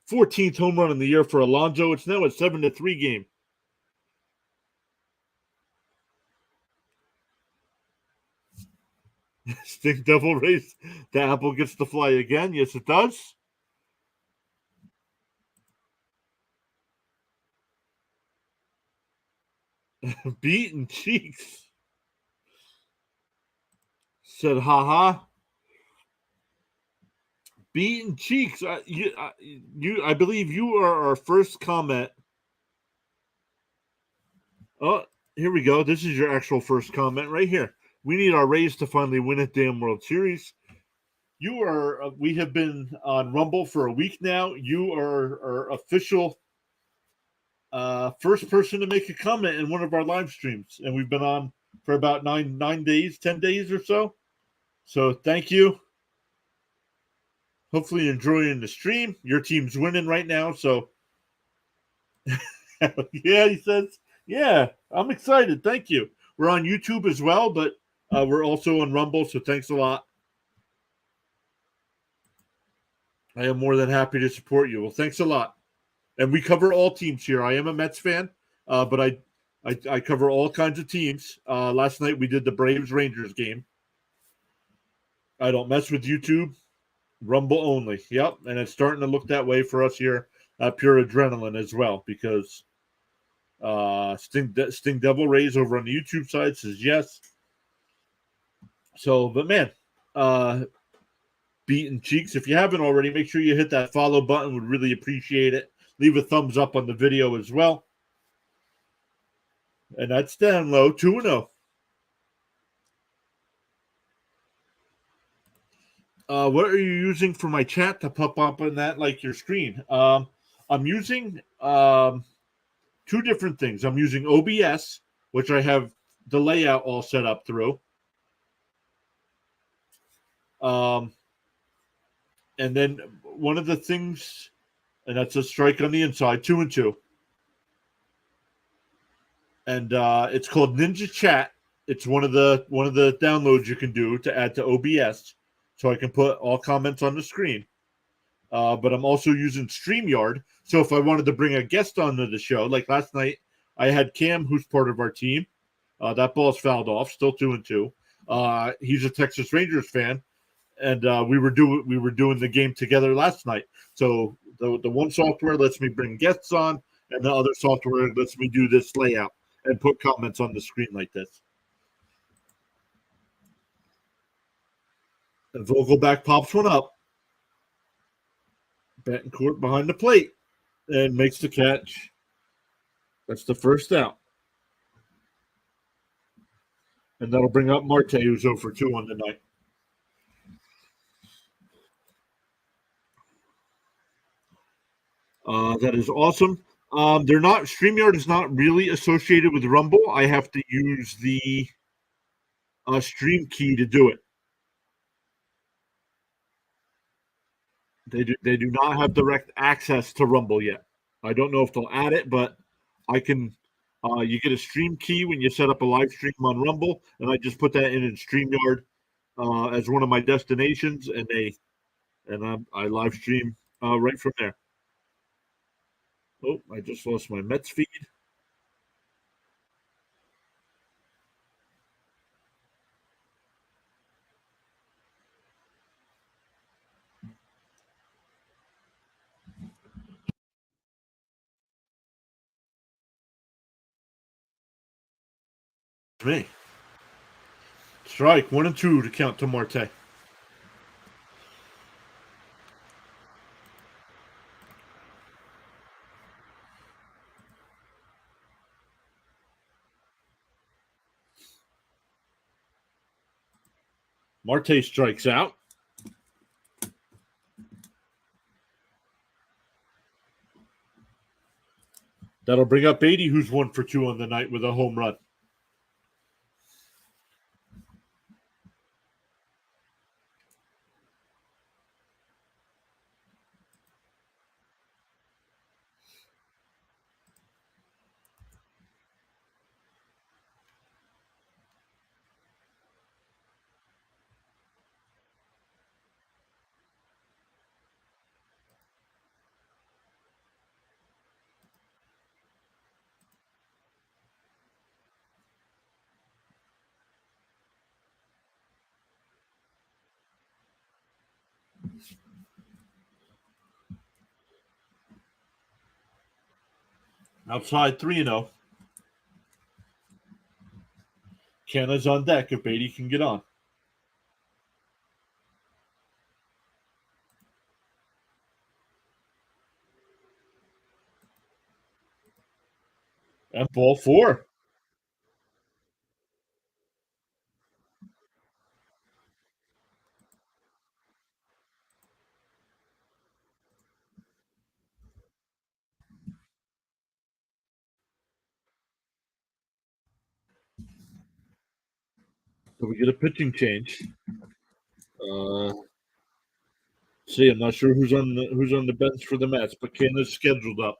'14th home run in the year for Alonso. It's now a 7-3 game. Stink Devil Rays. The apple gets to fly again. Yes, it does. Beaten cheeks. Said, haha. Beaten cheeks. I believe you are our first comment. Oh, here we go. This is your actual first comment right here. We need our Rays to finally win a damn World Series. You are. We have been on Rumble for a week now. You are our official first person to make a comment in one of our live streams, and we've been on for about 9 days, 10 days or so. So thank you. Hopefully you're enjoying the stream. Your team's winning right now, so yeah, he says, yeah, I'm excited. Thank you. We're on YouTube as well, but we're also on Rumble, so thanks a lot. I am more than happy to support you. Well, thanks a lot. And we cover all teams here. I am a Mets fan, but I cover all kinds of teams. Last night we did the Braves Rangers game. I don't mess with YouTube. Rumble only. Yep, and it's starting to look that way for us here at Pure Adrenaline as well, because Sting Devil Rays over on the YouTube side says yes. So, but man, beaten cheeks. If you haven't already, make sure you hit that follow button. Would really appreciate it. Leave a thumbs up on the video as well. And that's down low, 2-0. What are you using for my chat to pop up on that, like your screen? I'm using two different things. I'm using OBS, which I have the layout all set up through. And then one of the things, and that's a strike on the inside, 2-2. And it's called Ninja Chat. It's one of the downloads you can do to add to OBS, so I can put all comments on the screen. But I'm also using StreamYard. So if I wanted to bring a guest onto the show, like last night, I had Cam, who's part of our team. That ball's fouled off, still 2-2. He's a Texas Rangers fan, and we were doing the game together last night. So the one software lets me bring guests on, and the other software lets me do this layout and put comments on the screen like this. And Vogelback pops one up. Betancourt behind the plate and makes the catch. That's the first out. And that'll bring up Marte, who's 0 for 2 on the night. That is awesome. They're not StreamYard is not really associated with Rumble. I have to use the stream key to do it. They do not have direct access to Rumble yet. I don't know if they'll add it, but I can. You get a stream key when you set up a live stream on Rumble, and I just put that in StreamYard as one of my destinations, and I live stream right from there. Oh, I just lost my Mets feed. me. Strike 1-2 to count to Marte. Marte strikes out. That'll bring up 80, who's 1-for-2 on the night with a home run. Outside 3-0. Canna's on deck if Beatty can get on. And ball 4. So we get a pitching change. See, I'm not sure who's on the bench for the Mets, but Canna's scheduled up.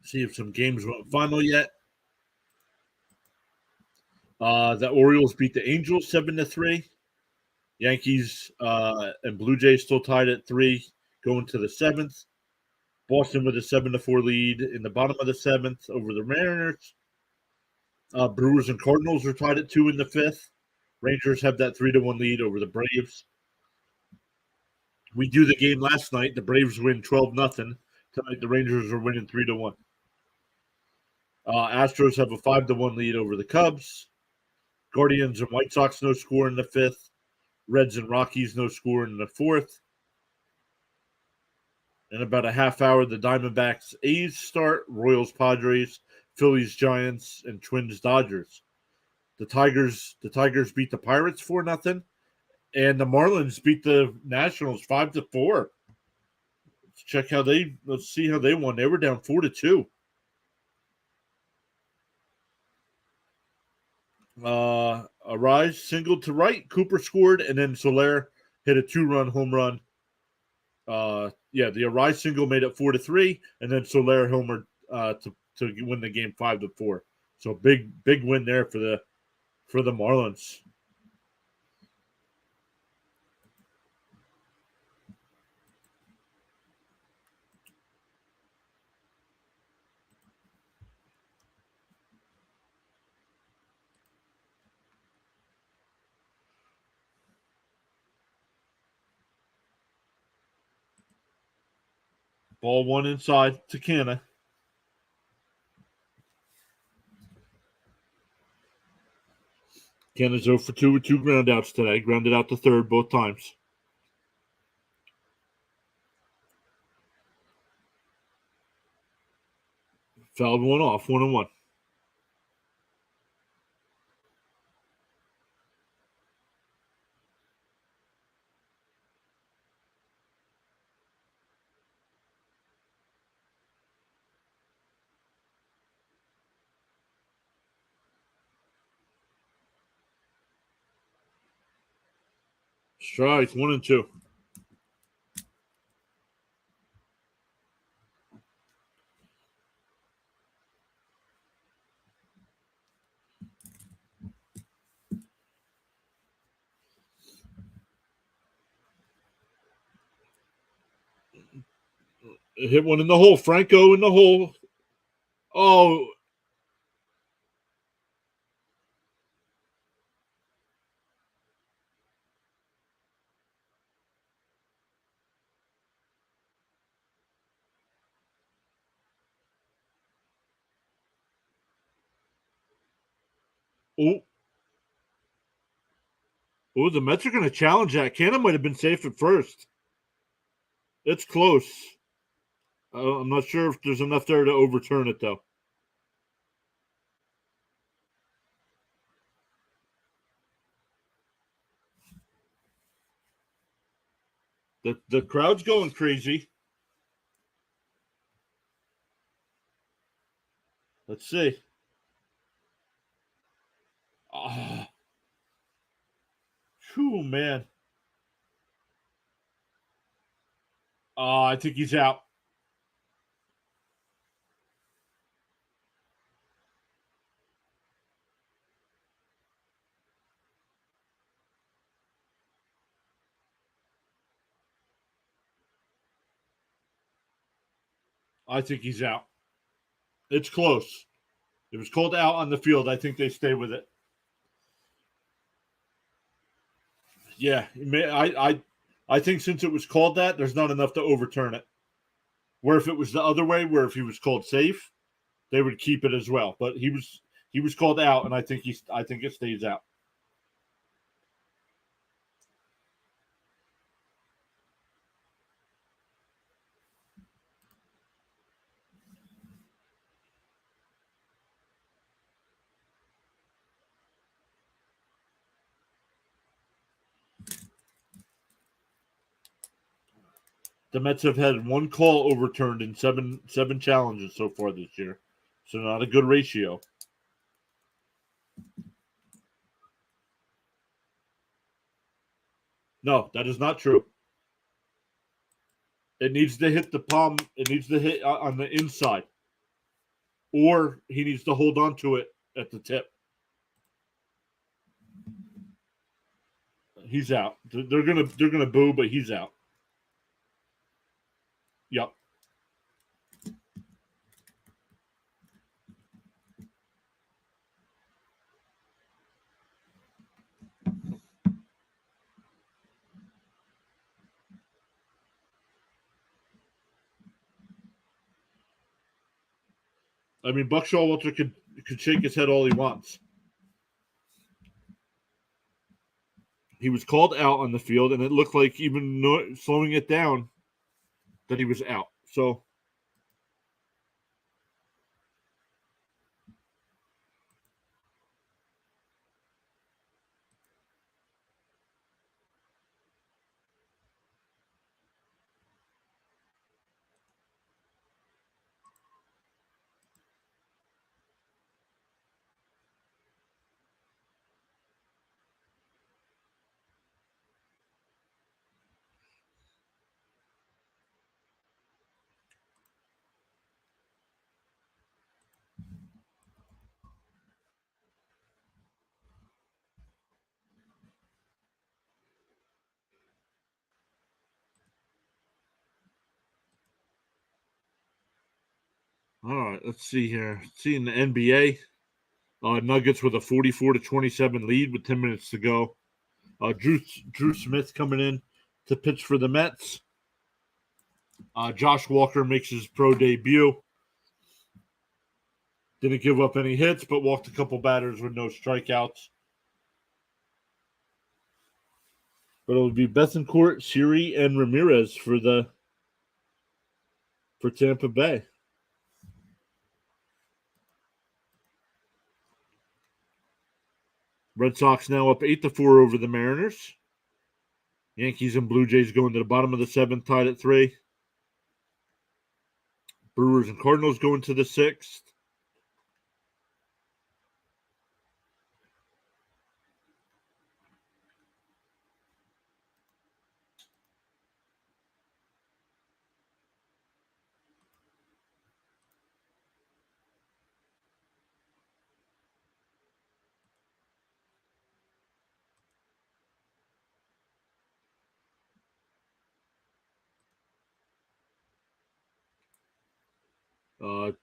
See if some games went final yet. The Orioles beat the Angels 7-3. Yankees and Blue Jays still tied at 3, going to the 7th. Boston with a 7-4 lead in the bottom of the 7th over the Mariners. Brewers and Cardinals are tied at 2 in the 5th. Rangers have that 3-1 lead over the Braves. We do the game last night. The Braves win 12-0. Tonight the Rangers are winning 3-1. Astros have a 5-1 lead over the Cubs. Guardians and White Sox no score in the 5th. Reds and Rockies no score in the 4th. In about a half hour, the Diamondbacks A's start, Royals Padres, Phillies Giants, and Twins Dodgers. The Tigers beat the Pirates 4-0, and the Marlins beat the Nationals 5-4. Let's see how they won. They were down 4-2. A rise single to right. Cooper scored, and then Soler hit a 2-run home run. The Arise single made it 4-3, and then Soler homered to win the game 5-4. So big win there for the Marlins. Ball 1 inside to Canna. Canna's 0-for-2 with 2 groundouts today. Grounded out to third both times. Fouled one off, 1-1. Strike 1-2. Hit one in the hole. Franco in the hole. Oh, oh, oh! The Mets are going to challenge that. Cannon might have been safe at first. It's close. I'm not sure if there's enough there to overturn it, though. The crowd's going crazy. Let's see. Oh, whew, man. I think he's out. I think he's out. It's close. It was called out on the field. I think they stay with it. Yeah, I think since it was called that, there's not enough to overturn it. Where if it was the other way, where if he was called safe, they would keep it as well. But he was called out, and I think it stays out. The Mets have had one call overturned in seven challenges so far this year, so not a good ratio. No, that is not true. It needs to hit the palm. It needs to hit on the inside, or he needs to hold on to it at the tip. He's out. They're gonna boo, but he's out. Yep. I mean, Buck Showalter could shake his head all he wants. He was called out on the field, and it looked like even slowing it down that he was out. So all right, let's see here. See in the NBA, Nuggets with a 44-27 lead with 10 minutes to go. Drew Smith coming in to pitch for the Mets. Josh Walker makes his pro debut. Didn't give up any hits, but walked a couple batters with no strikeouts. But it'll be Bethancourt, Siri, and Ramirez for Tampa Bay. Red Sox now up 8-4 over the Mariners. Yankees and Blue Jays going to the bottom of the seventh, tied at 3. Brewers and Cardinals going to the 6th.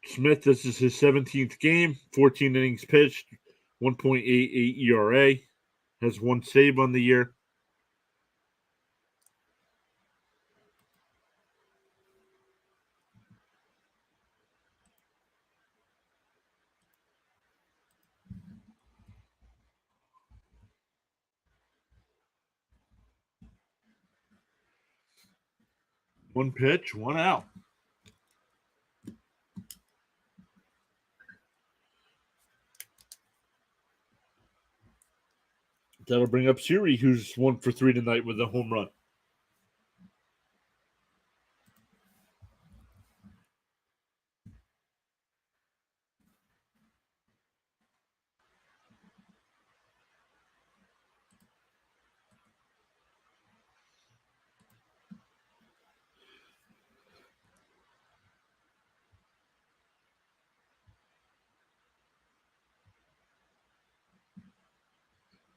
Smith, this is his 17th game, 14 innings pitched, 1.88 ERA, has one save on the year. One pitch, one out. That'll bring up Siri, who's 1 for 3 tonight with a home run.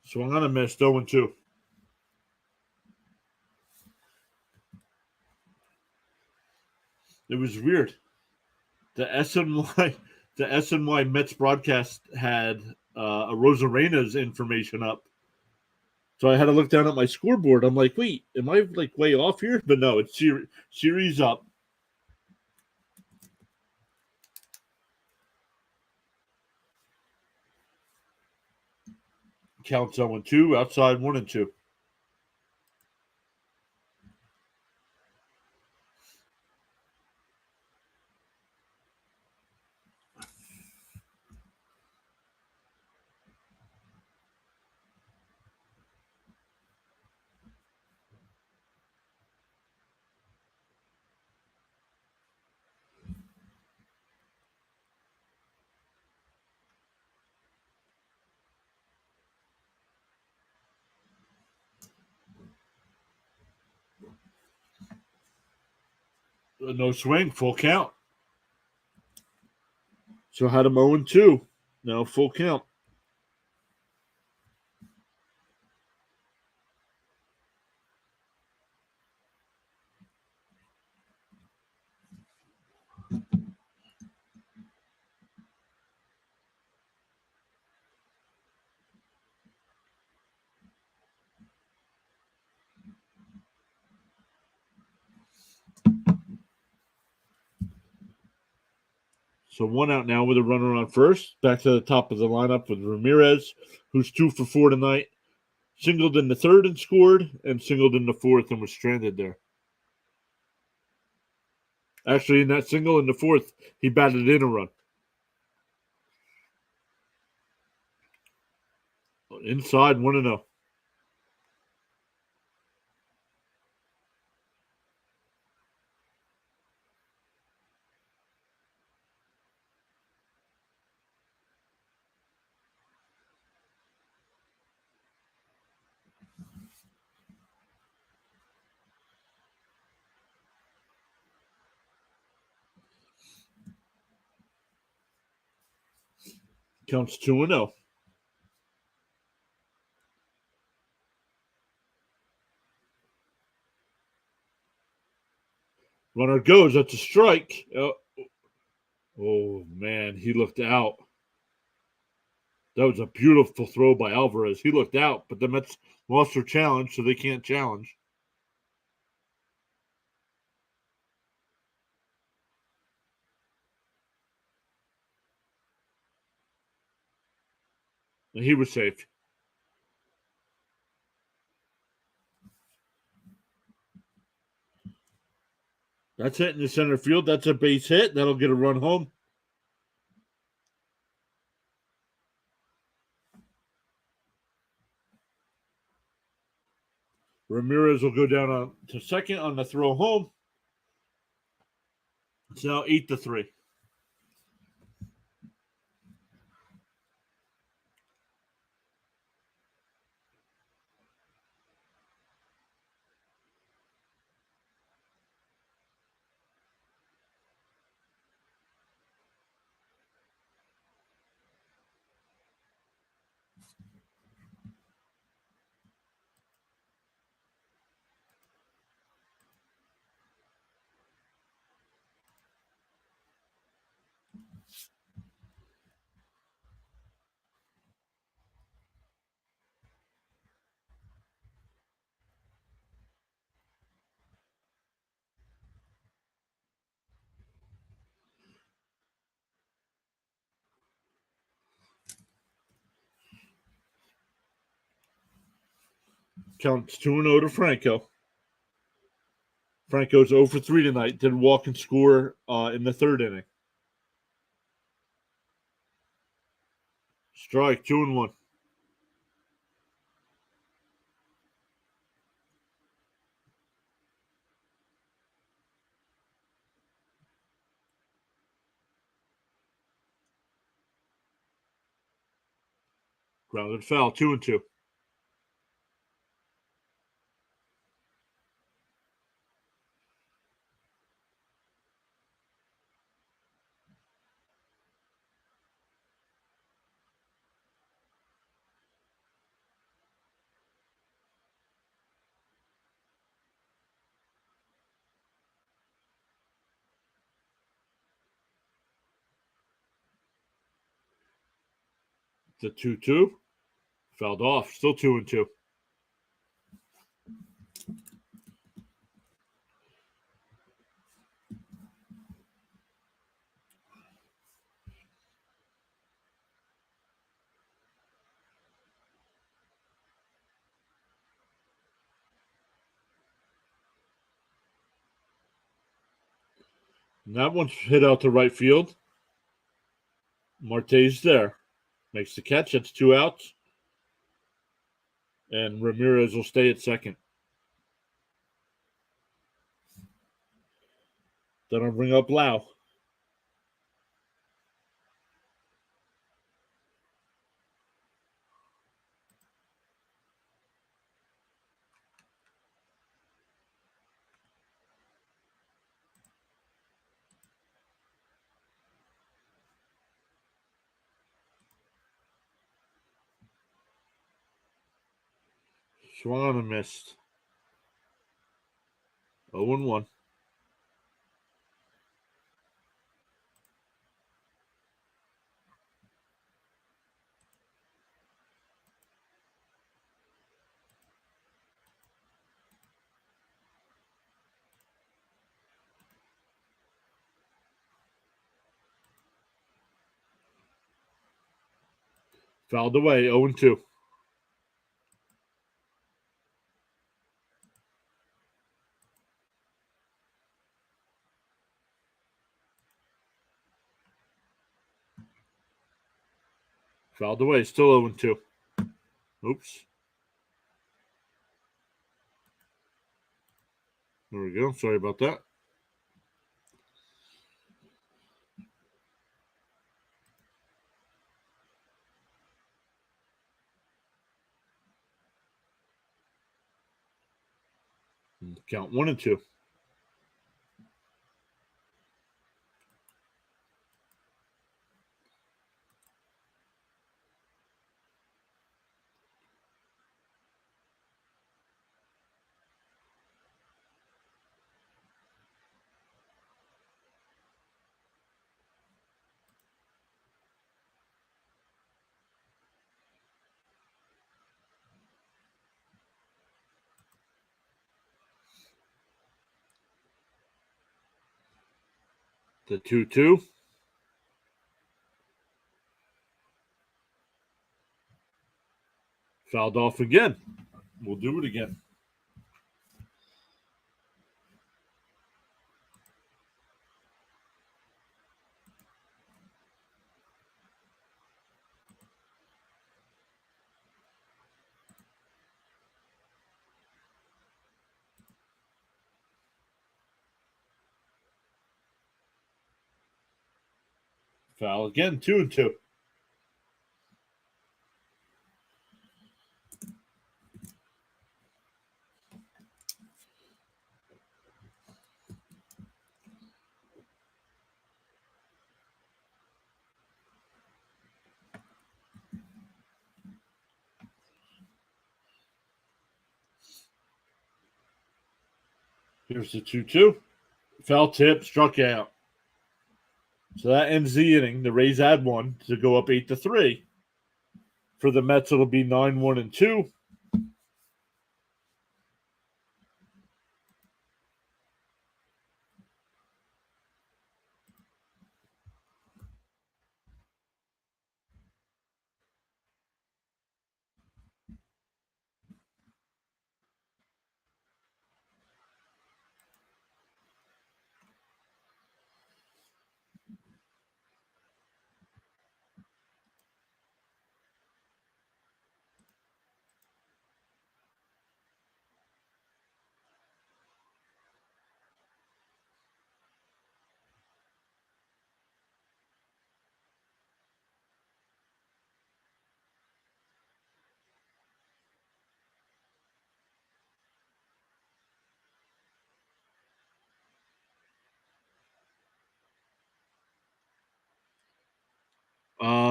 Swung on a miss, 0-2. It was weird. The SNY Mets broadcast had a Rosarena's information up. So I had to look down at my scoreboard. I'm like, wait, am I like way off here? But no, it's series up. Count 0-2, outside 1-2. No swing, full count. So I had him 0-2. Now full count. So one out now with a runner on first. Back to the top of the lineup with Ramirez, who's 2 for 4 tonight. Singled in the third and scored, and singled in the fourth and was stranded there. Actually, in that single in the fourth, he batted in a run. Inside 1-0. Counts 2-0. Runner goes. That's a strike. Oh, man. He looked out. That was a beautiful throw by Alvarez. He looked out, but the Mets lost their challenge, so they can't challenge. And he was safe. That's hit in the center field. That's a base hit. That'll get a run home. Ramirez will go down to second on the throw home. It's now 8-3. Counts 2-0 to Franco. Franco's 0 for 3 tonight. Did walk and score in the third inning. Strike, 2-1. Grounded foul, 2-2. The 2-2 fouled off. Still 2-2. And that one's hit out to right field. Marte's there. Makes the catch. That's 2 outs. And Ramirez will stay at second. Then I'll bring up Lau. Swung on and missed. 0-1. Fouled away, 0-2. Fouled away, still 0-2. Oops. There we go. Sorry about that. Count 1-2. The 2-2. Fouled off again. We'll do it again. Foul again, 2-2. Here's the 2-2. Foul tip, struck out. So that ends the inning. The Rays add one to go up 8-3. For the Mets, it'll be 9-1-2.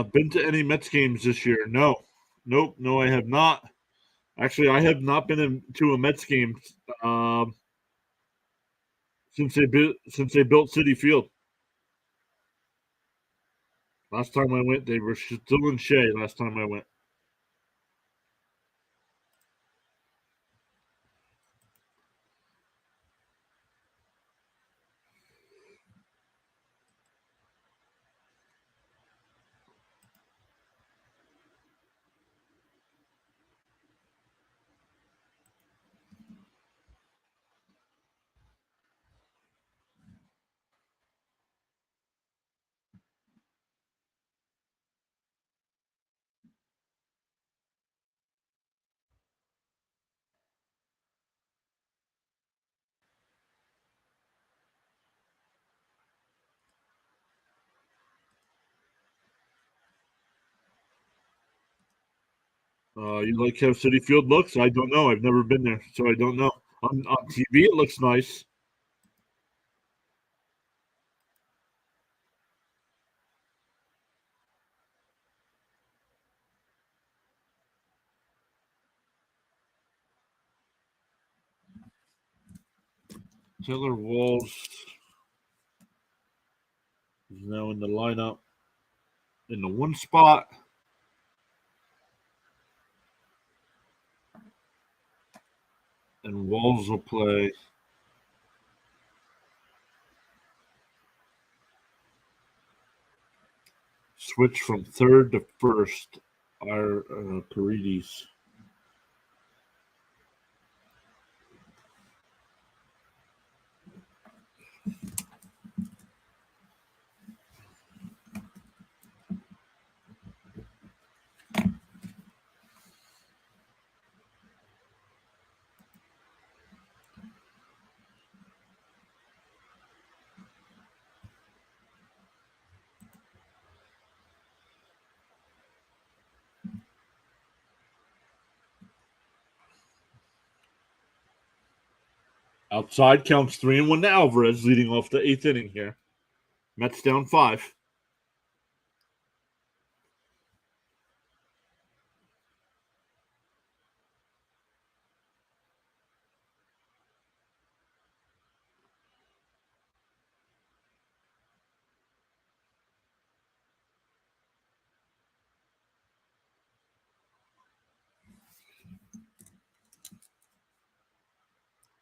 Been to any Mets games this year? No. Nope. No, I have not. Actually, I have not been to a Mets game um, since they built City Field. Last time I went, they were still in Shea. Last time I went. You like how City Field looks? I don't know. I've never been there, so I don't know. On TV, it looks nice. Taylor Walls is now in the lineup in the one spot, and Walls will play. Switch from third to first are Paredes. Outside counts 3-1 to Alvarez, leading off the eighth inning here. Mets down 5.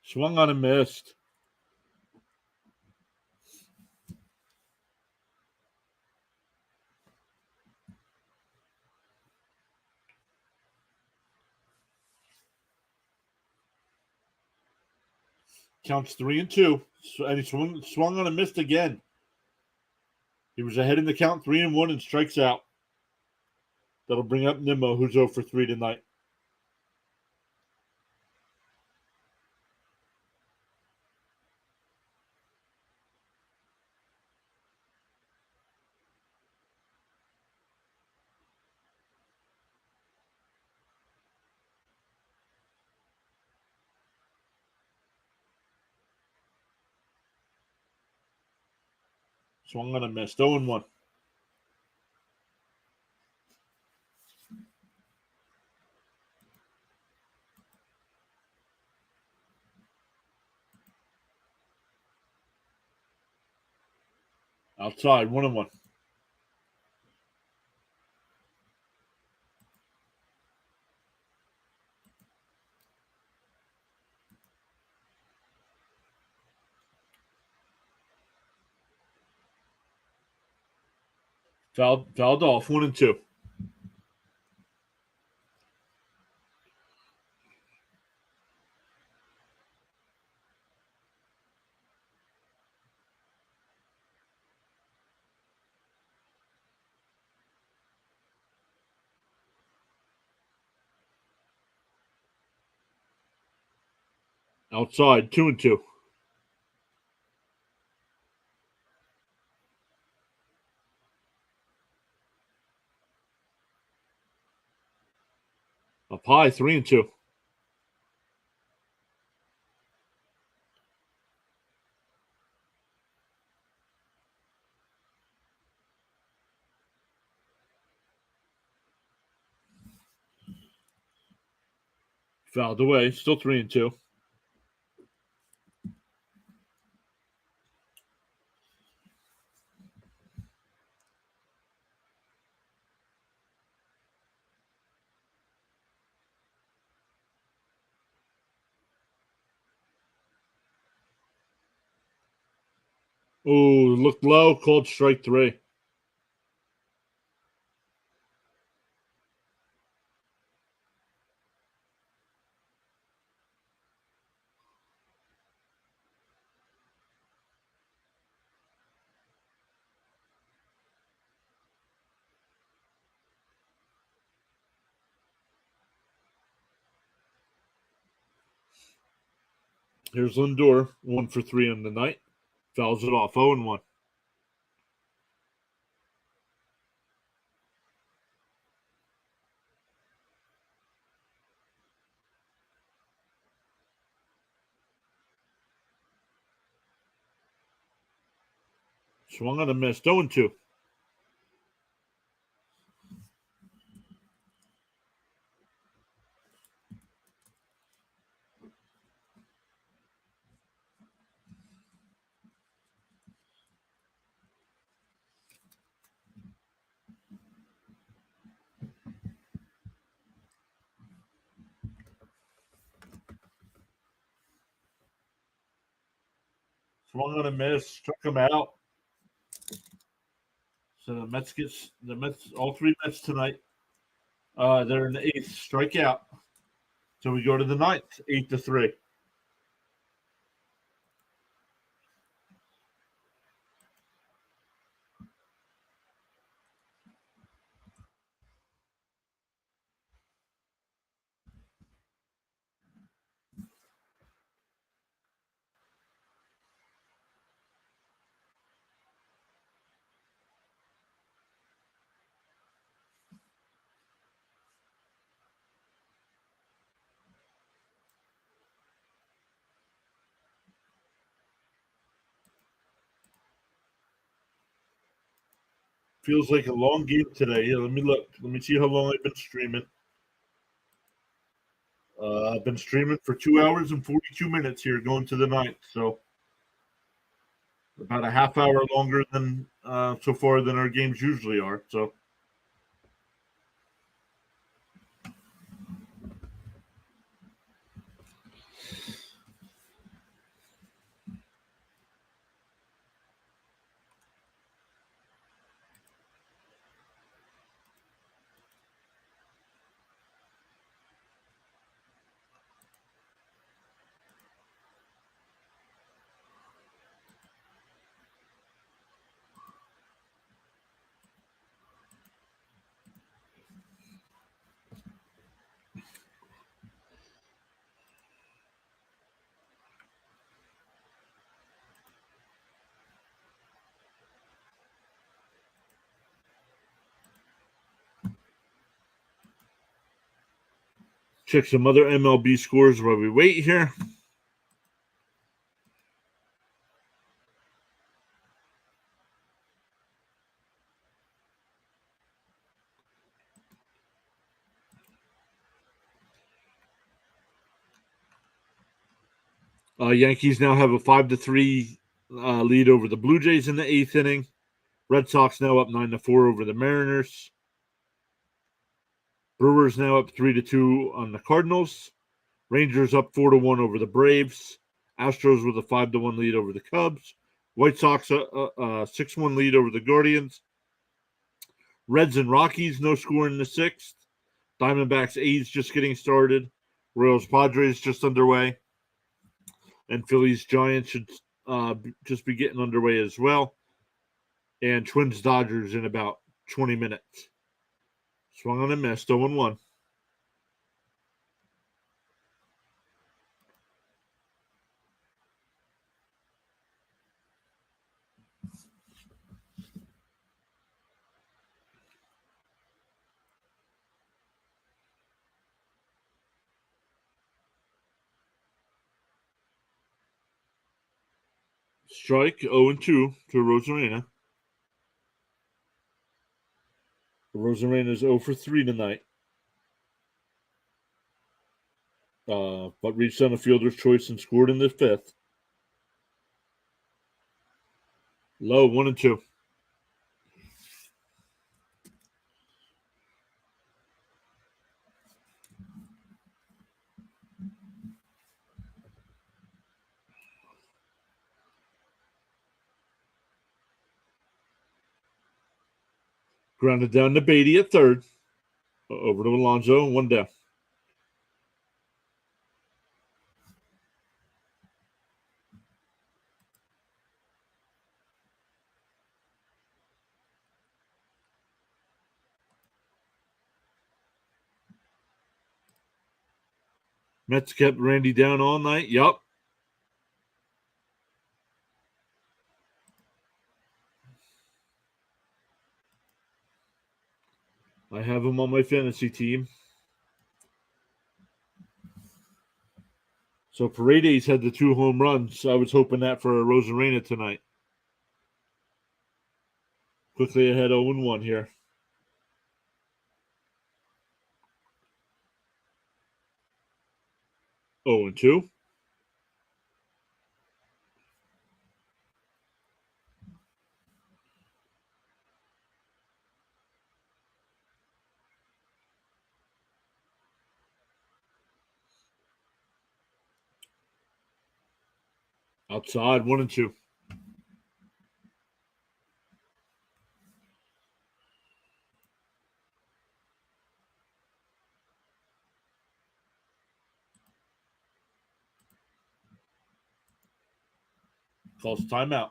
Swung on and missed. Counts 3-2. And he swung on and missed again. He was ahead in the count 3-1 and strikes out. That'll bring up Nimmo, who's 0 for 3 tonight. Swung on and missed. 0-1. Outside, 1-1. Fouled off, 1-2. Outside, 2-2. Up high, 3-2. Fouled away. Still 3-2. Oh, looked low. Called strike 3. Here's Lindor, 1 for 3 on the night. Fouls it off, 0-1. Swung on a miss, 0-2. Swung on a miss, struck him out. So the Mets, all 3 Mets tonight. They're in the 8th, strikeout. So we go to the 9th, 8-3. Feels like a long game today. Here, let me look. Let me see how long I've been streaming. I've been streaming for 2 hours and 42 minutes here, going to the 9th. So about a half hour longer than so far than our games usually are. So check some other MLB scores while we wait here. Yankees now have a 5-3 lead over the Blue Jays in the 8th inning. Red Sox now up 9-4 over the Mariners. Brewers now up 3-2 on the Cardinals. Rangers up 4-1 over the Braves. Astros with a 5-1 lead over the Cubs. White Sox a 6-1 lead over the Guardians. Reds and Rockies no score in the 6th. Diamondbacks A's just getting started. Royals Padres just underway. And Phillies Giants should just be getting underway as well. And Twins Dodgers in about 20 minutes. Swung on a miss, 0-1. Strike 0-2 to Rosarena. Rosarena is 0 for 3 tonight. but reached on a fielder's choice and scored in the fifth. Low 1-2. Grounded down to Beatty at third. Over to Alonso, 1 down. Mets kept Randy down all night. Yup. I have him on my fantasy team. So Paredes had the 2 home runs. I was hoping that for Rosarena tonight. Quickly ahead 0-1 here. 0-2. Outside 1-2. Calls timeout.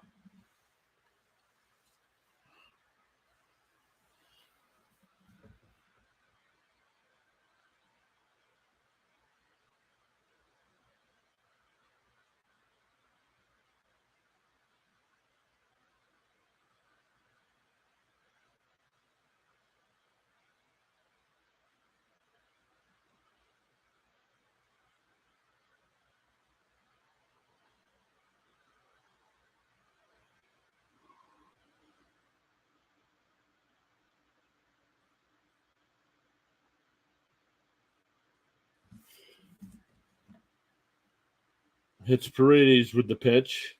Hits Paredes with the pitch.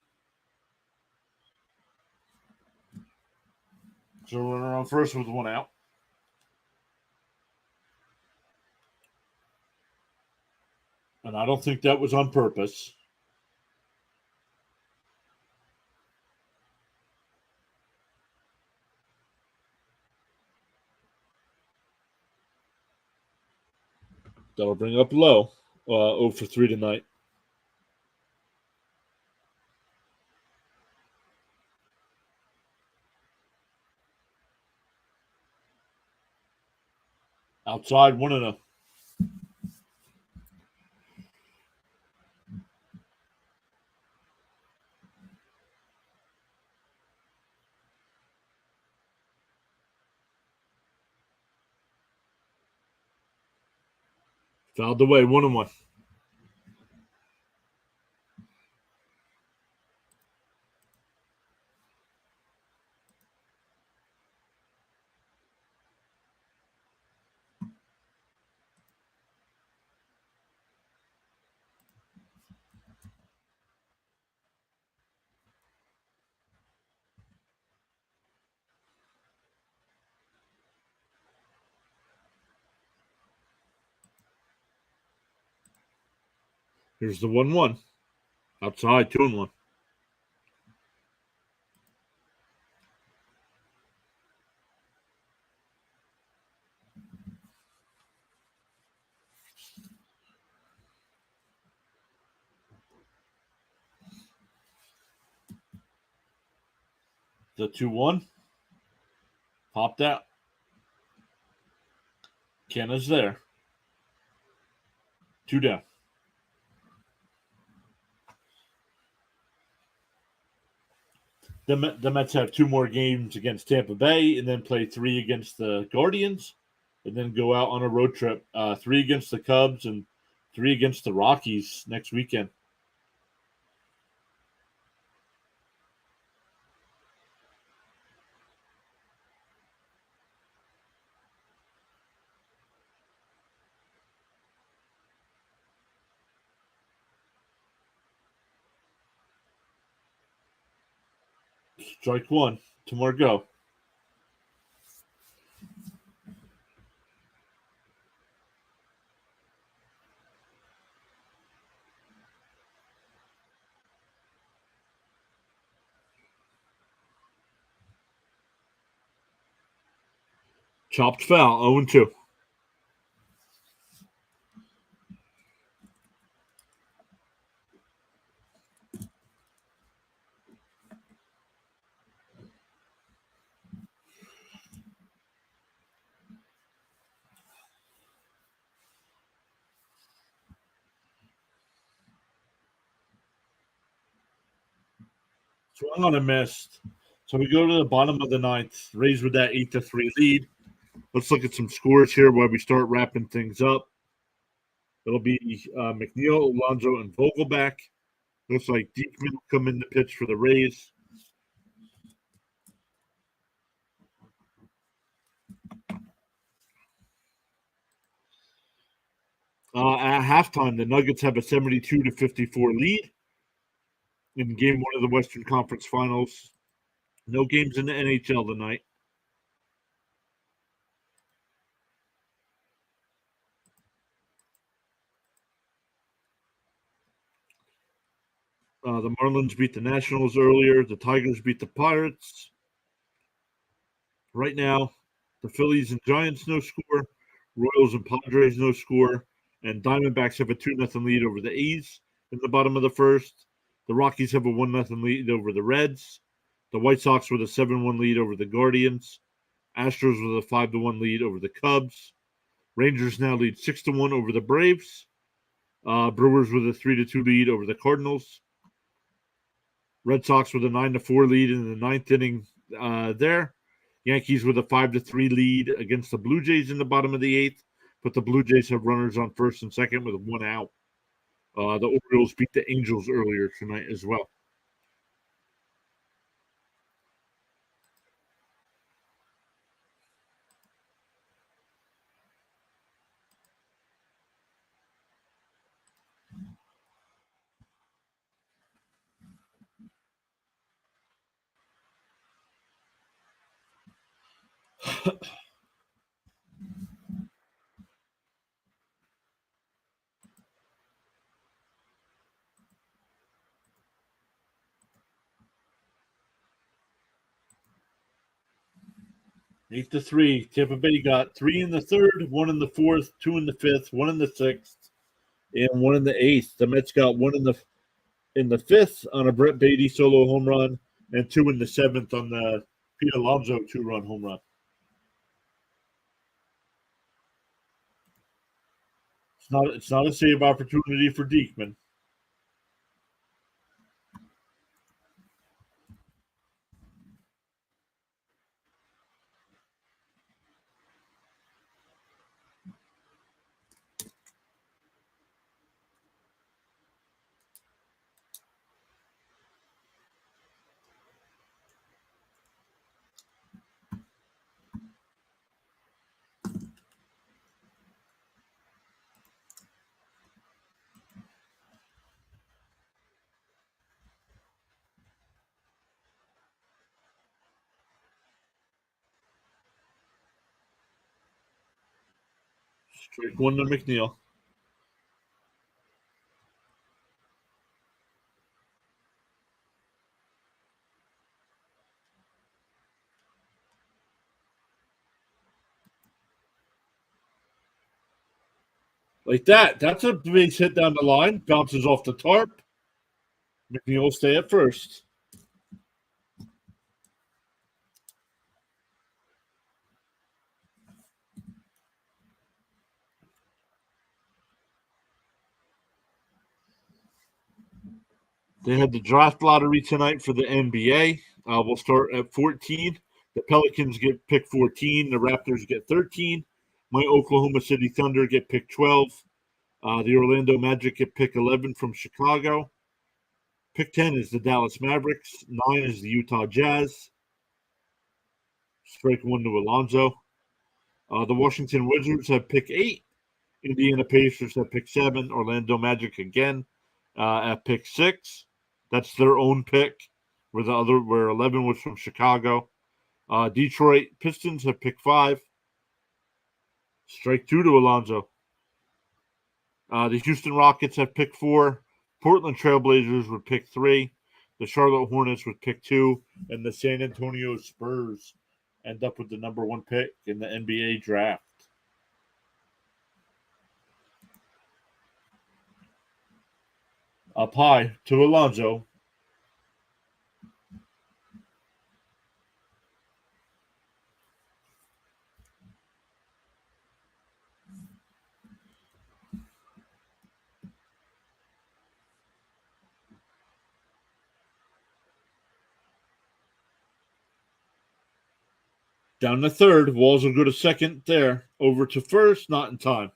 So runner on first with 1 out. And I don't think that was on purpose. That'll bring up Low. 0 for 3 tonight. Outside 1-0. Fouled away 1-1. Here's the 1-1. Outside 2-1. The 2-1. Popped out. Kenna's there. 2 down. The Mets have 2 more games against Tampa Bay and then play 3 against the Guardians and then go out on a road trip. 3 against the Cubs and 3 against the Rockies next weekend. Strike one. Two more go. Chopped foul. 0-2. Swung on a missed. So we go to the bottom of the ninth. Rays with that 8-3 lead. Let's look at some scores here while we start wrapping things up. It'll be McNeil, Alonso, and Vogelback. Looks like Diekman will come in to pitch for the Rays. At halftime, the Nuggets have a 72-54 lead in game one of the Western Conference Finals. No games in the NHL tonight. The Marlins beat the Nationals earlier. The Tigers beat the Pirates. Right now, the Phillies and Giants no score. Royals and Padres no score. And Diamondbacks have a 2-0 lead over the A's in the bottom of the first. The Rockies have a 1-0 lead over the Reds. The White Sox with a 7-1 lead over the Guardians. Astros with a 5-1 lead over the Cubs. Rangers now lead 6-1 over the Braves. Brewers with a 3-2 lead over the Cardinals. Red Sox with a 9-4 lead in the ninth inning there. Yankees with a 5-3 lead against the Blue Jays in the bottom of the eighth, but the Blue Jays have runners on first and second with one out. The Orioles beat the Angels earlier tonight as well. Eight to three. Tampa Bay got 3 in the third, 1 in the fourth, 2 in the fifth, 1 in the sixth, and 1 in the eighth. The Mets got 1 in the fifth on a Brett Beatty solo home run, and 2 in the seventh on the Pete Alonso 2-run home run. It's not a save opportunity for Diekman. Strike one to McNeil. Like that. That's a base hit down the line. Bounces off the tarp. McNeil will stay at first. They had the draft lottery tonight for the NBA. We'll start at 14. The Pelicans get pick 14. The Raptors get 13. My Oklahoma City Thunder get pick 12. The Orlando Magic get pick 11 from Chicago. Pick 10 is the Dallas Mavericks. 9 is the Utah Jazz. Strike one to Alonso. The Washington Wizards have pick 8. Indiana Pacers have pick 7. Orlando Magic again at pick 6. That's their own pick. where 11 was from Chicago. Detroit Pistons have pick 5. Strike 2 to Alonso. The Houston Rockets have pick 4. Portland Trailblazers would pick 3. The Charlotte Hornets would pick 2. And the San Antonio Spurs end up with the number 1 pick in the NBA draft. Up high to Alonso. Down to third. Walls will go to second there. Over to first, not in time.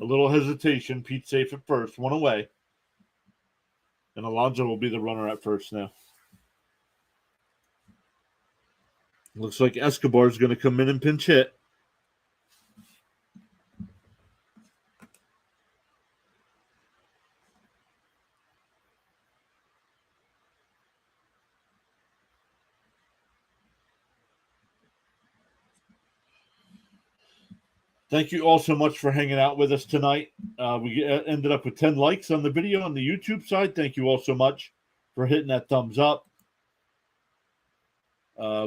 A little hesitation. Pete safe at first. 1 away. And Alonso will be the runner at first now. Looks like Escobar is going to come in and pinch hit. Thank you all so much for hanging out with us tonight. We ended up with 10 likes on the video on the YouTube side. Thank you all so much for hitting that thumbs up.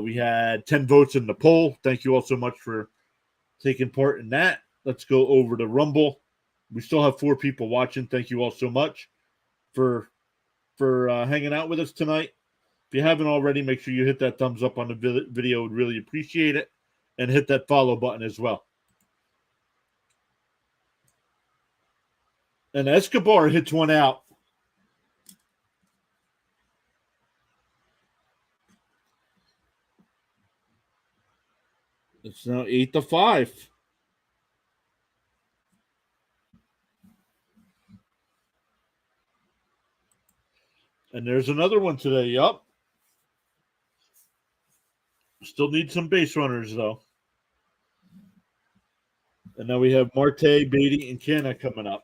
We had 10 votes in the poll. Thank you all so much for taking part in that. Let's go over to Rumble. We still have 4 people watching. Thank you all so much for hanging out with us tonight. If you haven't already, make sure you hit that thumbs up on the video. Would really appreciate it. And hit that follow button as well. And Escobar hits one out. It's now 8-5. And there's another one today. Yup. Still need some base runners, though. And now we have Marte, Beatty, and Canna coming up.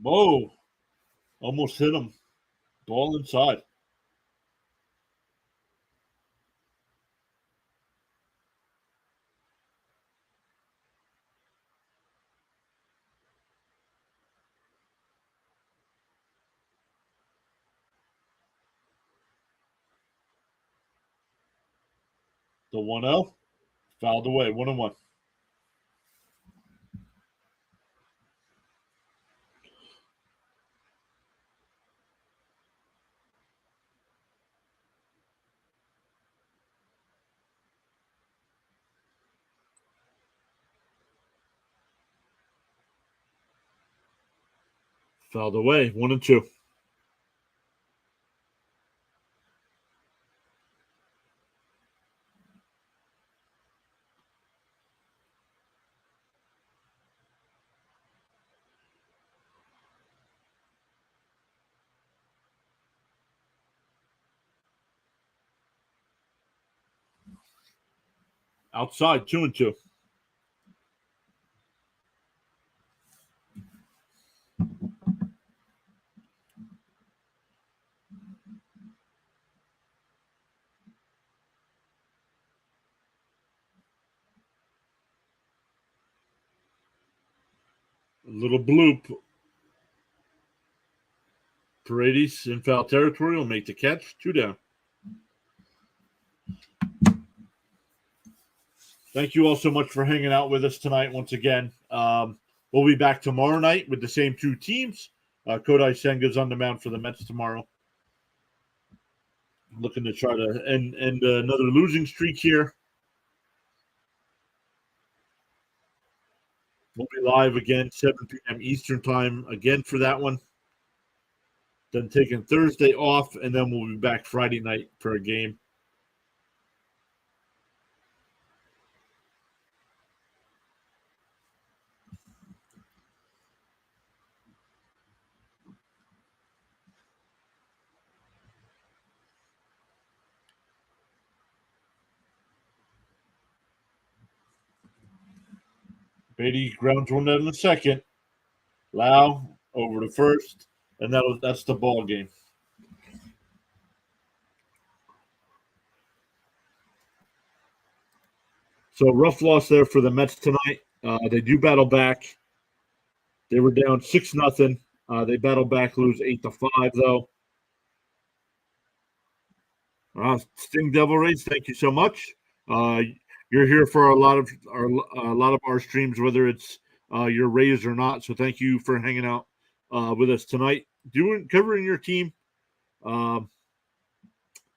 Whoa. Almost hit him. Ball inside. The 1-0. Fouled away. 1-1. Fouled away. 1-2. Outside. 2-2. A little bloop. Paredes in foul territory will make the catch. 2 down. Thank you all so much for hanging out with us tonight once again. We'll be back tomorrow night with the same 2 teams. Kodai Senga's on the mound for the Mets tomorrow. Looking to try to end another losing streak here. We'll be live again, 7 p.m. Eastern time again for that one. Then taking Thursday off, and then we'll be back Friday night for a game. Beatty grounds one out in the second. Lau over to first, and that's the ball game. So rough loss there for the Mets tonight. They do battle back. They were down 6-0. They battle back, lose 8-5 though. Sting Devil Rays, thank you so much. You're here for a lot of our streams, whether it's your Rays or not. So thank you for hanging out with us tonight, covering your team.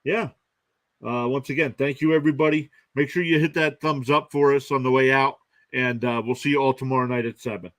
Yeah. Once again, thank you everybody. Make sure you hit that thumbs up for us on the way out, and we'll see you all tomorrow night at 7.